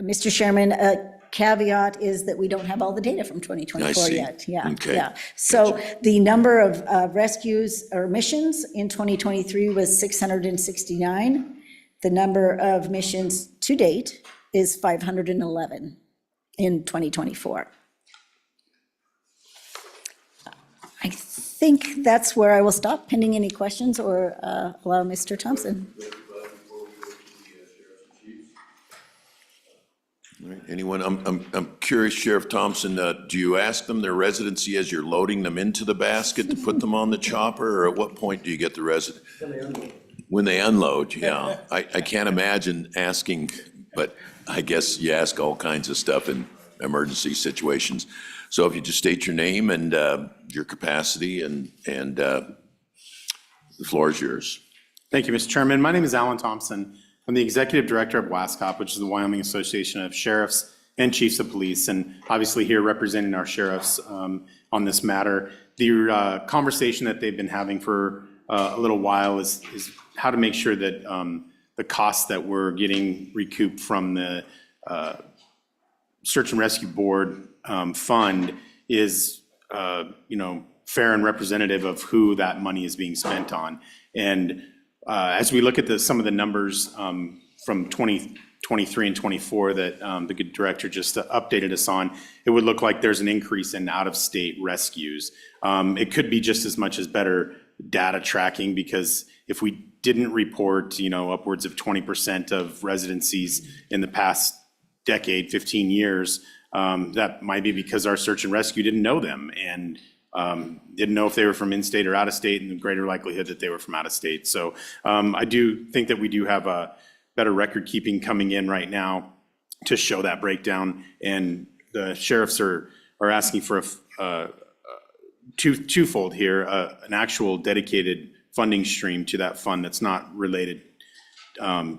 Mr. Chairman, caveat is that we don't have all the data from 2024 yet. Yeah, Okay. yeah. So the number of rescues or missions in 2023 was 669. The number of missions to date is 511 in 2024. I think that's where I will stop, pending any questions, or allow Mr. Thompson. All right, anyone, I'm curious, Sheriff Thompson, do you ask them their residency as you're loading them into the basket to put them on the chopper, or at what point do you get the resident? When they unload, yeah. I can't imagine asking, but I guess you ask all kinds of stuff in emergency situations. So if you just state your name and your capacity, and the floor is yours. Thank you, Mr. Chairman. My name is Alan Thompson. I'm the Executive Director of WASCOP, which is the Wyoming Association of Sheriffs and Chiefs of Police, and obviously here representing our sheriffs on this matter. The conversation that they've been having for a little while is how to make sure that the costs that we're getting recouped from the Search and Rescue Board fund is fair and representative of who that money is being spent on. And as we look at some of the numbers from 2023 and 24 that the good director just updated us on, it would look like there's an increase in out-of-state rescues. It could be just as much as better data tracking, because if we didn't report, upwards of 20% of residencies in the past decade, 15 years, that might be because our search and rescue didn't know them and didn't know if they were from in-state or out-of-state, and the greater likelihood that they were from out-of-state. So I do think that we do have a better record keeping coming in right now to show that breakdown, and the sheriffs are asking for a twofold here, an actual dedicated funding stream to that fund that's not related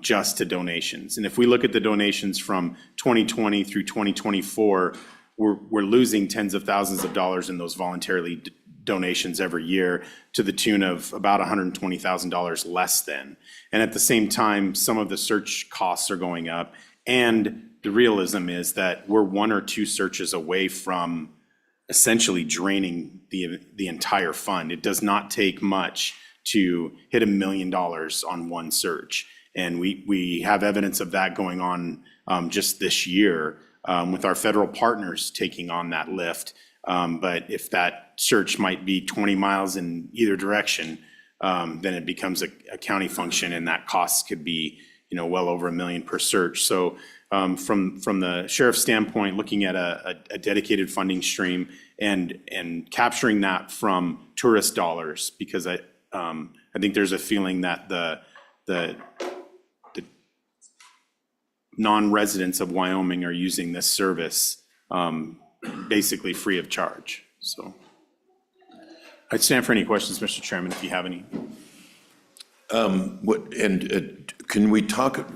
just to donations. And if we look at the donations from 2020 through 2024, we're losing tens of thousands of dollars in those voluntarily donations every year, to the tune of about $120,000 less than. And at the same time, some of the search costs are going up. And the realism is that we're one or two searches away from essentially draining the entire fund. It does not take much to hit $1 million on one search. And we have evidence of that going on just this year with our federal partners taking on that lift. But if that search might be 20 miles in either direction, then it becomes a county function, and that cost could be, well over $1 million per search. So from the sheriff's standpoint, looking at a dedicated funding stream and capturing that from tourist dollars, because I think there's a feeling that the non-residents of Wyoming are using this service basically free of charge. So I'd stand for any questions, Mr. Chairman, if you have any. Can we talk,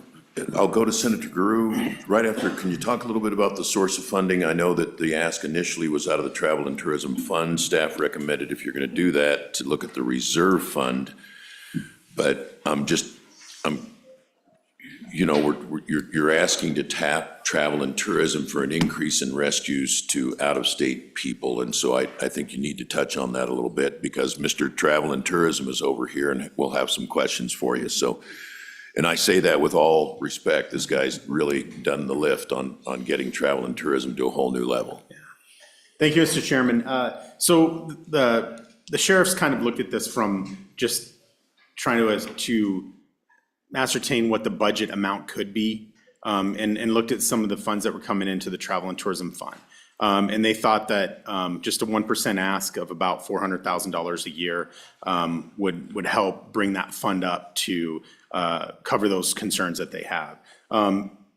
I'll go to Senator Guru right after. Can you talk a little bit about the source of funding? I know that the ask initially was out of the Travel and Tourism Fund. Staff recommended, if you're going to do that, to look at the reserve fund. But you're asking to tap travel and tourism for an increase in rescues to out-of-state people. And so I think you need to touch on that a little bit, because Mr. Travel and Tourism is over here and we'll have some questions for you. So, and I say that with all respect, this guy's really done the lift on getting travel and tourism to a whole new level. Thank you, Mr. Chairman. So the sheriff's kind of looked at this from just trying to ascertain what the budget amount could be, and looked at some of the funds that were coming into the Travel and Tourism Fund. And they thought that just a 1% ask of about $400,000 a year would help bring that fund up to cover those concerns that they have.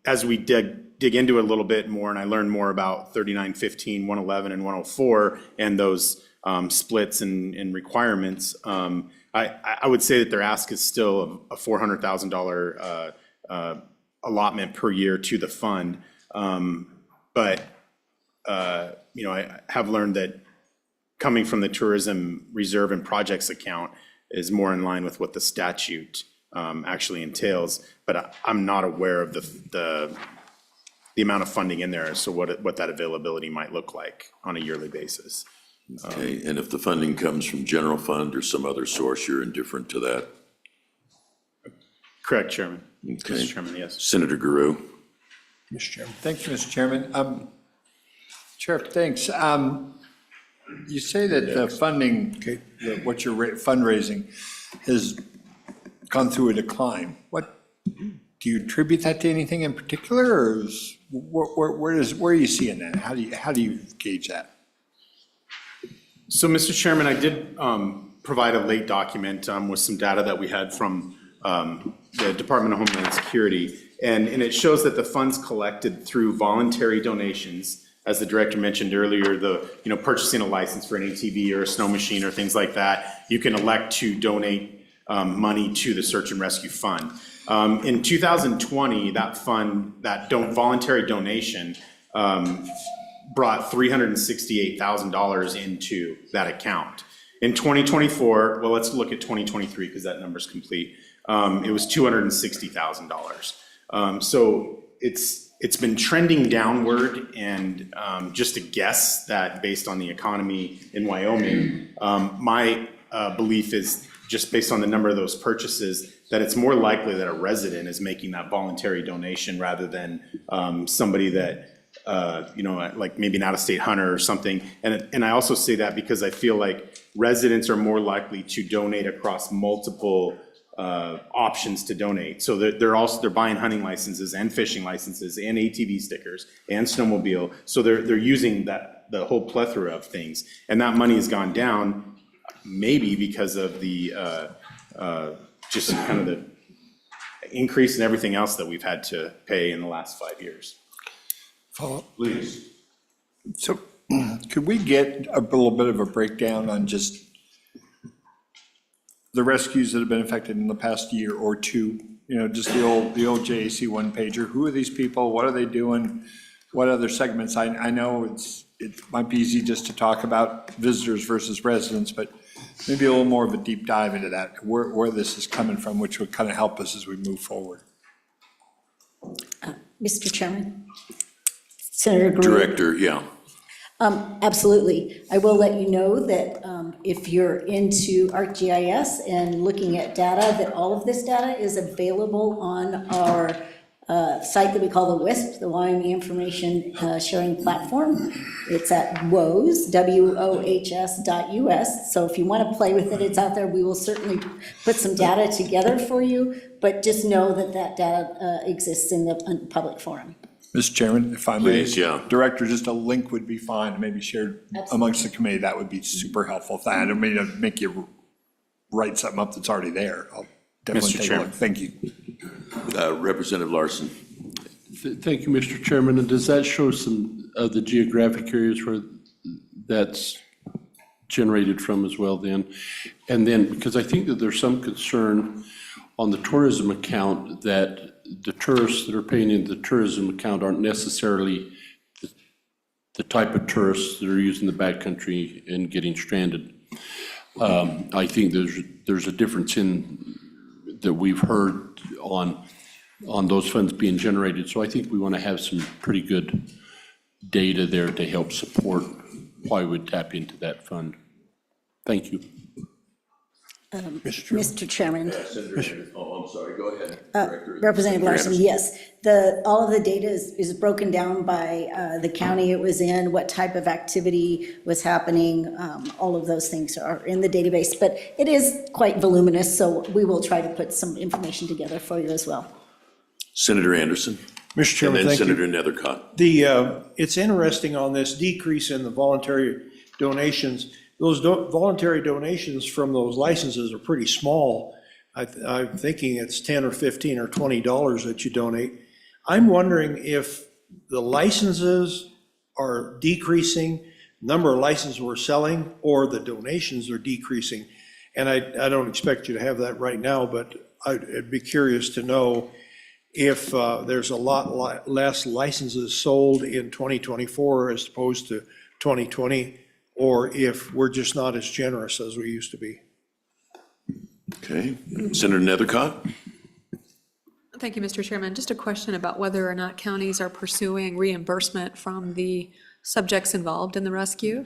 As we dig into it a little bit more, and I learned more about 3915, 111, and 104, and those splits and requirements, I would say that their ask is still a $400,000 allotment per year to the fund. But I have learned that coming from the Tourism Reserve and Projects account is more in line with what the statute actually entails. But I'm not aware of the amount of funding in there, so what that availability might look like on a yearly basis. Okay, and if the funding comes from general fund or some other source, you're indifferent to that? Correct, Chairman. Okay. Mr. Chairman, yes. Senator Guru. Mr. Chairman. Thank you, Mr. Chairman. Sheriff, thanks. You say that the funding, what you're fundraising has gone through a decline. What, do you attribute that to anything in particular, or where are you seeing that? How do you gauge that? So, Mr. Chairman, I did provide a late document with some data that we had from the Department of Homeland Security, and it shows that the funds collected through voluntary donations, as the director mentioned earlier, purchasing a license for an ATV or a snow machine or things like that, you can elect to donate money to the Search and Rescue Fund. In 2020, that fund, voluntary donation, brought $368,000 into that account. In 2024, well, let's look at 2023 because that number's complete. It was $260,000. So it's been trending downward, and just a guess that based on the economy in Wyoming, my belief is just based on the number of those purchases that it's more likely that a resident is making that voluntary donation rather than somebody that like maybe an out-of-state hunter or something. And I also say that because I feel like residents are more likely to donate across multiple options to donate. So they're buying hunting licenses and fishing licenses and ATV stickers and snowmobile. So they're using the whole plethora of things. And that money has gone down, maybe because of the just kind of the increase in everything else that we've had to pay in the last 5 years. Follow up, please. So could we get a little bit of a breakdown on just the rescues that have been affected in the past year or two? Just the old JAC one pager. Who are these people? What are they doing? What other segments? I know it might be easy just to talk about visitors versus residents, but maybe a little more of a deep dive into that, where this is coming from, which would kind of help us as we move forward. Mr. Chairman? Senator Green? Director, yeah. Absolutely. I will let you know that if you're into ArcGIS and looking at data, that all of this data is available on our site that we call the WISP, the Wyoming Information Sharing Platform. It's at WOHS, WOHS.us. So if you want to play with it, it's out there. We will certainly put some data together for you, but just know that that data exists in the public forum. Mr. Chairman, if I may. Please, yeah. Director, just a link would be fine, maybe shared amongst the committee. That would be super helpful. I don't mean to make you write something up that's already there. I'll definitely Mr. take a Chairman. look. Thank you. Representative Larson. Thank you, Mr. Chairman. And does that show some of the geographic areas where that's generated from as well then? And then, because I think that there's some concern on the tourism account that the tourists that are paying into the tourism account aren't necessarily the type of tourists that are using the backcountry and getting stranded. I think there's a difference in that we've heard on those funds being generated. So I think we want to have some pretty good data there to help support why we would tap into that fund. Thank you. Mr. Chairman. Oh, I'm sorry, go ahead. Representative Larson, yes. All of the data is broken down by the county it was in, what type of activity was happening. All of those things are in the database, but it is quite voluminous, so we will try to put some information together for you as well. Senator Anderson. Mr. Chairman, And then thank you. Senator Nethercott. It's interesting on this decrease in the voluntary donations. Those voluntary donations from those licenses are pretty small. I'm thinking it's $10 or $15 or $20 that you donate. I'm wondering if the licenses are decreasing, number of licenses we're selling, or the donations are decreasing. And I don't expect you to have that right now, but I'd be curious to know if there's a lot less licenses sold in 2024 as opposed to 2020, or if we're just not as generous as we used to be. Okay. Senator Nethercott. Thank you, Mr. Chairman. Just a question about whether or not counties are pursuing reimbursement from the subjects involved in the rescue.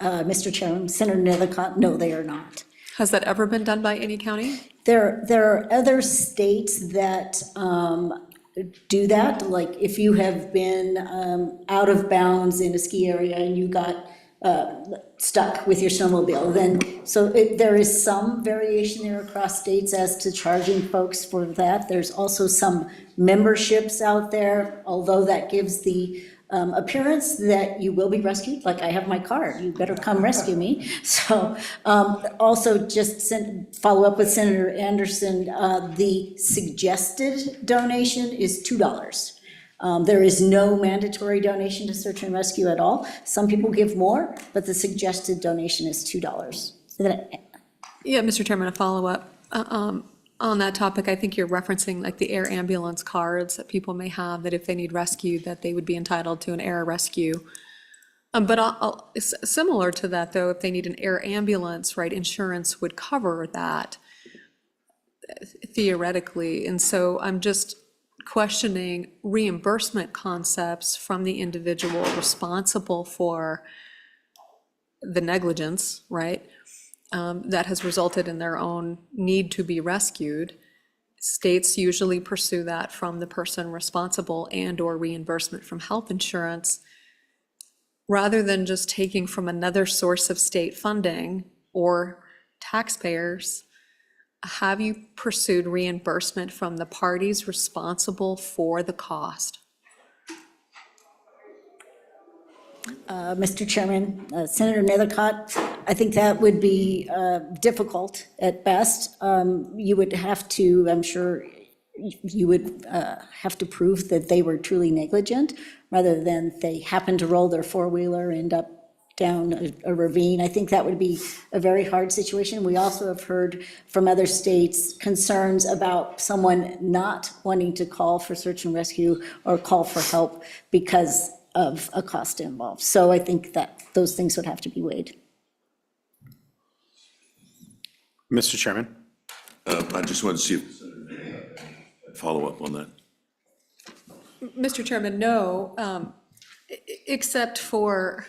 Mr. Chairman, Senator Nethercott, no, they are not. Has that ever been done by any county? There are other states that do that, like if you have been out of bounds in a ski area and you got stuck with your snowmobile, then, so there is some variation there across states as to charging folks for that. There's also some memberships out there, although that gives the appearance that you will be rescued, like I have my card, you better come rescue me. So also just follow up with Senator Anderson, the suggested donation is $2. There is no mandatory donation to search and rescue at all. Some people give more, but the suggested donation is $2. Yeah, Mr. Chairman, a follow-up. On that topic, I think you're referencing like the air ambulance cards that people may have, that if they need rescue, that they would be entitled to an air rescue. But similar to that, though, if they need an air ambulance, right, insurance would cover that theoretically. And so I'm just questioning reimbursement concepts from the individual responsible for the negligence, right? That has resulted in their own need to be rescued. States usually pursue that from the person responsible and/or reimbursement from health insurance, rather than just taking from another source of state funding or taxpayers. Have you pursued reimbursement from the parties responsible for the cost? Mr. Chairman, Senator Nethercott, I think that would be difficult at best. You would have to, I'm sure, you would have to prove that they were truly negligent, rather than they happened to roll their four-wheeler, end up down a ravine. I think that would be a very hard situation. We also have heard from other states concerns about someone not wanting to call for search and rescue or call for help because of a cost involved. So I think that those things would have to be weighed. Mr. Chairman. I just want to see if follow up on that. Mr. Chairman, no, except for,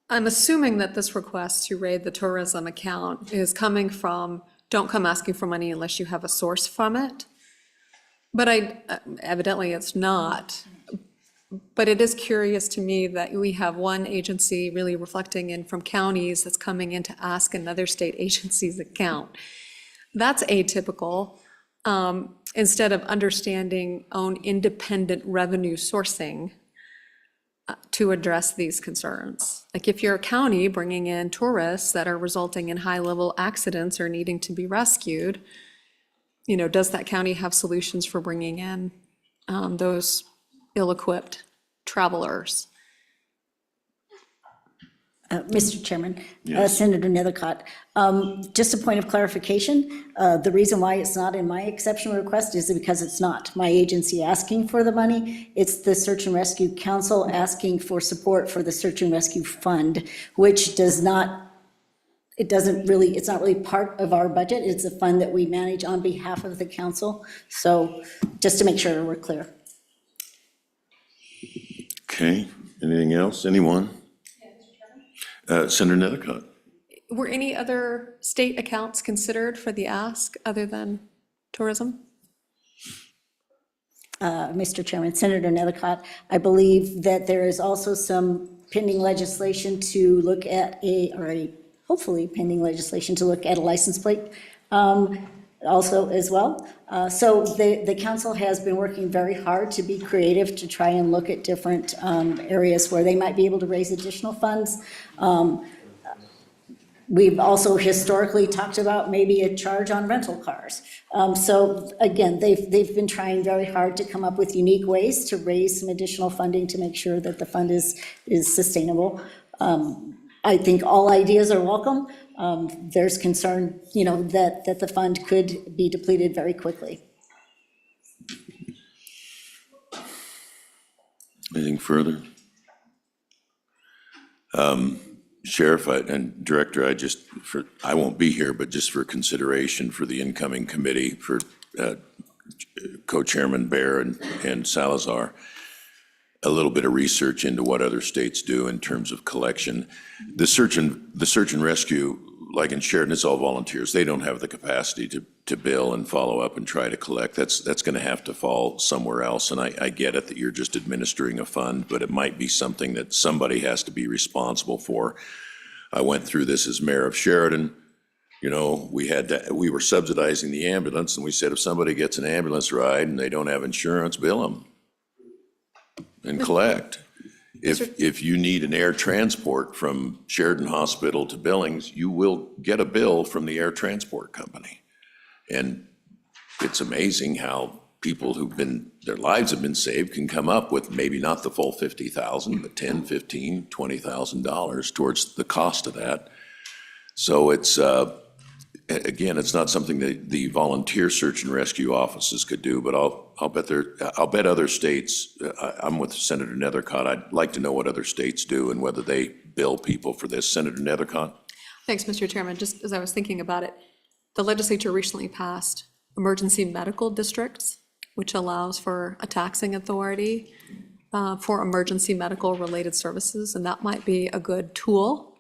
I'm assuming that this request to raid the tourism account is coming from don't come asking for money unless you have a source from it. But evidently it's not. But it is curious to me that we have one agency really reflecting in from counties that's coming in to ask another state agency's account. That's atypical. Instead of understanding own independent revenue sourcing to address these concerns. Like if you're a county bringing in tourists that are resulting in high-level accidents or needing to be rescued, does that county have solutions for bringing in those ill-equipped travelers? Mr. Chairman, Senator Nethercott, just a point of clarification. The reason why it's not in my exception request is because it's not my agency asking for the money. It's the Search and Rescue Council asking for support for the Search and Rescue Fund, which it's not really part of our budget. It's a fund that we manage on behalf of the council. So just to make sure we're clear. Okay, anything else? Anyone? Senator Nethercott. Were any other state accounts considered for the ask other than tourism? Mr. Chairman, Senator Nethercott, I believe that there is also some pending legislation to look at hopefully pending legislation to look at a license plate also as well. So the council has been working very hard to be creative to try and look at different areas where they might be able to raise additional funds. We've also historically talked about maybe a charge on rental cars. So again, they've been trying very hard to come up with unique ways to raise some additional funding to make sure that the fund is sustainable. I think all ideas are welcome. There's concern, that the fund could be depleted very quickly. Anything further? Sheriff and Director, I won't be here, but just for consideration for the incoming committee, for Co-Chairman Bear and Salazar, a little bit of research into what other states do in terms of collection. The search and rescue, like in Sheridan, it's all volunteers. They don't have the capacity to bill and follow up and try to collect. That's going to have to fall somewhere else. And I get it that you're just administering a fund, but it might be something that somebody has to be responsible for. I went through this as mayor of Sheridan. We were subsidizing the ambulance, and we said if somebody gets an ambulance ride and they don't have insurance, bill them and collect. If you need an air transport from Sheridan Hospital to Billings, you will get a bill from the air transport company. And it's amazing how people their lives have been saved can come up with maybe not the full $50,000, but $10,000, $15,000, $20,000 towards the cost of that. So it's, again, it's not something that the volunteer search and rescue offices could do, but I'll bet other states, I'm with Senator Nethercott, I'd like to know what other states do and whether they bill people for this. Senator Nethercott? Thanks, Mr. Chairman. Just as I was thinking about it, the legislature recently passed emergency medical districts, which allows for a taxing authority for emergency medical related services, and that might be a good tool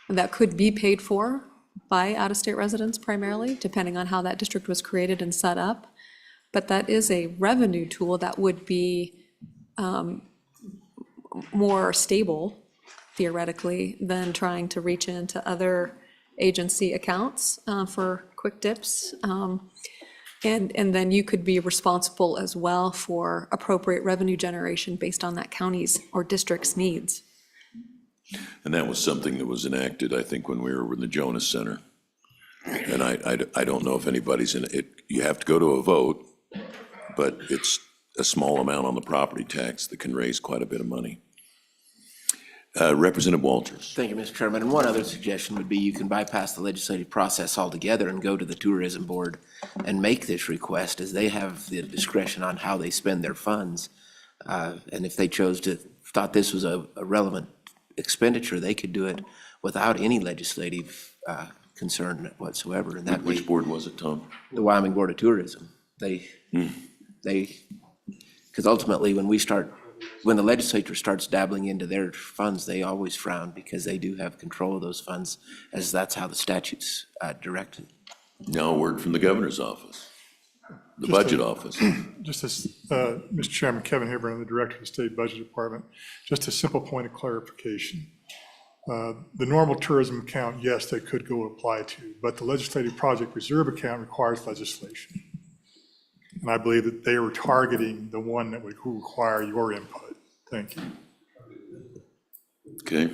that could be paid for by out-of-state residents primarily, depending on how that district was created and set up. But that is a revenue tool that would be more stable, theoretically, than trying to reach into other agency accounts for quick dips. And then you could be responsible as well for appropriate revenue generation based on that county's or district's needs. And that was something that was enacted, I think, when we were in the Jonas Center. And I don't know if anybody's in it. You have to go to a vote, but it's a small amount on the property tax that can raise quite a bit of money. Representative Walters. Thank you, Mr. Chairman. And one other suggestion would be you can bypass the legislative process altogether and go to the Tourism Board and make this request, as they have the discretion on how they spend their funds. And if they thought this was a relevant expenditure, they could do it without any legislative concern whatsoever. And that Which board was it, Tom? The Wyoming Board of Tourism. Because ultimately when the legislature starts dabbling into their funds, they always frown because they do have control of those funds, as that's how the statute's directed. Now a word from the governor's office, the budget office. Just as, Mr. Chairman, Kevin Hibbert, I'm the Director of the State Budget Department. Just a simple point of clarification. The normal tourism account, yes, they could go apply to, but the legislative project reserve account requires legislation. And I believe that they were targeting the one that would require your input. Thank you. Okay.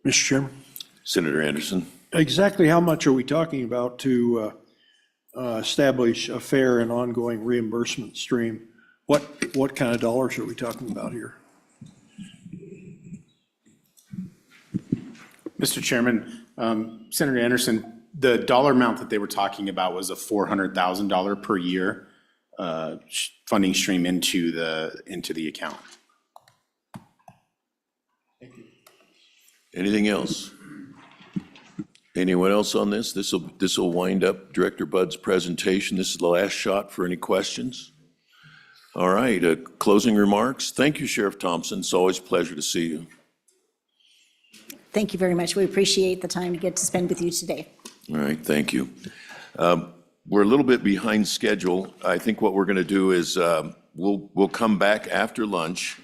Mr. Chairman? Senator Anderson. Exactly how much are we talking about to establish a fair and ongoing reimbursement stream? What kind of dollars are we talking about here? Mr. Chairman, Senator Anderson, the dollar amount that they were talking about was a $400,000 per year funding stream into the account. Anything else? Anyone else on this? This will wind up Director Budd's presentation. This is the last shot for any questions. All right, closing remarks. Thank you, Sheriff Thompson. It's always a pleasure to see you. Thank you very much. We appreciate the time to get to spend with you today. All right, thank you. We're a little bit behind schedule. I think what we're going to do is we'll come back after lunch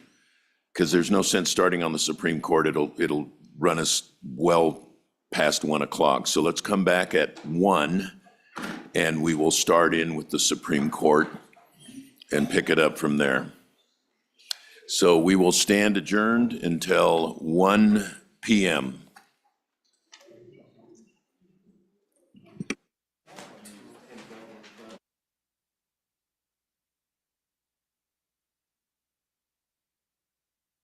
because there's no sense starting on the Supreme Court. It'll run us well past 1 o'clock. So let's come back at 1 and we will start in with the Supreme Court and pick it up from there. So we will stand adjourned until 1 p.m.